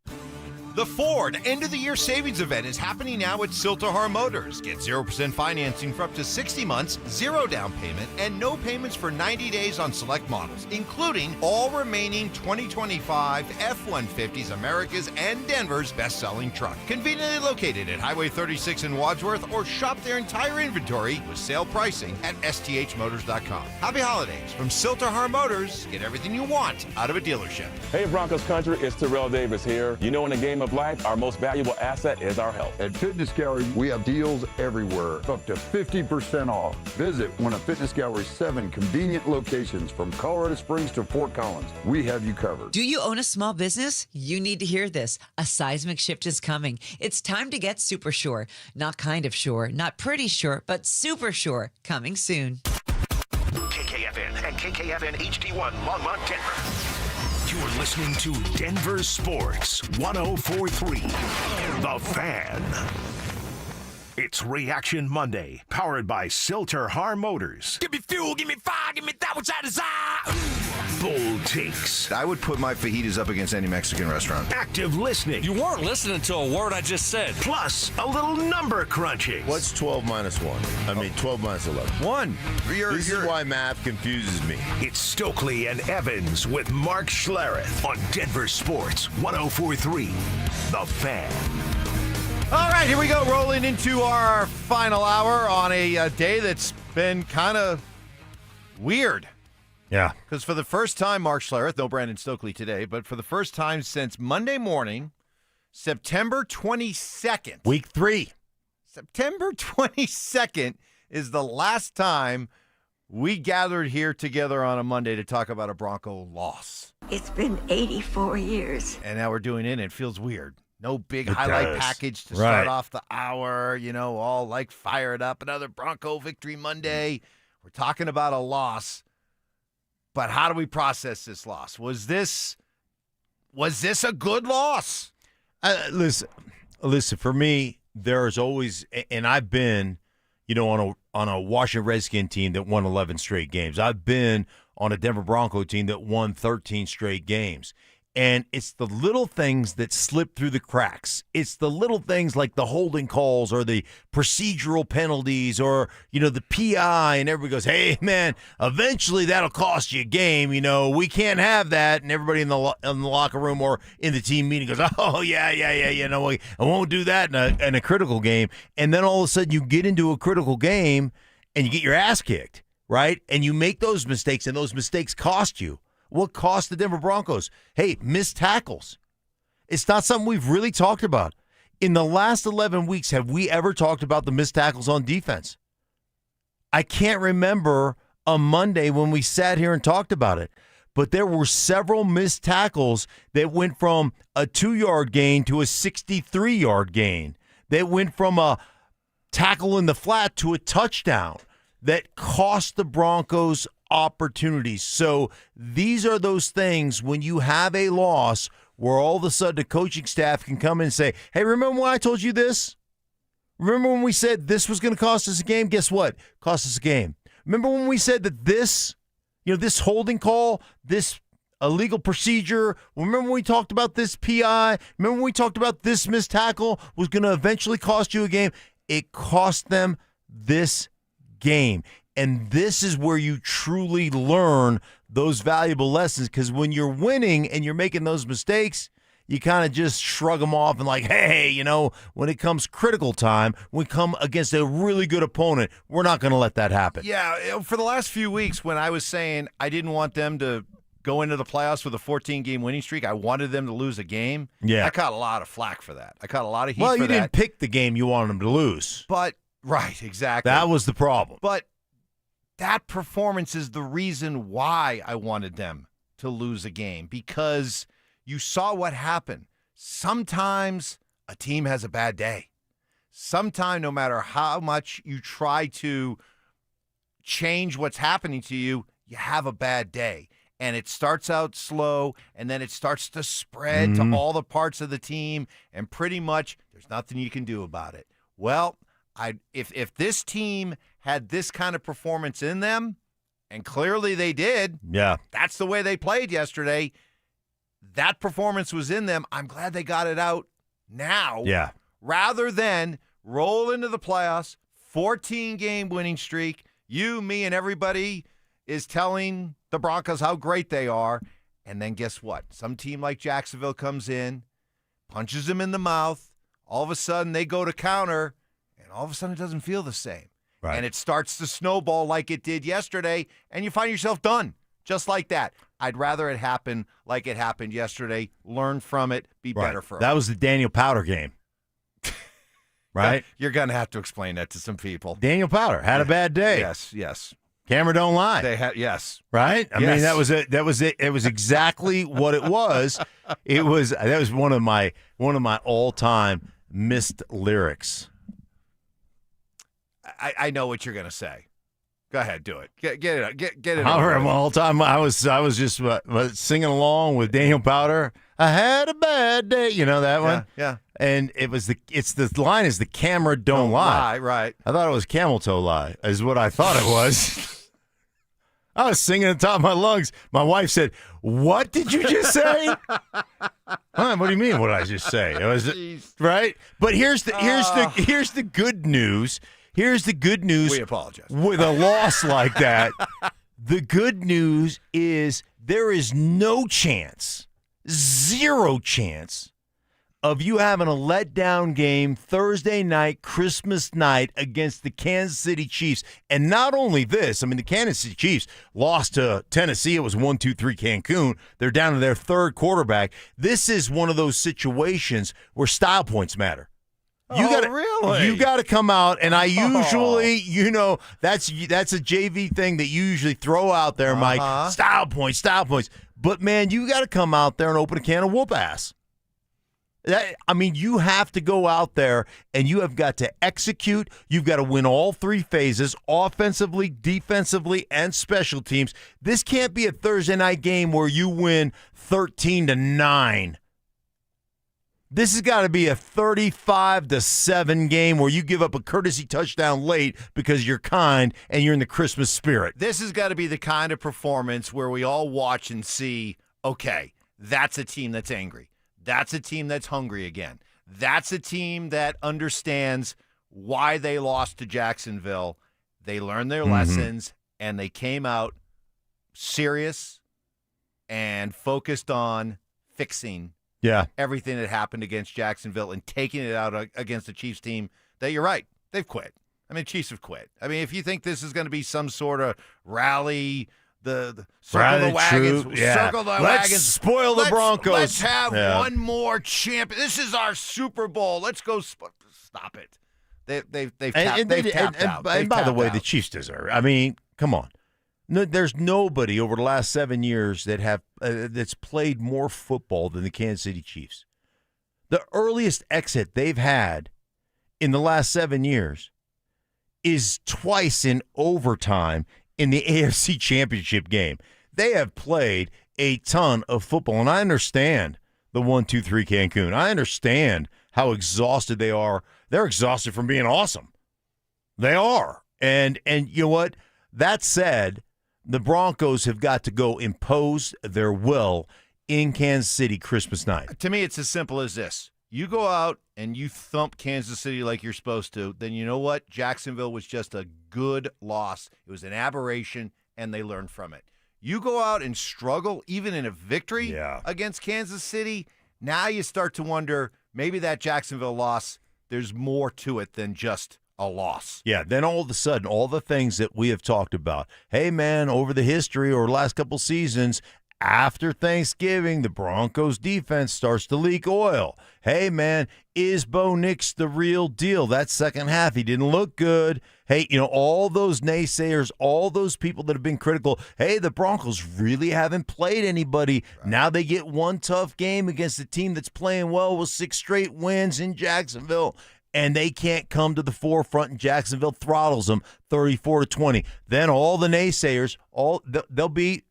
The Ford end-of-the-year savings event is happening now at Silterhar Motors. Get 0% financing for up to 60 months, 0 down payment, and no payments for 90 days on select models, including all remaining 2025 F-150s, America's and Denver's best-selling truck. Conveniently located at Highway 36 in Wadsworth, or shop their entire inventory with sale pricing at sthmotors.com. Happy holidays from Silterhar Motors. Get everything you want out of a dealership. Hey, Broncos country, it's Terrell Davis here. You know, in the game of life, our most valuable asset is our health. At Fitness Gallery, we have deals everywhere, up to 50% off. Visit one of Fitness Gallery's 7 convenient locations from Colorado Springs to Fort Collins. We have you covered. Do you own a small business? You need to hear this. A seismic shift is coming. It's time to get super sure. Not kind of sure, not pretty sure, but super sure. Coming soon. KKFN and KKFN HD1 Longmont, Denver. You're listening to Denver Sports 104.3 The Fan. It's Reaction Monday, powered by Silterhar Motors. Give me fuel, give me fire, give me that which I desire. Bold takes. I would put my fajitas up against any Mexican restaurant. Active listening. You weren't listening to a word I just said. Plus, a little number crunching. What's 12 minus 1? 12 minus 11. 1. This is why math confuses me. It's Stokley and Evans with Mark Schlereth on Denver Sports 104.3 The Fan. All right, here we go, rolling into our final hour on a day that's been kind of weird. Yeah. Because for the first time, Mark Schlereth, no Brandon Stokley today, but for the first time since Monday morning, September 22nd. Week 3. September 22nd is the last time we gathered here together on a Monday to talk about a Bronco loss. It's been 84 years. And now we're doing it, and it feels weird. No big It highlight does. package to Right. start off the hour, all like fired up. Another Bronco victory Monday. We're talking about a loss. But how do we process this loss? Was this a good loss? Listen. For me, there's always, and I've been, on a Washington Redskin team that won 11 straight games. I've been on a Denver Bronco team that won 13 straight games. And it's the little things that slip through the cracks. It's the little things like the holding calls or the procedural penalties or, the PI, and everybody goes, hey, man, eventually that'll cost you a game. We can't have that. And everybody in the locker room or in the team meeting goes, oh, yeah. I won't do that in a critical game. And then all of a sudden you get into a critical game and you get your ass kicked, right? And you make those mistakes, and those mistakes cost you. What cost the Denver Broncos? Hey, missed tackles. It's not something we've really talked about. In the last 11 weeks, have we ever talked about the missed tackles on defense? I can't remember a Monday when we sat here and talked about it, but there were several missed tackles that went from a 2-yard gain to a 63-yard gain. That went from a tackle in the flat to a touchdown that cost the Broncos opportunities. So these are those things when you have a loss where all of a sudden the coaching staff can come in and say, hey, remember when I told you this? Remember when we said this was going to cost us a game? Guess what? Cost us a game. Remember when we said that this, this holding call, this illegal procedure, remember when we talked about this PI? Remember when we talked about this missed tackle was going to eventually cost you a game? It cost them this game. And this is where you truly learn those valuable lessons, because when you're winning and you're making those mistakes, you kind of just shrug them off and like, hey, when it comes critical time, we come against a really good opponent, we're not going to let that happen. Yeah, for the last few weeks when I was saying I didn't want them to go into the playoffs with a 14-game winning streak, I wanted them to lose a game. Yeah. I caught a lot of flack for that. I caught a lot of heat Well, for you that. didn't pick the game you wanted them to lose. But, right, exactly. That was the problem. But that performance is the reason why I wanted them to lose a game, because you saw what happened. Sometimes a team has a bad day. Sometimes, no matter how much you try to change what's happening to you, you have a bad day. And it starts out slow, and then it starts to spread to all the parts of the team, and pretty much there's nothing you can do about it. Well, if this team had this kind of performance in them, and clearly they did, that's the way they played yesterday, that performance was in them. I'm glad they got it out now. Yeah. Rather than roll into the playoffs, 14-game winning streak, you, me, and everybody is telling the Broncos how great they are, and then guess what? Some team like Jacksonville comes in, punches them in the mouth, all of a sudden they go to counter, and all of a sudden it doesn't feel the same. Right. And it starts to snowball like it did yesterday, and you find yourself done just like that. I'd rather it happen like it happened yesterday, learn from it, be better for it. That was the Daniel Powder game. Right? You're going to have to explain that to some people. Daniel Powder had a bad day. Yes. Camera don't lie. They had right? I mean, that was it. That was it. It was exactly what it was. That was one of my all-time missed lyrics. I know what you're going to say. Go ahead, do it. Get it. Get it. All right, all time. I was just singing along with Daniel Powder. I had a bad day. You know that one? Yeah. And the line is the camera don't lie. Right. I thought it was camel toe lie, is what I thought it was. I was singing at the top of my lungs. My wife said, "What did you just say?" What do you mean? What did I just say? It was right. But here's the good news. Here's the good news. We apologize. With a loss like that, the good news is there is no chance, zero chance, of you having a letdown game Thursday night, Christmas night against the Kansas City Chiefs. And not only this, I mean, the Kansas City Chiefs lost to Tennessee. It was 1-2-3 Cancun. They're down to their third quarterback. This is one of those situations where style points matter. Really? You got to come out, and I usually, that's a JV thing that you usually throw out there, Mike. Style points. But, man, you got to come out there and open a can of whoop ass. You have to go out there, and you have got to execute. You've got to win all three phases, offensively, defensively, and special teams. This can't be a Thursday night game where you win 13-9. This has got to be a 35-7 game where you give up a courtesy touchdown late because you're kind and you're in the Christmas spirit. This has got to be the kind of performance where we all watch and see, okay, that's a team that's angry. That's a team that's hungry again. That's a team that understands why they lost to Jacksonville. They learned their lessons, and they came out serious and focused on fixing everything that happened against Jacksonville and taking it out against the Chiefs team that, you're right, they've quit. I mean, Chiefs have quit. I mean, if you think this is going to be some sort of rally, the circle the wagons, circle the wagons, spoil the Broncos. Let's have one more champion. This is our Super Bowl. Let's go. Stop it. They've tapped out. And by the way, the Chiefs deserve it. I mean, come on. No, there's nobody over the last 7 years that's played more football than the Kansas City Chiefs. The earliest exit they've had in the last 7 years is twice in overtime in the AFC Championship game. They have played a ton of football, and I understand the 1-2-3 Cancun. I understand how exhausted they are. They're exhausted from being awesome. They are. And you know what? That said, the Broncos have got to go impose their will in Kansas City Christmas night. To me, it's as simple as this. You go out and you thump Kansas City like you're supposed to, then you know what? Jacksonville was just a good loss. It was an aberration, and they learned from it. You go out and struggle, even in a victory against Kansas City, Now you start to wonder, maybe that Jacksonville loss, there's more to it than just a loss. Yeah, then all of a sudden, all the things that we have talked about. Hey, man, over the history or last couple seasons, after Thanksgiving, the Broncos defense starts to leak oil. Hey, man, is Bo Nix the real deal? That second half, he didn't look good. Hey, all those naysayers, all those people that have been critical, hey, the Broncos really haven't played anybody. Right. Now they get one tough game against a team that's playing well with 6 straight wins in Jacksonville. And they can't come to the forefront, and Jacksonville throttles them 34-20. Then all the naysayers, they'll be,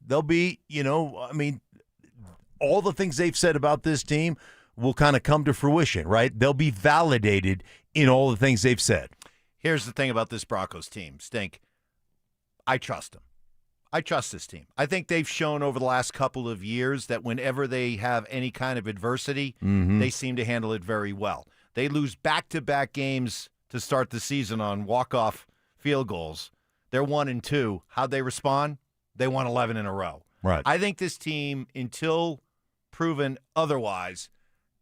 all the things they've said about this team will kind of come to fruition, right? They'll be validated in all the things they've said. Here's the thing about this Broncos team, Stink. I trust them. I trust this team. I think they've shown over the last couple of years that whenever they have any kind of adversity, they seem to handle it very well. They lose back-to-back games to start the season on walk-off field goals. They're 1-2. How'd they respond? They won 11 in a row. Right. I think this team, until proven otherwise,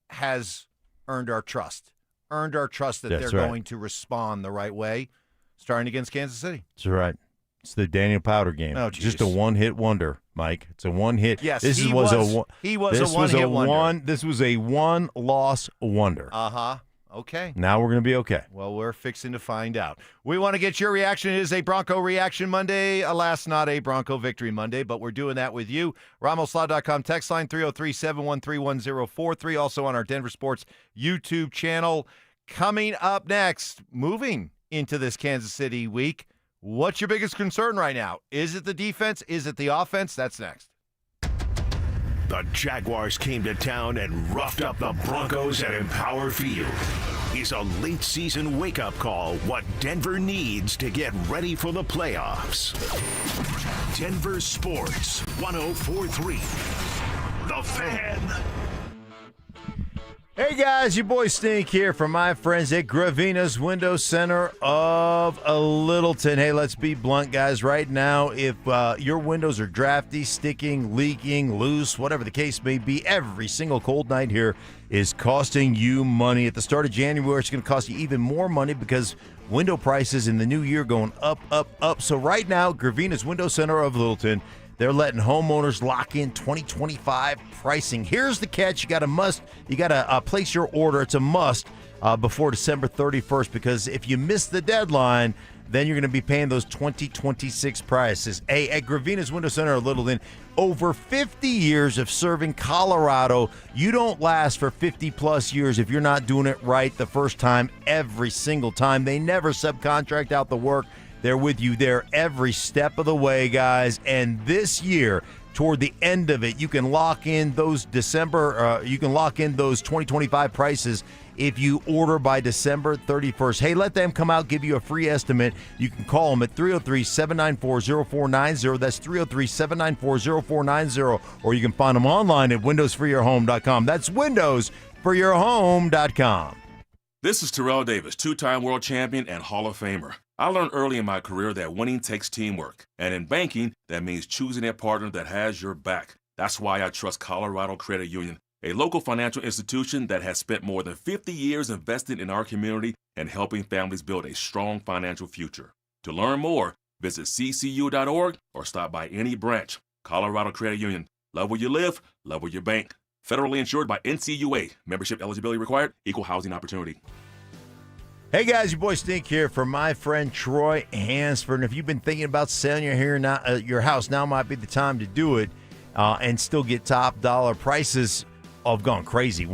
has earned our trust. Earned our trust that they're going to respond the right way, starting against Kansas City. That's right. It's the Daniel Powder game. Oh, just a one-hit wonder, Mike. It's a one-hit. Yes, he was a one-hit wonder. This was a one-loss wonder. Uh-huh. Okay. Now we're going to be okay. Well, we're fixing to find out. We want to get your reaction. It is a Bronco Reaction Monday. Alas, not a Bronco Victory Monday, but we're doing that with you. RamosLaw.com text line 303-713-1043. Also on our Denver Sports YouTube channel. Coming up next, moving into this Kansas City week, what's your biggest concern right now? Is it the defense? Is it the offense? That's next. The Jaguars came to town and roughed up the Broncos at Empower Field. Is a late season wake-up call what Denver needs to get ready for the playoffs. Denver Sports 104.3. The Fan. Hey guys, your boy Stink here from my friends at Gravina's Window Center of Littleton. Hey, let's be blunt, guys. Right now, if your windows are drafty, sticking, leaking, loose, whatever the case may be, every single cold night here is costing you money. At the start of January, it's going to cost you even more money because window prices in the new year going up, up, up. So right now, Gravina's Window Center of Littleton, they're letting homeowners lock in 2025 pricing. Here's the catch. You got to place your order. It's a must before December 31st, because if you miss the deadline, then you're going to be paying those 2026 prices. Hey, at Gravina's Window Center of Littleton, over 50 years of serving Colorado. You don't last for 50-plus years if you're not doing it right the first time, every single time. They never subcontract out the work. They're with you there every step of the way, guys. And this year, toward the end of it, you can lock in those those 2025 prices if you order by December 31st. Hey, let them come out, give you a free estimate. You can call them at 303-794-0490. That's 303-794-0490. Or you can find them online at windowsforyourhome.com. That's windowsforyourhome.com. This is Terrell Davis, two-time world champion and Hall of Famer. I learned early in my career that winning takes teamwork. And in banking, that means choosing a partner that has your back. That's why I trust Colorado Credit Union, a local financial institution that has spent more than 50 years investing in our community and helping families build a strong financial future. To learn more, visit ccu.org or stop by any branch. Colorado Credit Union. Love where you live, love where you bank. Federally insured by NCUA. Membership eligibility required. Equal housing opportunity. Hey guys, your boy Stink here from my friend Troy Hansford. And if you've been thinking about selling your house, now might be the time to do it and still get top dollar. Prices have gone crazy.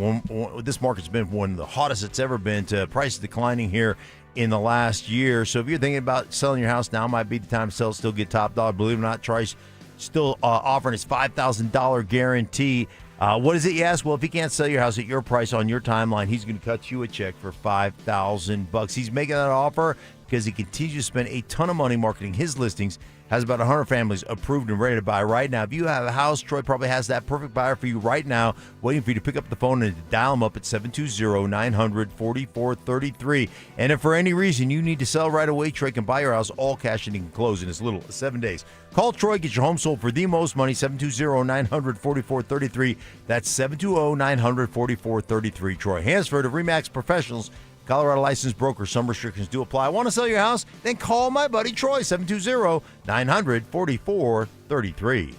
This market's been one of the hottest it's ever been. To prices declining here in the last year. So if you're thinking about selling your house, now might be the time to sell, still get top dollar. Believe it or not, Troy's still offering his $5,000 guarantee. What is it, you ask? Well, if he can't sell your house at your price on your timeline, he's going to cut you a check for $5,000. He's making that offer because he continues to spend a ton of money marketing his listings. Has about 100 families approved and ready to buy right now. If you have a house, Troy probably has that perfect buyer for you right now, waiting for you to pick up the phone and dial them up at 720-900-4433. And if for any reason you need to sell right away, Troy can buy your house all cash and he can close in as little as 7 days. Call Troy, get your home sold for the most money, 720-900-4433. That's 720-900-4433. Troy Hansford of RE/MAX Professionals, Colorado licensed broker. Some restrictions do apply. Want to sell your house? Then call my buddy Troy, 720-900-4433.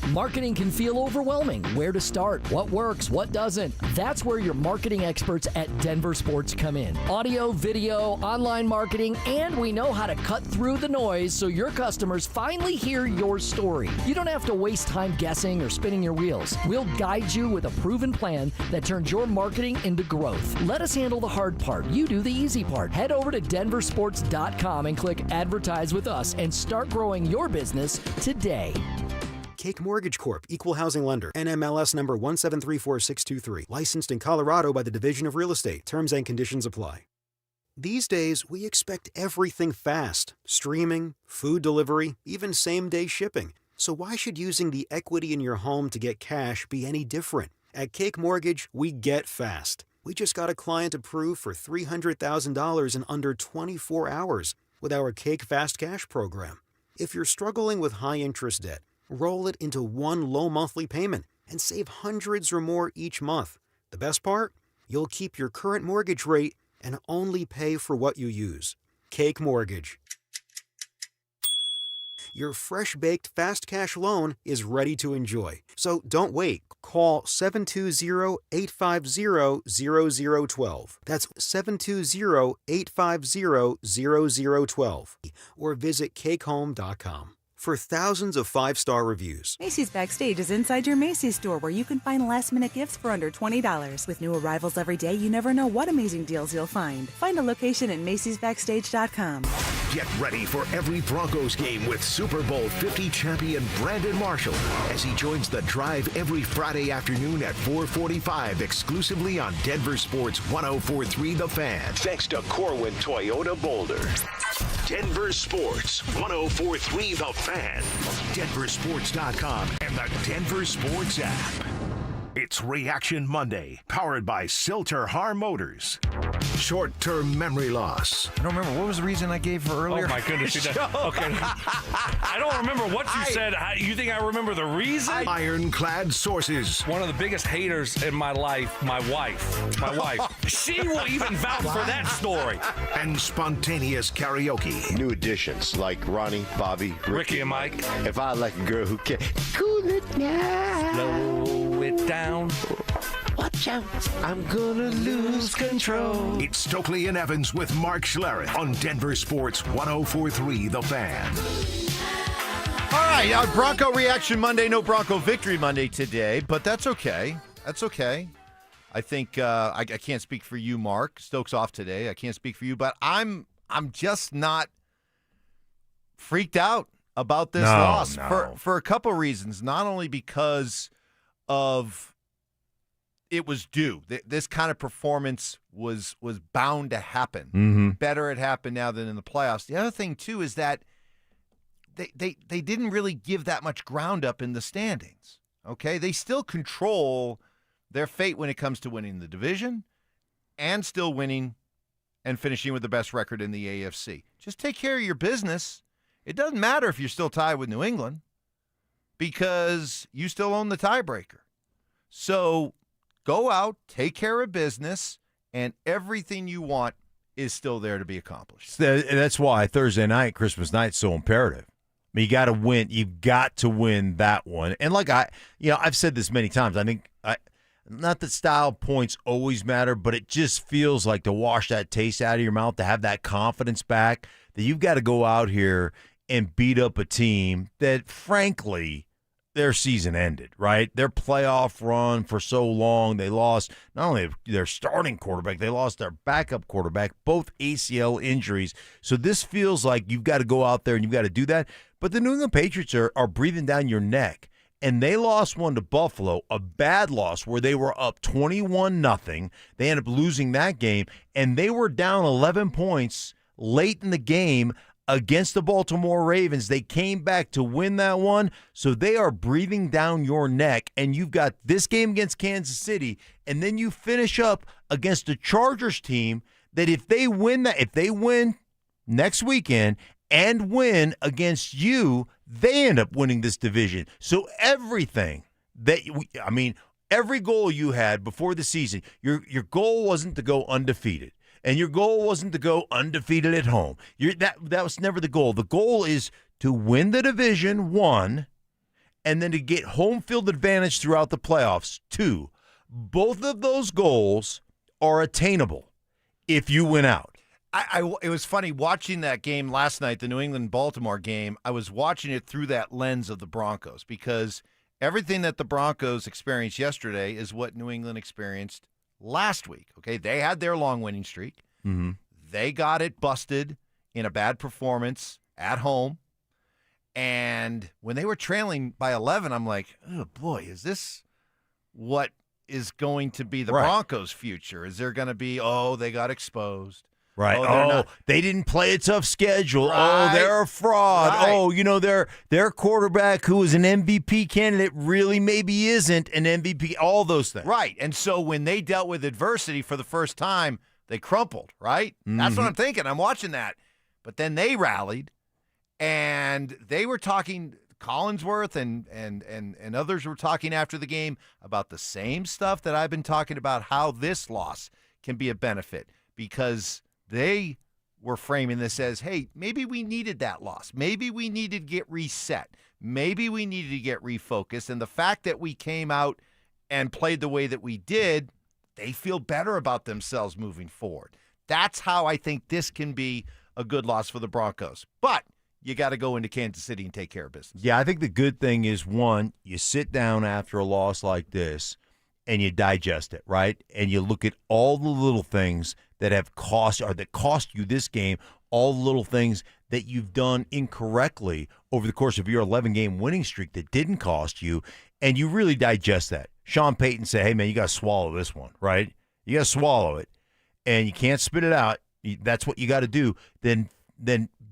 Marketing can feel overwhelming. Where to start? What works? What doesn't? That's where your marketing experts at DenverSports come in. Audio, video, online marketing, and we know how to cut through the noise so your customers finally hear your story. You don't have to waste time guessing or spinning your wheels. We'll guide you with a proven plan that turns your marketing into growth. Let us handle the hard part. You do the easy part. Head over to DenverSports.com and click Advertise with Us and start growing your business today. Cake Mortgage Corp. Equal Housing Lender. NMLS number 1734623. Licensed in Colorado by the Division of Real Estate. Terms and conditions apply. These days, we expect everything fast. Streaming, food delivery, even same-day shipping. So why should using the equity in your home to get cash be any different? At Cake Mortgage, we get fast. We just got a client approved for $300,000 in under 24 hours with our Cake Fast Cash program. If you're struggling with high-interest debt, roll it into one low monthly payment and save hundreds or more each month. The best part? You'll keep your current mortgage rate and only pay for what you use. Cake Mortgage. Your fresh-baked fast cash loan is ready to enjoy. So don't wait. Call 720-850-0012. That's 720-850-0012. Or visit cakehome.com. For thousands of 5-star reviews. Macy's Backstage is inside your Macy's store where you can find last-minute gifts for under $20. With new arrivals every day, you never know what amazing deals you'll find. Find a location at Macy'sBackstage.com. Get ready for every Broncos game with Super Bowl 50 champion Brandon Marshall as he joins the drive every Friday afternoon at 4:45 exclusively on Denver Sports 104.3 The Fan. Thanks to Corwin Toyota Boulder. Denver Sports 104.3 The Fan, DenverSports.com, and the Denver Sports app. It's Reaction Monday, powered by Silter Har Motors. Short-term memory loss. I don't remember. What was the reason I gave for earlier? Oh, my goodness. Okay. I don't remember what you said. You think I remember the reason? Ironclad sources. One of the biggest haters in my life, my wife. My wife. She will even vouch for that story. And spontaneous karaoke. New additions like Ronnie, Bobby, Ricky and Mike. If I like a girl who can cool it down. Slow it down. Watch out, I'm gonna lose control. It's Stokley and Evans with Mark Schlereth on Denver Sports 104.3 The Fan. All right, Bronco Reaction Monday, no Bronco Victory Monday today, but that's okay. That's okay. I think I can't speak for you, Mark. Stokes off today. I can't speak for you, but I'm just not freaked out about this loss for a couple reasons. Not only because of it was due. This kind of performance was bound to happen. Mm-hmm. Better it happened now than in the playoffs. The other thing, too, is that they didn't really give that much ground up in the standings. Okay? They still control their fate when it comes to winning the division and still winning and finishing with the best record in the AFC. Just take care of your business. It doesn't matter if you're still tied with New England because you still own the tiebreaker. So go out, take care of business, and everything you want is still there to be accomplished. That's why Thursday night, Christmas night, is so imperative. I mean, you got to win. You've got to win that one. And like I've said this many times. I think not that style points always matter, but it just feels like to wash that taste out of your mouth, to have that confidence back, that you've got to go out here and beat up a team that, frankly, their season ended, right? Their playoff run for so long, they lost not only their starting quarterback, they lost their backup quarterback, both ACL injuries. So this feels like you've got to go out there and you've got to do that. But the New England Patriots are breathing down your neck. And they lost one to Buffalo, a bad loss where they were up 21-0. They ended up losing that game, and they were down 11 points late in the game against the Baltimore Ravens. They came back to win that one, so they are breathing down your neck, and you've got this game against Kansas City, and then you finish up against a Chargers team that if they win next weekend and win against you, they end up winning this division. So everything every goal you had before the season, your goal wasn't to go undefeated. And your goal wasn't to go undefeated at home. That was never the goal. The goal is to win the division, 1, and then to get home field advantage throughout the playoffs, 2. Both of those goals are attainable if you win out. It was funny watching that game last night, the New England-Baltimore game. I was watching it through that lens of the Broncos because everything that the Broncos experienced yesterday is what New England experienced last week. Okay, they had their long winning streak. Mm-hmm. They got it busted in a bad performance at home. And when they were trailing by 11, I'm like, oh boy, is this what is going to be the Broncos' future? Is there going to be, they got exposed? Right. They didn't play a tough schedule. Right. Oh, they're a fraud. Right. Oh, their quarterback who is an MVP candidate really maybe isn't an MVP. All those things. Right. And so when they dealt with adversity for the first time, they crumpled, right? That's what I'm thinking. I'm watching that. But then they rallied, and they were talking, Collinsworth and others were talking after the game about the same stuff that I've been talking about, how this loss can be a benefit, because they were framing this as, hey, maybe we needed that loss. Maybe we needed to get reset. Maybe we needed to get refocused. And the fact that we came out and played the way that we did, they feel better about themselves moving forward. That's how I think this can be a good loss for the Broncos. But you got to go into Kansas City and take care of business. Yeah, I think the good thing is, 1, you sit down after a loss like this and you digest it, right? And you look at all the little things that cost you this game, all the little things that you've done incorrectly over the course of your 11-game winning streak that didn't cost you, and you really digest that. Sean Payton said, hey, man, you got to swallow this one, right? You got to swallow it, and you can't spit it out. That's what you got to do. Then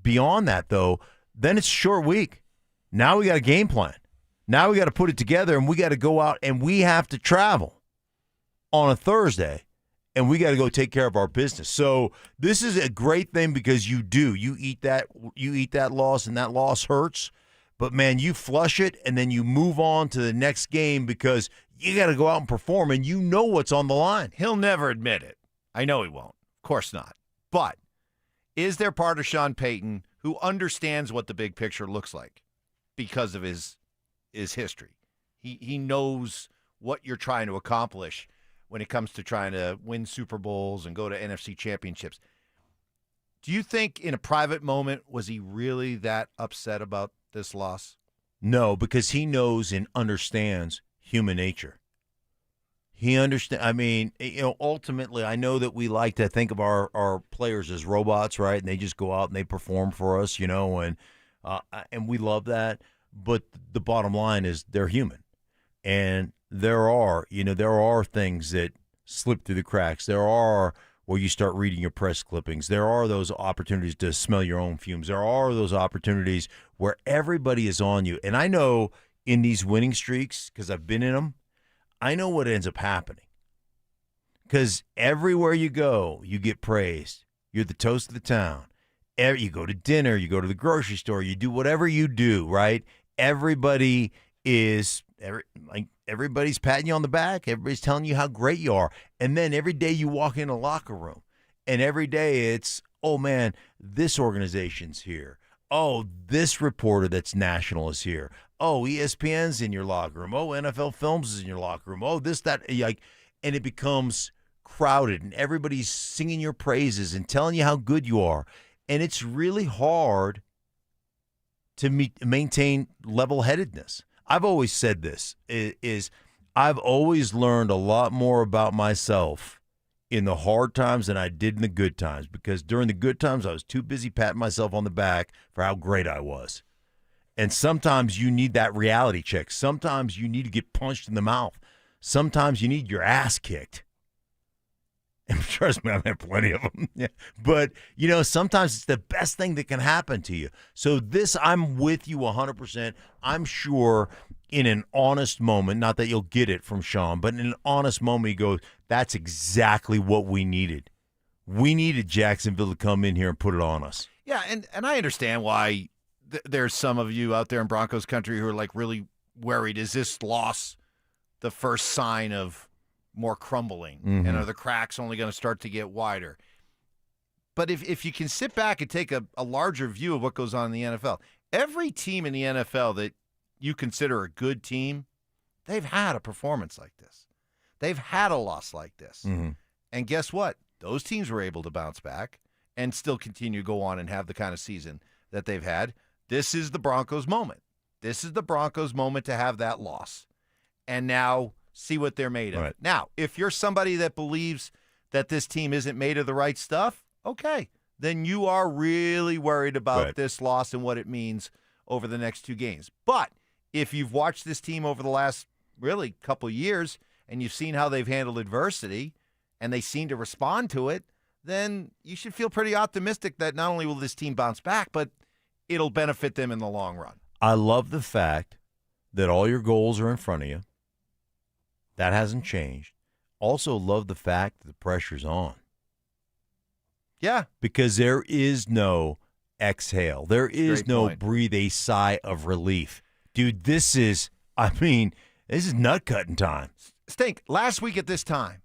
beyond that, though, then it's a short week. Now we got a game plan. Now we got to put it together, and we got to go out, and we have to travel on a Thursday, and we got to go take care of our business. So this is a great thing because you eat that loss, and that loss hurts. But man, you flush it, and then you move on to the next game because you got to go out and perform, and you know what's on the line. He'll never admit it. I know he won't. Of course not. But is there part of Sean Payton who understands what the big picture looks like because of his history? He knows what you're trying to accomplish when it comes to trying to win Super Bowls and go to NFC championships. Do you think in a private moment, was he really that upset about this loss? No, because he knows and understands human nature. He understands. I mean, ultimately, I know that we like to think of our players as robots, right? And they just go out and they perform for us, and we love that. But the bottom line is they're human. And there are things that slip through the cracks. There are where you start reading your press clippings. There are those opportunities to smell your own fumes. There are those opportunities where everybody is on you. And I know in these winning streaks, because I've been in them, I know what ends up happening. Because everywhere you go, you get praised. You're the toast of the town. You go to dinner, you go to the grocery store, you do whatever you do, right? Everybody's patting you on the back. Everybody's telling you how great you are. And then every day you walk in a locker room, and every day it's, oh, man, this organization's here. Oh, this reporter that's national is here. Oh, ESPN's in your locker room. Oh, NFL Films is in your locker room. Oh, this, that. And it becomes crowded, and everybody's singing your praises and telling you how good you are. And it's really hard to maintain level-headedness. I've always said this, is I've always learned a lot more about myself in the hard times than I did in the good times, because during the good times I was too busy patting myself on the back for how great I was. And sometimes you need that reality check. Sometimes you need to get punched in the mouth. Sometimes you need your ass kicked. And trust me, I've had plenty of them. Yeah. But, sometimes it's the best thing that can happen to you. So this, I'm with you 100%. I'm sure in an honest moment, not that you'll get it from Sean, but in an honest moment, he goes, that's exactly what we needed. We needed Jacksonville to come in here and put it on us. Yeah, and I understand why there's some of you out there in Broncos country who are like really worried. Is this loss the first sign of more crumbling? Mm-hmm. And are the cracks only going to start to get wider? But if you can sit back and take a larger view of what goes on in the NFL, every team in the NFL that you consider a good team, they've had a performance like this. They've had a loss like this. Mm-hmm. And guess what? Those teams were able to bounce back and still continue to go on and have the kind of season that they've had. This is the Broncos' moment. This is the Broncos' moment to have that loss. And now see what they're made of. Right. Now, if you're somebody that believes that this team isn't made of the right stuff, okay, then you are really worried about this loss and what it means over the next two games. But if you've watched this team over the last really couple years and you've seen how they've handled adversity and they seem to respond to it, then you should feel pretty optimistic that not only will this team bounce back, but it'll benefit them in the long run. I love the fact that all your goals are in front of you. That hasn't changed. Also love the fact that the pressure's on. Yeah. Because there is no exhale. There is Great no point. breathe a sigh of relief. Dude, this is nut-cutting time. Stink, last week at this time,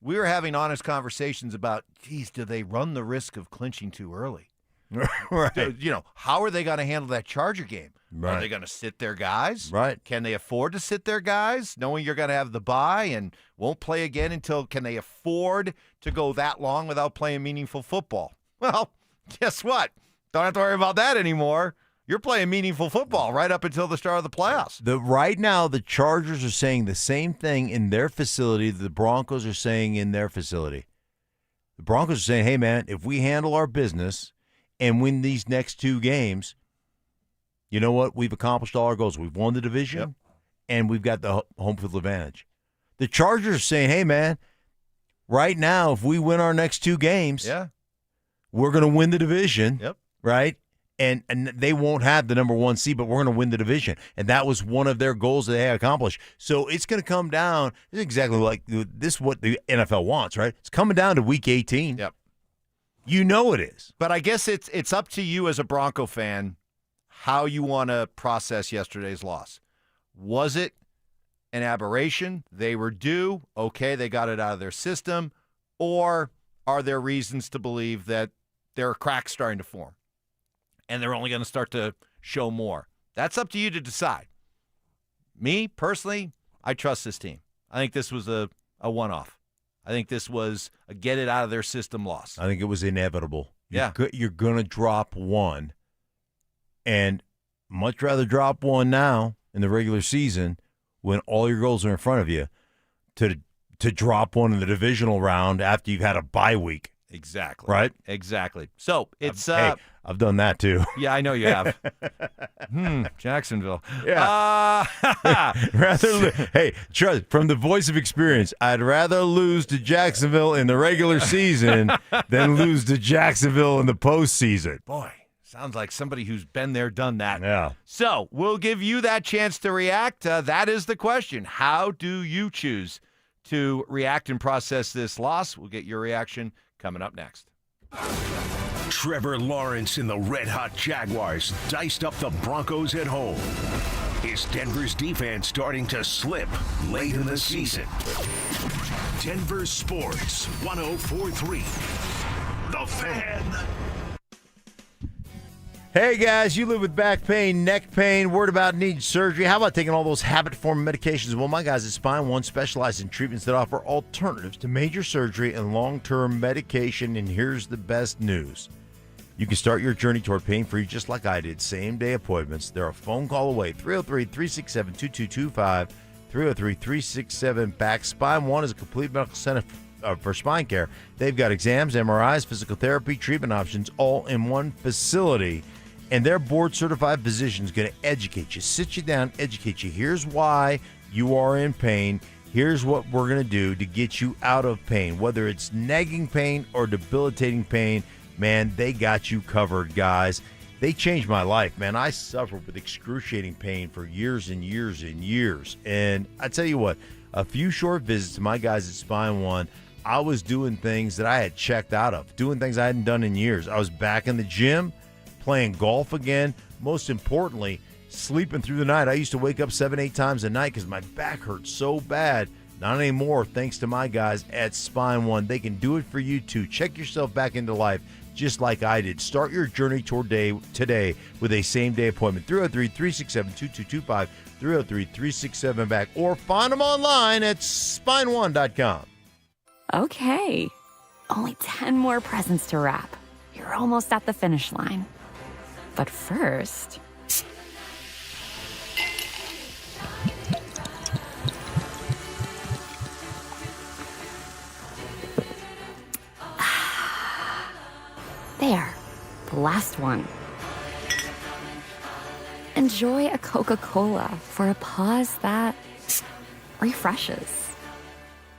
we were having honest conversations about, geez, do they run the risk of clinching too early? Right. How are they going to handle that Charger game? Right. Are they going to sit their guys? Right. Can they afford to sit their guys, knowing you're going to have the bye and won't play again until, can they afford to go that long without playing meaningful football? Well, guess what? Don't have to worry about that anymore. You're playing meaningful football right up until the start of the playoffs. Right now, the Chargers are saying the same thing in their facility that the Broncos are saying in their facility. The Broncos are saying, hey, man, if we handle our business and win these next two games, you know what? We've accomplished all our goals. We've won the division, and we've got the home field advantage. The Chargers are saying, hey, man, right now, if we win our next two games, we're going to win the division, right? And they won't have the number one seed, but we're going to win the division. And that was one of their goals that they had accomplished. So it's going to come down. This is exactly like this is what the NFL wants, right? It's coming down to week 18. Yep. You know it is. But I guess it's up to you as a Bronco fan how you want to process yesterday's loss. Was it an aberration? They were due. Okay, they got it out of their system. Or are there reasons to believe that there are cracks starting to form and they're only going to start to show more? That's up to you to decide. Me, personally, I trust this team. I think this was a one-off. I think this was a get-it-out-of-their-system loss. I think it was inevitable. Yeah. You're going to drop one, and much rather drop one now in the regular season when all your goals are in front of you to drop one in the divisional round after you've had a bye week. Exactly. Right? Exactly. So it's hey, I've done that too. Yeah, I know you have. Jacksonville. Yeah. Hey, trust, from the voice of experience, I'd rather lose to Jacksonville in the regular season than lose to Jacksonville in the postseason. Boy, sounds like somebody who's been there, done that. Yeah. So we'll give you that chance to react. That is the question. How do you choose to react and process this loss? We'll get your reaction coming up next. Trevor Lawrence and the red-hot Jaguars diced up the Broncos at home. Is Denver's defense starting to slip late in the season? Denver Sports 104.3. The Fan. Hey, guys, you live with back pain, neck pain, worried about needing surgery. How about taking all those habit-forming medications? Well, my guys at Spine One specialize in treatments that offer alternatives to major surgery and long-term medication. And here's the best news. You can start your journey toward pain-free just like I did. Same-day appointments. They're a phone call away. 303-367-2225, 303-367-BACK. Spine One is a complete medical center for spine care. They've got exams, MRIs, physical therapy, treatment options, all in one facility. And their board-certified physician is going to educate you, sit you down, educate you. Here's why you are in pain. here's what we're going to do to get you out of pain. Whether it's nagging pain or debilitating pain, man, they got you covered, guys. They changed my life, man. I suffered with excruciating pain for years and years and years. And I tell you what, a few short visits to my guys at Spine One, I was doing things that I had checked out of, doing things I hadn't done in years. I was back in the gym, playing golf again. Most importantly, sleeping through the night. I used to wake up 7-8 times a night because my back hurt so bad. Not anymore, thanks to my guys at Spine One. They can do it for you too. Check yourself back into life just like I did. Start your journey toward today with a same-day appointment. 303-367-2225, 303-367-BACK, or find them online at spine1.com. Okay, only 10 more presents to wrap. You're almost at the finish line. But first... There, the last one. Enjoy a Coca-Cola for a pause that refreshes.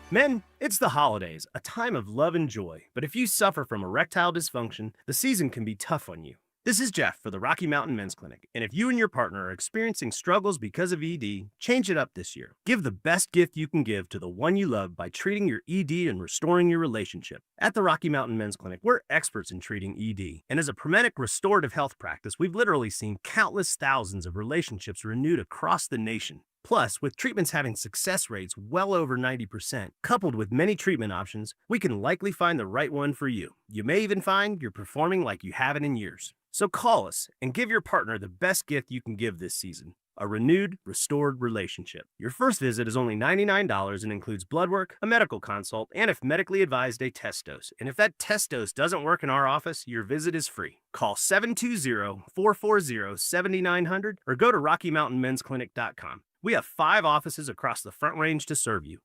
Men, it's the holidays, a time of love and joy. But if you suffer from erectile dysfunction, the season can be tough on you. This is Jeff for the Rocky Mountain Men's Clinic, and if you and your partner are experiencing struggles because of ED, change it up this year. Give the best gift you can give to the one you love by treating your ED and restoring your relationship. At the Rocky Mountain Men's Clinic, we're experts in treating ED, and as a Promenic restorative health practice, we've literally seen countless thousands of relationships renewed across the nation. Plus, with treatments having success rates well over 90%, coupled with many treatment options, we can likely find the right one for you. You may even find you're performing like you haven't in years. So call us and give your partner the best gift you can give this season, a renewed, restored relationship. Your first visit is only $99 and includes blood work, a medical consult, and if medically advised, a test dose. And if that test dose doesn't work in our office, your visit is free. Call 720-440-7900 or go to RockyMountainMen'sClinic.com. We have 5 offices across the Front Range to serve you.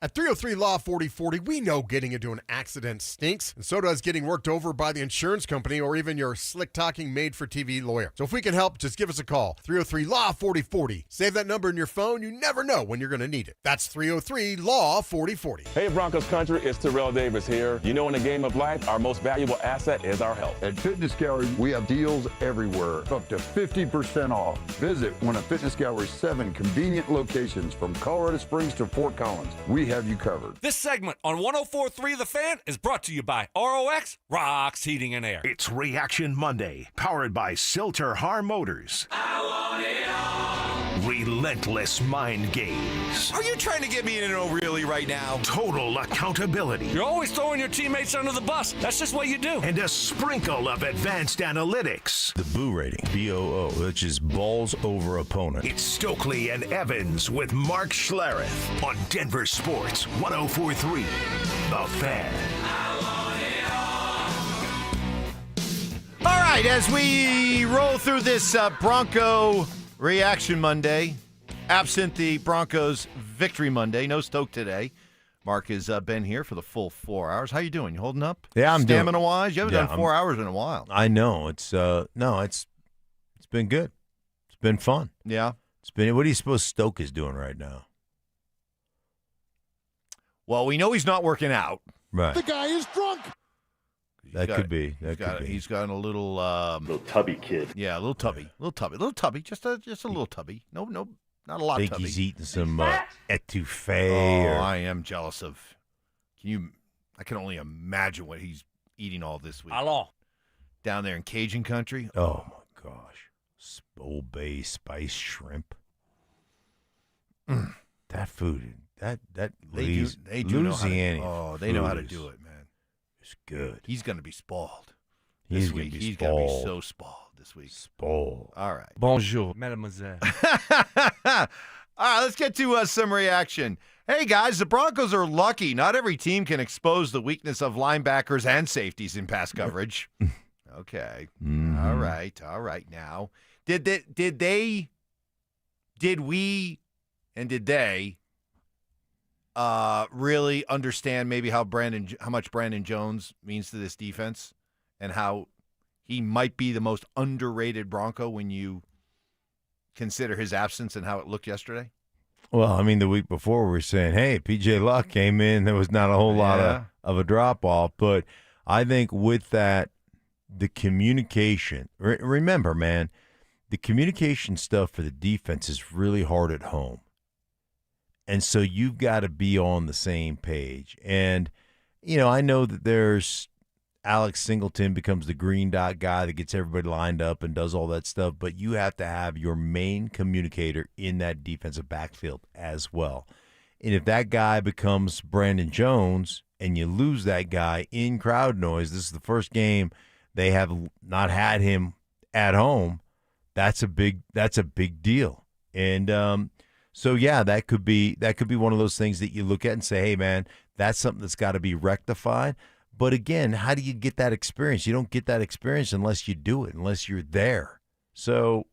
At 303 Law 4040, we know getting into an accident stinks, and so does getting worked over by the insurance company or even your slick-talking made-for-TV lawyer. So if we can help, just give us a call. 303 Law 4040. Save that number in your phone. You never know when you're going to need it. That's 303 Law 4040. Hey, Broncos country, it's Terrell Davis here. You know, in the game of life, our most valuable asset is our health. At Fitness Gallery, we have deals everywhere, up to 50% off. Visit one of Fitness Gallery's 7 convenient locations from Colorado Springs to Fort Collins. We have you covered. This segment on 104.3 The Fan is brought to you by ROX Rocks Heating and Air. It's Reaction Monday, powered by Silter Har Motors. I want it all. Relentless mind games. Are you trying to get me in an O'Reilly right now? Total accountability. You're always throwing your teammates under the bus. That's just what you do. And a sprinkle of advanced analytics. The Boo rating, BOO, which is balls over opponent. It's Stokley and Evans with Mark Schlereth on Denver Sports 104.3 The Fan. All right, as we roll through this Bronco Reaction Monday, absent the Broncos Victory Monday, no Stoke today. Mark has been here for the full 4 hours. How you doing? You holding up? Yeah, I'm doing. Stamina-wise? You haven't done 4 hours in a while. I know. It's it's been good. It's been fun. Yeah. It's been. What do you suppose Stoke is doing right now? Well, we know he's not working out. Right. The guy is drunk. That could be. He's got a little tubby kid. Yeah, a little tubby, just a little tubby. No, not a lot. Think tubby. he's eating some etouffee. Oh, or... I am jealous of. I can only imagine what he's eating all this week. Hello. Down there in Cajun country. Oh my gosh, Old Bay spice shrimp. That food. That they do Louisiana. They know how to do it, man. It's good. He's going to be spoiled. He's going to be so spoiled this week. Spoiled. All right. Bonjour, mademoiselle. All right, let's get to some reaction. Hey, guys, the Broncos are lucky. Not every team can expose the weakness of linebackers and safeties in pass coverage. Okay. Mm-hmm. All right. Now, did we really understand maybe how much Brandon Jones means to this defense and how he might be the most underrated Bronco when you consider his absence and how it looked yesterday? Well, I mean, the week before we were saying, hey, P.J. Luck came in. There was not a whole lot of a drop-off. But I think with that, the communication, remember, man, the communication stuff for the defense is really hard at home. And so you've got to be on the same page. And, I know that there's Alex Singleton becomes the green dot guy that gets everybody lined up and does all that stuff, but you have to have your main communicator in that defensive backfield as well. And if that guy becomes Brandon Jones and you lose that guy in crowd noise, this is the first game they have not had him at home, that's a big deal. And so yeah, that could be one of those things that you look at and say, hey man, that's something that's got to be rectified. But again, how do you get that experience? You don't get that experience unless you do it, unless you're there. So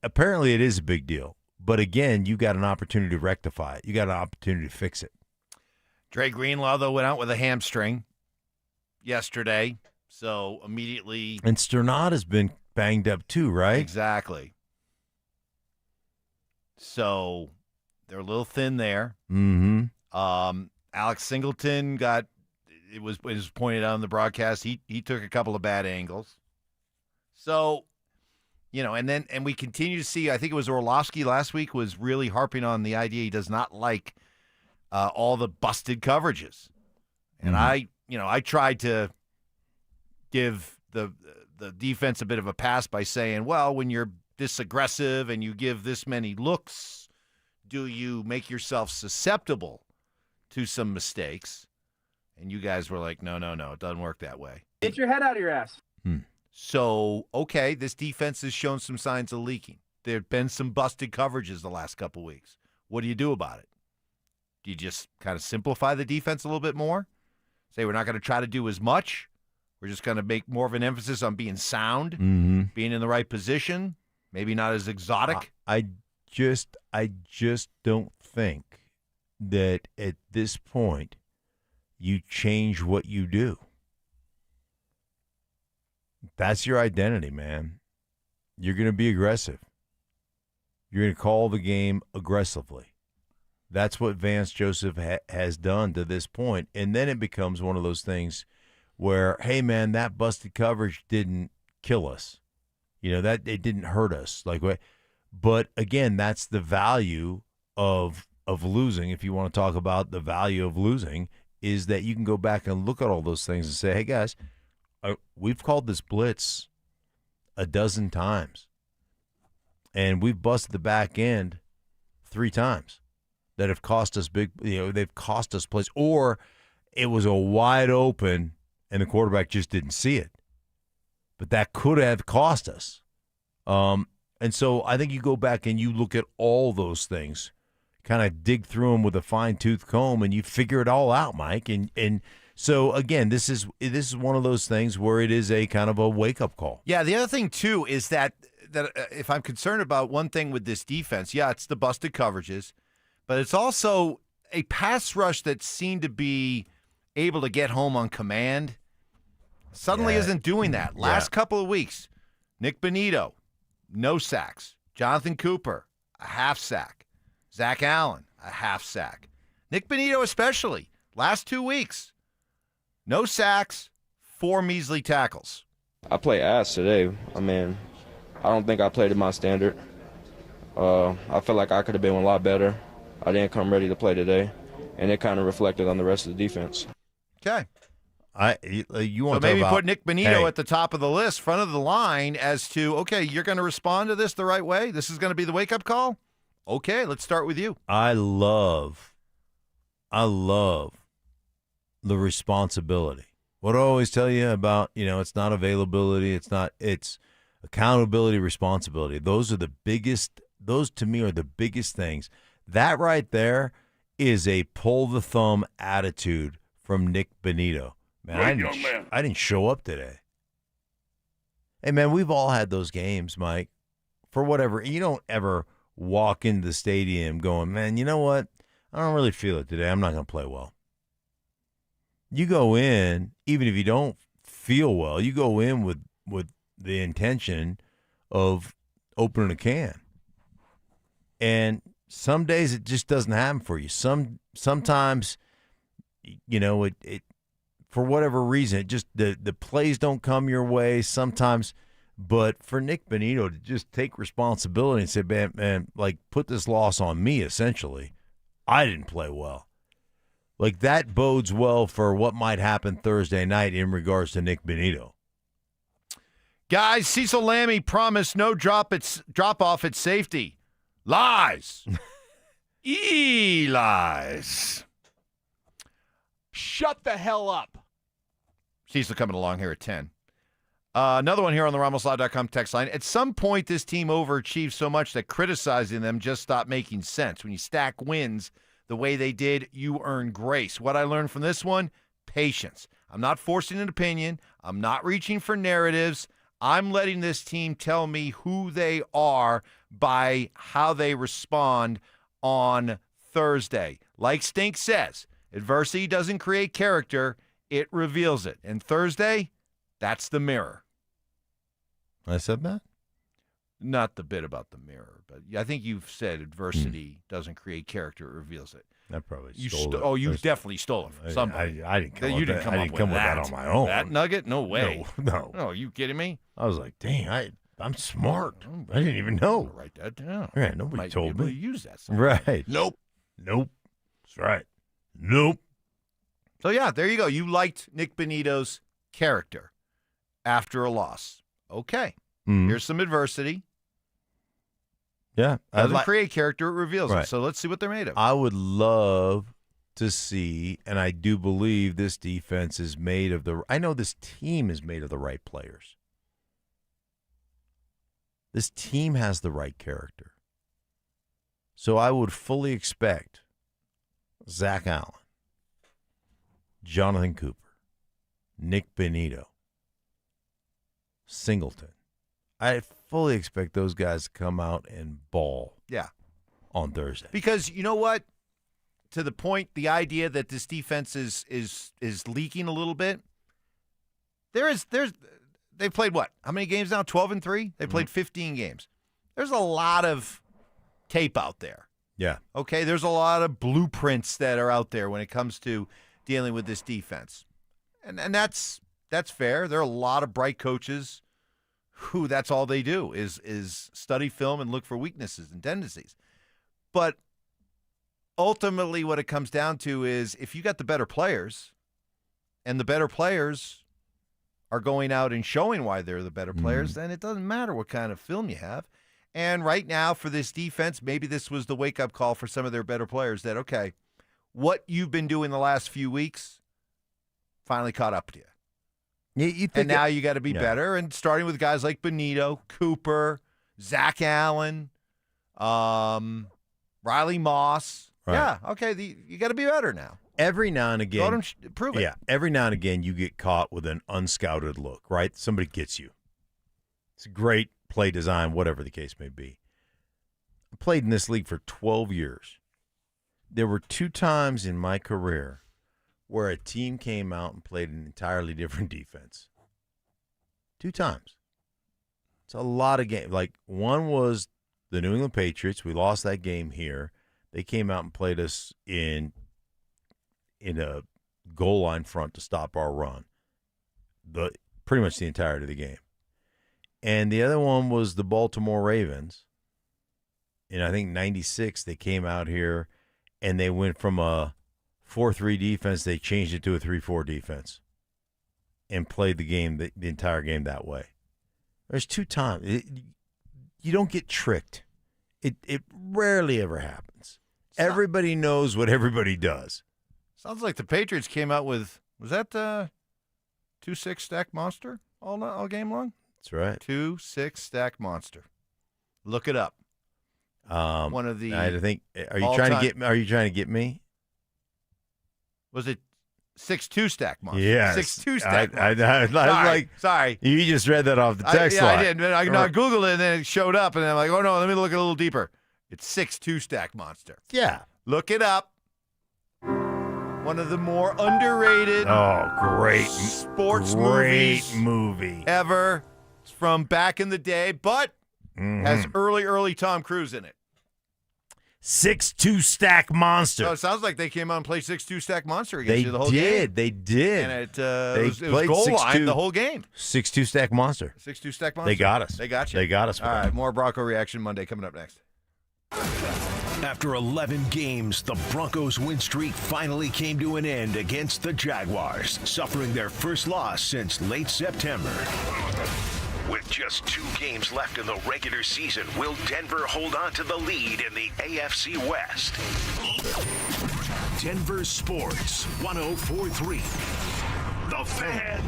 apparently it is a big deal. But again, you got an opportunity to rectify it. You got an opportunity to fix it. Dre Greenlaw, though, went out with a hamstring yesterday. So immediately. And Sternad has been banged up too, right? Exactly. So they're a little thin there. Mm-hmm. Alex Singleton it was pointed out on the broadcast, he took a couple of bad angles. So, and we continue to see, I think it was Orlovsky last week was really harping on the idea he does not like all the busted coverages. And I tried to give the defense a bit of a pass by saying, well, when you're this aggressive and you give this many looks, do you make yourself susceptible to some mistakes? And you guys were like, no, it doesn't work that way. Get your head out of your ass. So, okay, this defense has shown some signs of leaking. There have been some busted coverages the last couple weeks. What do you do about it? Do you just kind of simplify the defense a little bit more? Say we're not going to try to do as much. We're just going to make more of an emphasis on being sound, being in the right position, maybe not as exotic. I just don't think that at this point you change what you do. That's your identity, man. You're going to be aggressive. You're going to call the game aggressively. That's what Vance Joseph has done to this point. And then it becomes one of those things where, hey, man, that busted coverage didn't kill us. That it didn't hurt us. But again, that's the value of losing. If you want to talk about the value of losing, is that you can go back and look at all those things and say, hey, guys, we've called this blitz a dozen times, and we've busted the back end 3 times that have cost us they've cost us plays, or it was a wide open and the quarterback just didn't see it. But that could have cost us. And so I think you go back and you look at all those things, kind of dig through them with a fine-tooth comb, and you figure it all out, Mike. And so, again, this is one of those things where it is a kind of a wake-up call. Yeah, the other thing, too, is that if I'm concerned about one thing with this defense, yeah, it's the busted coverages, but it's also a pass rush that seemed to be able to get home on command. Suddenly isn't doing that. Last couple of weeks, Nick Bonito, no sacks. Jonathan Cooper, a half sack. Zach Allen, a half sack. Nick Bonito especially, last 2 weeks, no sacks, 4 measly tackles. I played ass today. I mean, I don't think I played to my standard. I feel like I could have been a lot better. I didn't come ready to play today, and it kind of reflected on the rest of the defense. Okay. You want so maybe to put Nick Bonito at the top of the list, front of the line, as to, okay, you're going to respond to this the right way? This is going to be the wake-up call? Okay, let's start with you. I love the responsibility. What I always tell you about, it's not availability, it's accountability, responsibility. Those to me are the biggest things. That right there is a pull the thumb attitude from Nick Bonito. Man, I didn't show up today. Hey, man, we've all had those games, Mike, for whatever. You don't ever walk into the stadium going, man, you know what? I don't really feel it today. I'm not going to play well. You go in, even if you don't feel well, you go in with the intention of opening a can. And some days it just doesn't happen for you. Sometimes, it for whatever reason, it just the plays don't come your way sometimes. But for Nick Bonito to just take responsibility and say, man, like, put this loss on me, essentially, I didn't play well. Like, that bodes well for what might happen Thursday night in regards to Nick Bonito. Guys, Cecil Lammey promised no drop-off at safety. Lies. Lies. Shut the hell up. Cecil coming along here at 10. Another one here on the RamosLaw.com text line. At some point, this team overachieved so much that criticizing them just stopped making sense. When you stack wins the way they did, you earn grace. What I learned from this one, patience. I'm not forcing an opinion. I'm not reaching for narratives. I'm letting this team tell me who they are by how they respond on Thursday. Like Stink says, adversity doesn't create character, it reveals it. And Thursday, that's the mirror. I said that? Not the bit about the mirror, but I think you've said adversity doesn't create character, it reveals it. That probably You stole it. Oh, you definitely stole it from somebody. I didn't come You up didn't with come I up didn't with come with that. that on my own. That nugget? No way. No. Oh, are you kidding me? I was like, dang, I'm smart. I didn't even know. Write that down. Yeah, nobody Might told be able me. to use that sometime. Right. Nope. That's right. Nope. So, yeah, there you go. You liked Nick Bonito's character after a loss. Okay. Here's some adversity. Yeah. Doesn't create character, it reveals it. Right. So let's see what they're made of. I would love to see, and I do believe this defense is made of I know this team is made of the right players. This team has the right character. So I would fully expect Zach Allen, Jonathan Cooper, Nick Bonito, Singleton. I fully expect those guys to come out and ball on Thursday. Because you know what? To the point, the idea that this defense is leaking a little bit. They've played what? How many games now? 12-3? They played 15 games. There's a lot of tape out there. Yeah. Okay, there's a lot of blueprints that are out there when it comes to dealing with this defense. And that's fair. There are a lot of bright coaches who that's all they do is study film and look for weaknesses and tendencies. But ultimately what it comes down to is if you got the better players and the better players are going out and showing why they're the better players, then it doesn't matter what kind of film you have. And right now for this defense, maybe this was the wake-up call for some of their better players that, okay, what you've been doing the last few weeks finally caught up to you. And now you got to be better. And starting with guys like Bonito, Cooper, Zach Allen, Riley Moss. Right. Yeah, okay, you got to be better now. Every now and again, Let them prove it. Yeah, every now and again you get caught with an unscouted look, right? Somebody gets you. It's a great play design, whatever the case may be. I played in this league for 12 years. There were 2 times in my career where a team came out and played an entirely different defense. 2 times. It's a lot of games. Like, one was the New England Patriots. We lost that game here. They came out and played us in a goal line front to stop our run. Pretty much the entirety of the game. And the other one was the Baltimore Ravens. In, I think, 96, they came out here and they went from a 4-3 defense, they changed it to a 3-4 defense and played the game, the entire game that way. There's 2 times. You don't get tricked. It rarely ever happens. Everybody knows what everybody does. Sounds like the Patriots came out with, was that 2-6 stack monster all game long? That's right. 2-6 stack monster. Look it up. One of the I think. Are you trying to get me? Was it 6-2 stack monster? Yes. 6-2 stack monster. I Sorry. You just read that off the text line. I did. I Googled it and then it showed up and I'm like, oh no, let me look a little deeper. It's 6-2 stack monster. Yeah. Look it up. One of the more underrated sports movie ever. It's from back in the day, but has early Tom Cruise in it. 6-2 stack monster. So it sounds like they came out and played 6-2 stack monster against you the whole game. They did. And it was goal line the whole game. 6-2 stack monster. 6-2 stack monster. They got us. They got you. They got us. All right, more Bronco reaction Monday coming up next. After 11 games, the Broncos' win streak finally came to an end against the Jaguars, suffering their first loss since late September. With just 2 games left in the regular season, will Denver hold on to the lead in the AFC West? Denver Sports 104.3. The Fan.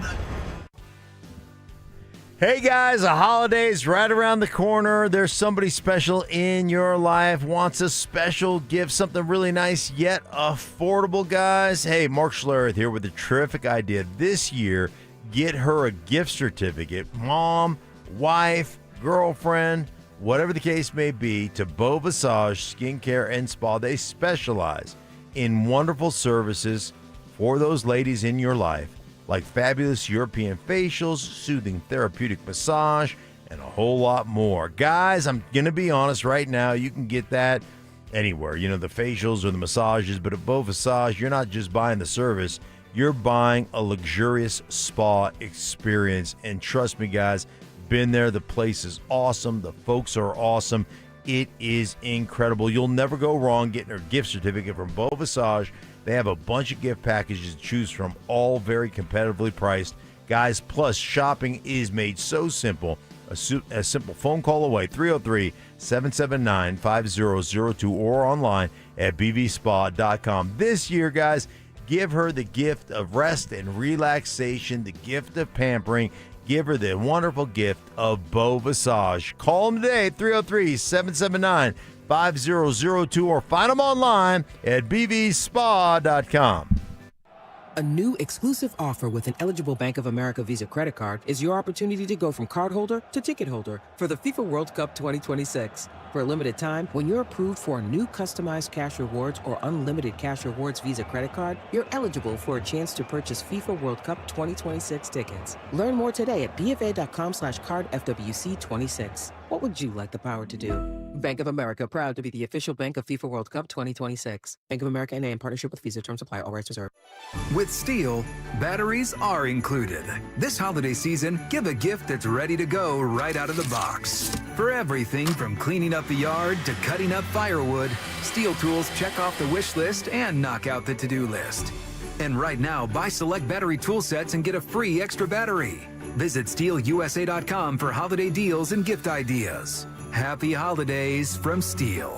Hey guys, the holiday's right around the corner. There's somebody special in your life, wants a special gift, something really nice yet affordable, guys. Hey, Mark Schlereth here with a terrific idea. This year, get her a gift certificate, mom, wife, girlfriend, whatever the case may be, to Beau Visage Skincare and Spa. They specialize in wonderful services for those ladies in your life, like fabulous European facials, soothing therapeutic massage, and a whole lot more. Guys, I'm going to be honest right now, you can get that anywhere. You know, the facials or the massages, but at Beau Visage, you're not just buying the service, you're buying a luxurious spa experience. And trust me, guys, been there. The place is awesome. The folks are awesome. It is incredible. You'll never go wrong getting a gift certificate from Beau Visage. They have a bunch of gift packages to choose from, all very competitively priced. Guys, plus shopping is made so simple. A simple phone call away, 303-779-5002, or online at bvspa.com. This year, guys, give her the gift of rest and relaxation, the gift of pampering. Give her the wonderful gift of Beau Visage. Call them today, 303-779-5002, or find them online at bvspa.com. A new exclusive offer with an eligible Bank of America Visa credit card is your opportunity to go from cardholder to ticket holder for the FIFA World Cup 2026. For a limited time, when you're approved for a new customized cash rewards or unlimited cash rewards Visa credit card, you're eligible for a chance to purchase FIFA World Cup 2026 tickets. Learn more today at bfa.com/cardfwc26. What would you like the power to do? Bank of America, proud to be the official bank of FIFA World Cup 2026. Bank of America N.A. in partnership with Visa. Terms apply. All rights reserved. With Steel, batteries are included. This holiday season, give a gift that's ready to go right out of the box. For everything from cleaning up the yard to cutting up firewood, Steel tools check off the wish list and knock out the to-do list. And right now, buy select battery tool sets and get a free extra battery. Visit SteelUSA.com for holiday deals and gift ideas. Happy holidays from Steel.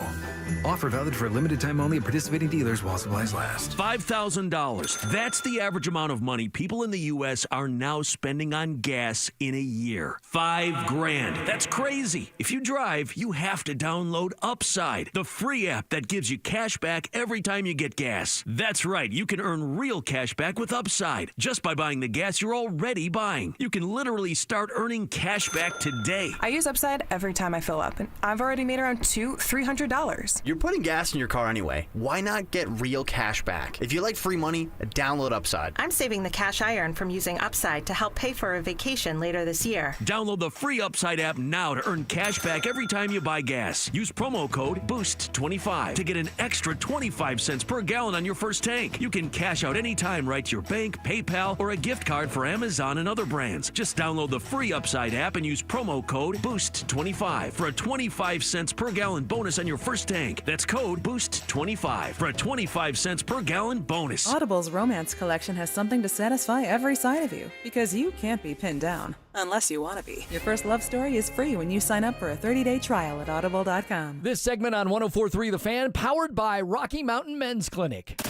Offer valid for a limited time only at participating dealers while supplies last. $5,000. That's the average amount of money people in the U.S. are now spending on gas in a year. $5,000. That's crazy. If you drive, you have to download Upside, the free app that gives you cash back every time you get gas. That's right. You can earn real cash back with Upside just by buying the gas you're already buying. You can literally start earning cash back today. I use Upside every time I fill up, and I've already made around $200-$300. You're putting gas in your car anyway. Why not get real cash back? If you like free money, download Upside. I'm saving the cash I earn from using Upside to help pay for a vacation later this year. Download the free Upside app now to earn cash back every time you buy gas. Use promo code BOOST25 to get an extra 25 cents per gallon on your first tank. You can cash out anytime right to your bank, PayPal, or a gift card for Amazon and other brands. Just download the free Upside app and use promo code BOOST25 for a 25 cents per gallon bonus on your first tank. That's code BOOST25 for a 25 cents per gallon bonus. Audible's romance collection has something to satisfy every side of you, because you can't be pinned down unless you want to be. Your first love story is free when you sign up for a 30-day trial at audible.com. This segment on 104.3 The Fan, powered by Rocky Mountain Men's Clinic.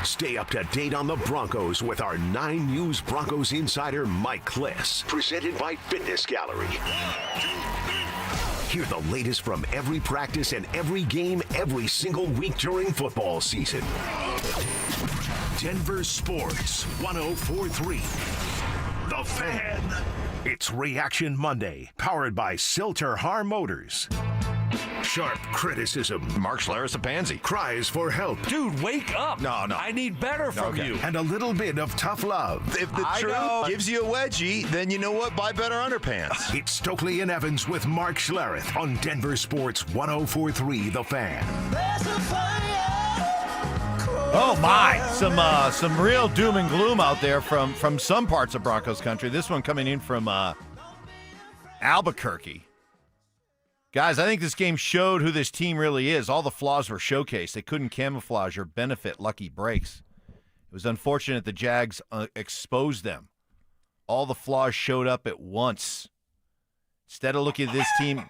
Stay up to date on the Broncos with our 9 News Broncos insider Mike Kliss, presented by Fitness Gallery. Hear the latest from every practice and every game every single week during football season. Denver Sports 104.3. The Fan. It's Reaction Monday, powered by Silter Har Motors. Sharp criticism. Mark Schlereth a pansy. Cries for help. Dude, wake up. No. I need better from you. And a little bit of tough love. If the truth gives you a wedgie, then you know what? Buy better underpants. It's Stokley and Evans with Mark Schlereth on Denver Sports 104.3 The Fan. Oh my! Some real doom and gloom out there from some parts of Broncos country. This one coming in from Albuquerque. Guys, I think this game showed who this team really is. All the flaws were showcased. They couldn't camouflage or benefit lucky breaks. It was unfortunate the Jags exposed them. All the flaws showed up at once. Instead of looking at this team,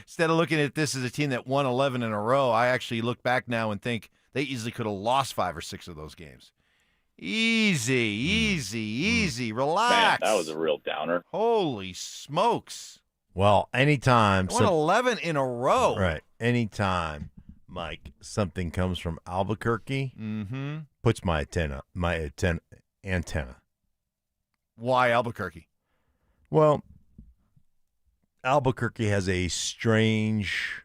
instead of looking at this as a team that won 11 in a row, I actually look back now and think they easily could have lost 5 or 6 of those games. Easy. Relax. Man, that was a real downer. Holy smokes. Well, anytime. Won 11 in a row. Right. Anytime, Mike, something comes from Albuquerque, puts my antenna. Why Albuquerque? Well, Albuquerque has a strange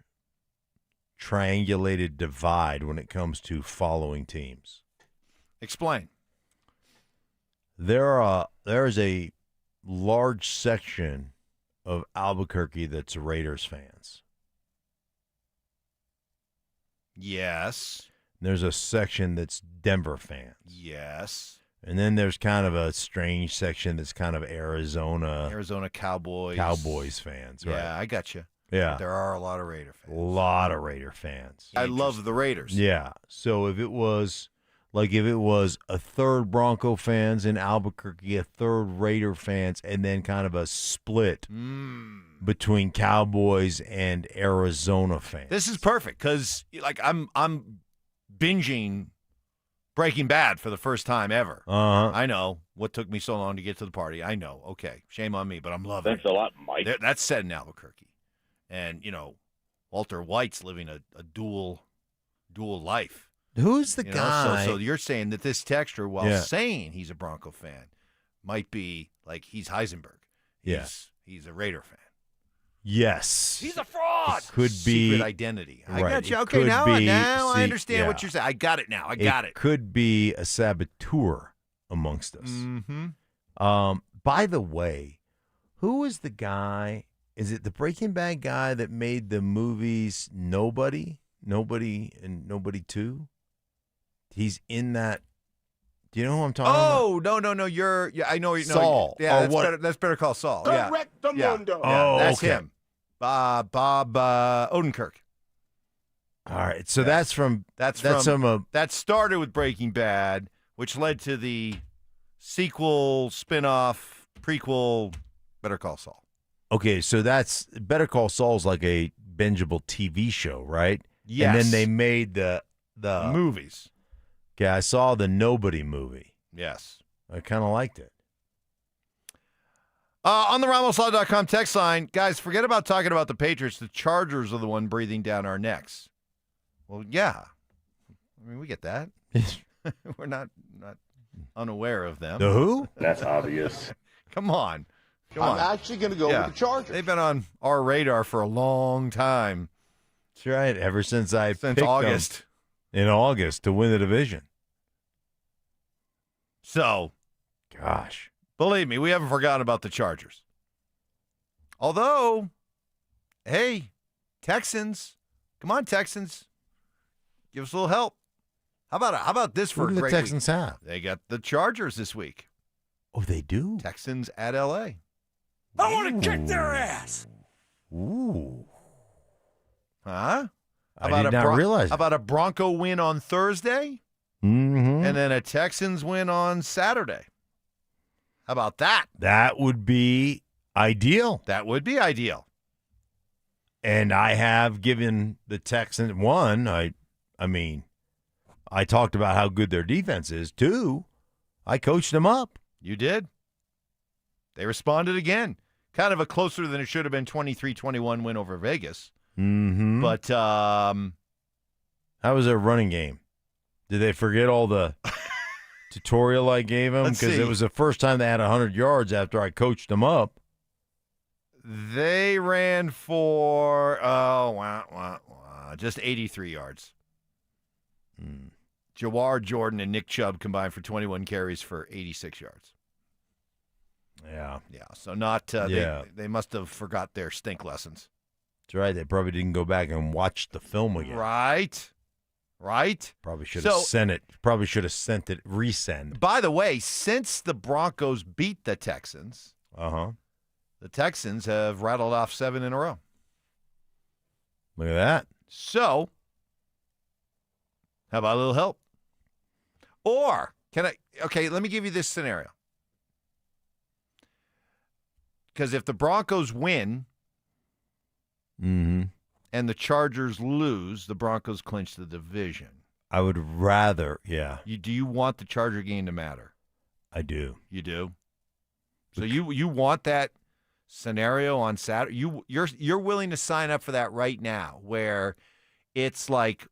triangulated divide when it comes to following teams. Explain. There is a large section of Albuquerque that's Raiders fans. Yes. There's a section that's Denver fans. Yes. And then there's kind of a strange section that's kind of Arizona Cowboys fans. Right? Yeah, I got you. Yeah. There are a lot of Raider fans. A lot of Raider fans. I love the Raiders. Yeah. So if it was a third Bronco fans in Albuquerque, a third Raider fans, and then kind of a split between Cowboys and Arizona fans. This is perfect because I'm binging Breaking Bad for the first time ever. I know what took me so long to get to the party. I know. Okay, shame on me, but I'm loving Thanks a lot, Mike. That's set in Albuquerque, and Walter White's living a dual life. Who's the guy? So you're saying that this texter, while saying he's a Bronco fan, might be like he's Heisenberg. He's a Raider fan. Yes. He's a fraud. It could be secret identity. I got you. It Okay, could now be, I understand what you're saying. I got it now. I got it. Could be a saboteur amongst us. By the way, who is the guy? Is it the Breaking Bad guy that made the movies Nobody, and Nobody 2? He's in that. Do you know who I'm talking about? Oh, no. I know. Saul. Yeah, that's Better Call Saul. Correct the mundo. Oh, that's okay. him. Bob Odenkirk. All right. So that started with Breaking Bad, which led to the sequel, spin-off, prequel, Better Call Saul. Okay, so that's Better Call Saul's like a bingeable TV show, right? Yes. And then they made the movies. Okay, I saw the Nobody movie. Yes. I kind of liked it. On the RamosLaw.com text line, guys, forget about talking about the Patriots. The Chargers are the one breathing down our necks. Well, yeah. I mean, we get that. We're not unaware of them. The who? That's obvious. Come on. I'm actually going to go with the Chargers. They've been on our radar for a long time. That's right. Ever since picked August. them in August to win the division. So, gosh. Believe me, we haven't forgotten about the Chargers. Although, hey, Texans. Come on, Texans. Give us a little help. How about this for Who a do great the Texans week? have? They got the Chargers this week. Oh, they do? Texans at L.A. I want to kick their ass. Ooh. Huh? I did not realize How about a Bronco win on Thursday? Mm-hmm. And then a Texans win on Saturday. How about that? That would be ideal. That would be ideal. And I have given the Texans one. I mean, I talked about how good their defense is. 2, I coached them up. You did. They responded again. Kind of a closer than it should have been 23-21 win over Vegas. Mm-hmm. But how was their running game? Did they forget all the tutorial I gave them? Because it was the first time they had 100 yards after I coached them up. They ran for, just 83 yards. Jawar Jordan and Nick Chubb combined for 21 carries for 86 yards. Yeah. Yeah, so not they must have forgot their stink lessons. That's right. They probably didn't go back and watch the film again. Right. Probably should have sent it. Probably should have sent it, resend. By the way, since the Broncos beat the Texans, the Texans have rattled off 7 in a row. Look at that. So, how about a little help? Or, let me give you this scenario. Because if the Broncos win and the Chargers lose, the Broncos clinch the division. I would rather, yeah. Do you want the Charger game to matter? I do. You do? So you want that scenario on Saturday? You're willing to sign up for that right now, where it's like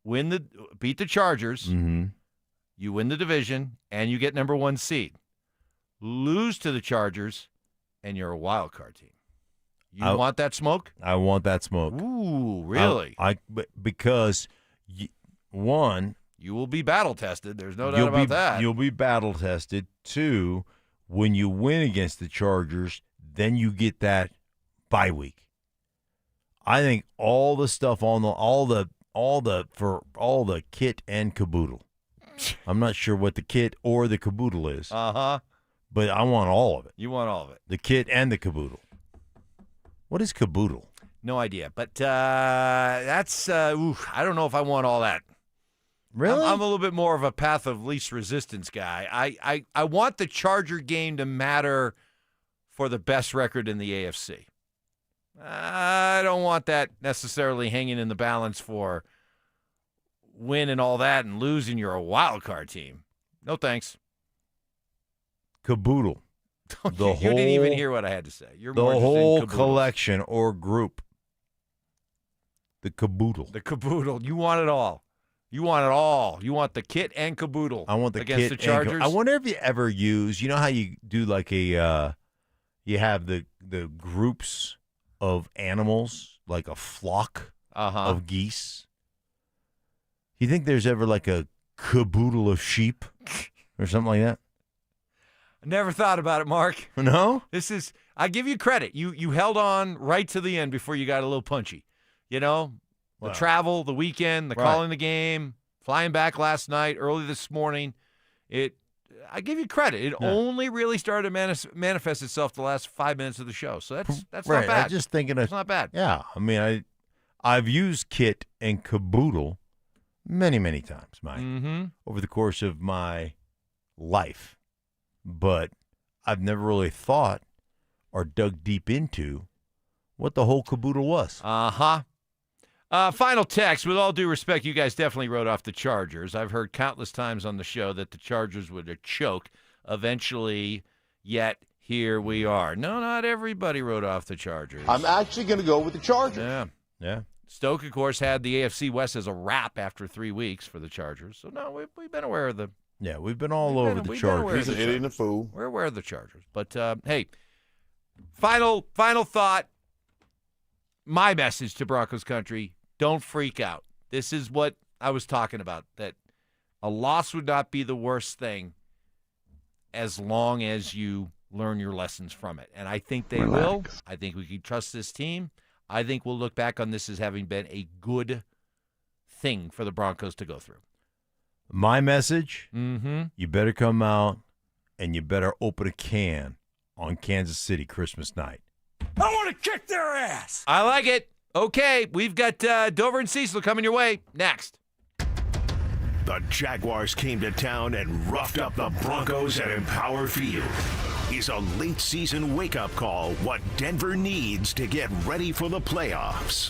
beat the Chargers, you win the division, and you get number 1 seed. Lose to the Chargers, and you're a wild card team. You want that smoke? I want that smoke. Ooh, really? Because one, you will be battle tested. There's no doubt about that. You'll be battle tested. 2, when you win against the Chargers, then you get that bye week. I think all the stuff on all the kit and caboodle. I'm not sure what the kit or the caboodle is. But I want all of it. You want all of it. The kit and the caboodle. What is caboodle? No idea. But that's, I don't know if I want all that. Really? I'm a little bit more of a path of least resistance guy. I want the Charger game to matter for the best record in the AFC. I don't want that necessarily hanging in the balance for win and all that and losing you're a wild card team. No thanks. Caboodle. You didn't even hear what I had to say. You're the more interested in whole caboodles. collection or group. The caboodle. The caboodle. You want it all. You want it all. You want the kit and caboodle. I want the against kit the Chargers. I wonder if you ever use. You know how you do like a. You have the groups of animals, like a flock of geese. You think there's ever like a caboodle of sheep or something like that? I never thought about it, Mark. No? I give you credit. You held on right to the end before you got a little punchy. You know, the travel, the weekend, the calling the game, flying back last night, early this morning. I give you credit. It only really started to manifest itself the last 5 minutes of the show. So that's right. not bad. I'm just thinking it's not bad. Yeah. I mean, I've used kit and caboodle many, many times, Mike, over the course of my life. But I've never really thought or dug deep into what the whole caboodle was. Final text. With all due respect, you guys definitely wrote off the Chargers. I've heard countless times on the show that the Chargers would choke eventually, yet here we are. No, not everybody wrote off the Chargers. I'm actually going to go with the Chargers. Yeah. Stoke, of course, had the AFC West as a wrap after 3 weeks for the Chargers. So, no, we've been aware of the Yeah, we've been all over the Chargers. He's an idiot and a fool. We're aware of the Chargers. But, hey, final thought. My message to Broncos country, don't freak out. This is what I was talking about, that a loss would not be the worst thing as long as you learn your lessons from it. And I think they will. I think we can trust this team. I think we'll look back on this as having been a good thing for the Broncos to go through. My message, you better come out and you better open a can on Kansas City Christmas night. I want to kick their ass. I like it. Okay, we've got Dover and Cecil coming your way next. The Jaguars came to town and roughed up the Broncos at Empower Field. Is a late season wake-up call what Denver needs to get ready for the playoffs.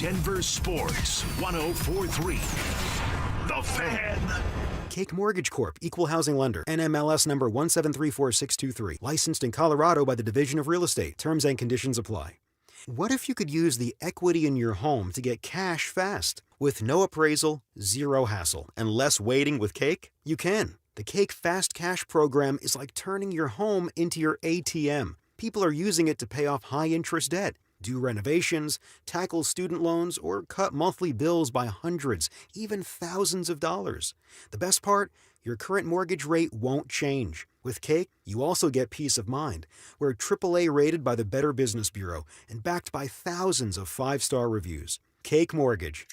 Denver Sports 104.3. The Fan. Cake Mortgage Corp. Equal Housing Lender. NMLS number 1734623. Licensed in Colorado by the Division of Real Estate. Terms and conditions apply. What if you could use the equity in your home to get cash fast? With no appraisal, zero hassle, and less waiting with Cake? You can. The Cake Fast Cash program is like turning your home into your ATM. People are using it to pay off high-interest debt, do renovations, tackle student loans, or cut monthly bills by hundreds, even thousands of dollars. The best part? Your current mortgage rate won't change. With Cake, you also get peace of mind. We're AAA rated by the Better Business Bureau and backed by thousands of 5-star reviews. Cake Mortgage.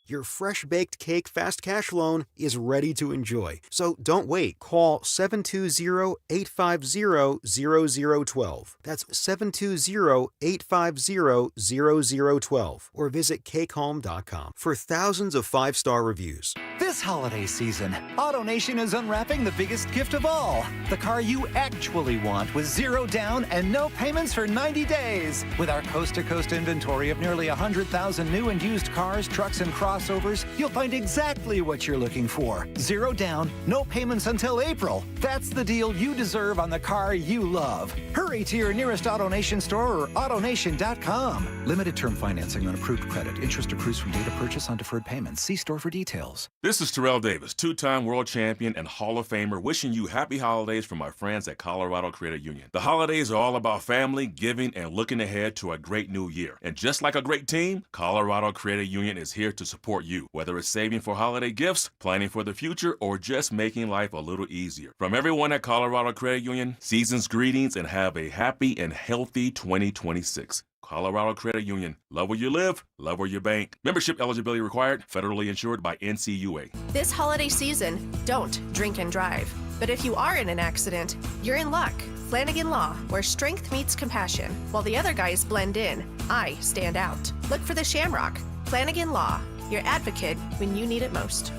Your fresh-baked Cake Fast Cash loan is ready to enjoy. So don't wait. Call 720-850-0012. That's 720-850-0012. Or visit cakehome.com for thousands of 5-star reviews. This holiday season, AutoNation is unwrapping the biggest gift of all. The car you actually want with 0 down and no payments for 90 days. With our coast-to-coast inventory of nearly 100,000 new and used cars, trucks, and crossovers, you'll find exactly what you're looking for. 0 down, no payments until April. That's the deal you deserve on the car you love. Hurry to your nearest AutoNation store or AutoNation.com. Limited term financing on approved credit. Interest accrues from date of purchase on deferred payments. See store for details. This is Terrell Davis, 2-time world champion and Hall of Famer, wishing you happy holidays from my friends at Colorado Credit Union. The holidays are all about family, giving, and looking ahead to a great new year. And just like a great team, Colorado Credit Union is here to support you, whether it's saving for holiday gifts, planning for the future, or just making life a little easier. From everyone at Colorado Credit Union, season's greetings and have a happy and healthy 2026. Colorado Credit Union. Love where you live, love where you bank. Membership eligibility required, federally insured by NCUA. This holiday season, don't drink and drive. But if you are in an accident, you're in luck. Flanagan Law, where strength meets compassion. While the other guys blend in, I stand out. Look for the Shamrock. Flanagan Law, your advocate when you need it most.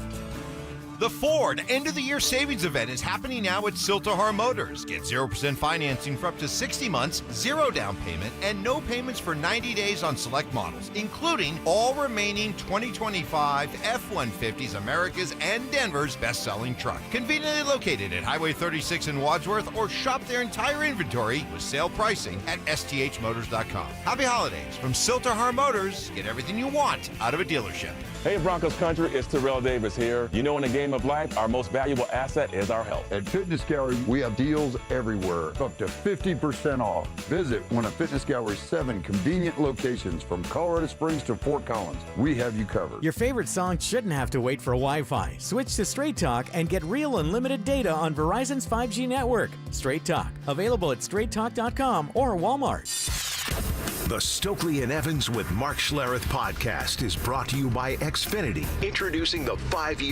The Ford end-of-the-year savings event is happening now at Siltahar Motors. Get 0% financing for up to 60 months, 0 down payment, and no payments for 90 days on select models, including all remaining 2025 F-150s, America's and Denver's best-selling truck. Conveniently located at Highway 36 in Wadsworth, or shop their entire inventory with sale pricing at sthmotors.com. Happy holidays from Siltahar Motors. Get everything you want out of a dealership. Hey Broncos country, it's Terrell Davis here. You know, in the game of life, our most valuable asset is our health. At Fitness Gallery, we have deals everywhere, up to 50% off. Visit one of Fitness Gallery's 7 convenient locations from Colorado Springs to Fort Collins. We have you covered. Your favorite song shouldn't have to wait for Wi-Fi. Switch to Straight Talk and get real unlimited data on Verizon's 5G network. Straight Talk, available at straighttalk.com or Walmart. The Stokley and Evans with Mark Schlereth podcast is brought to you by Xfinity, introducing the 5-year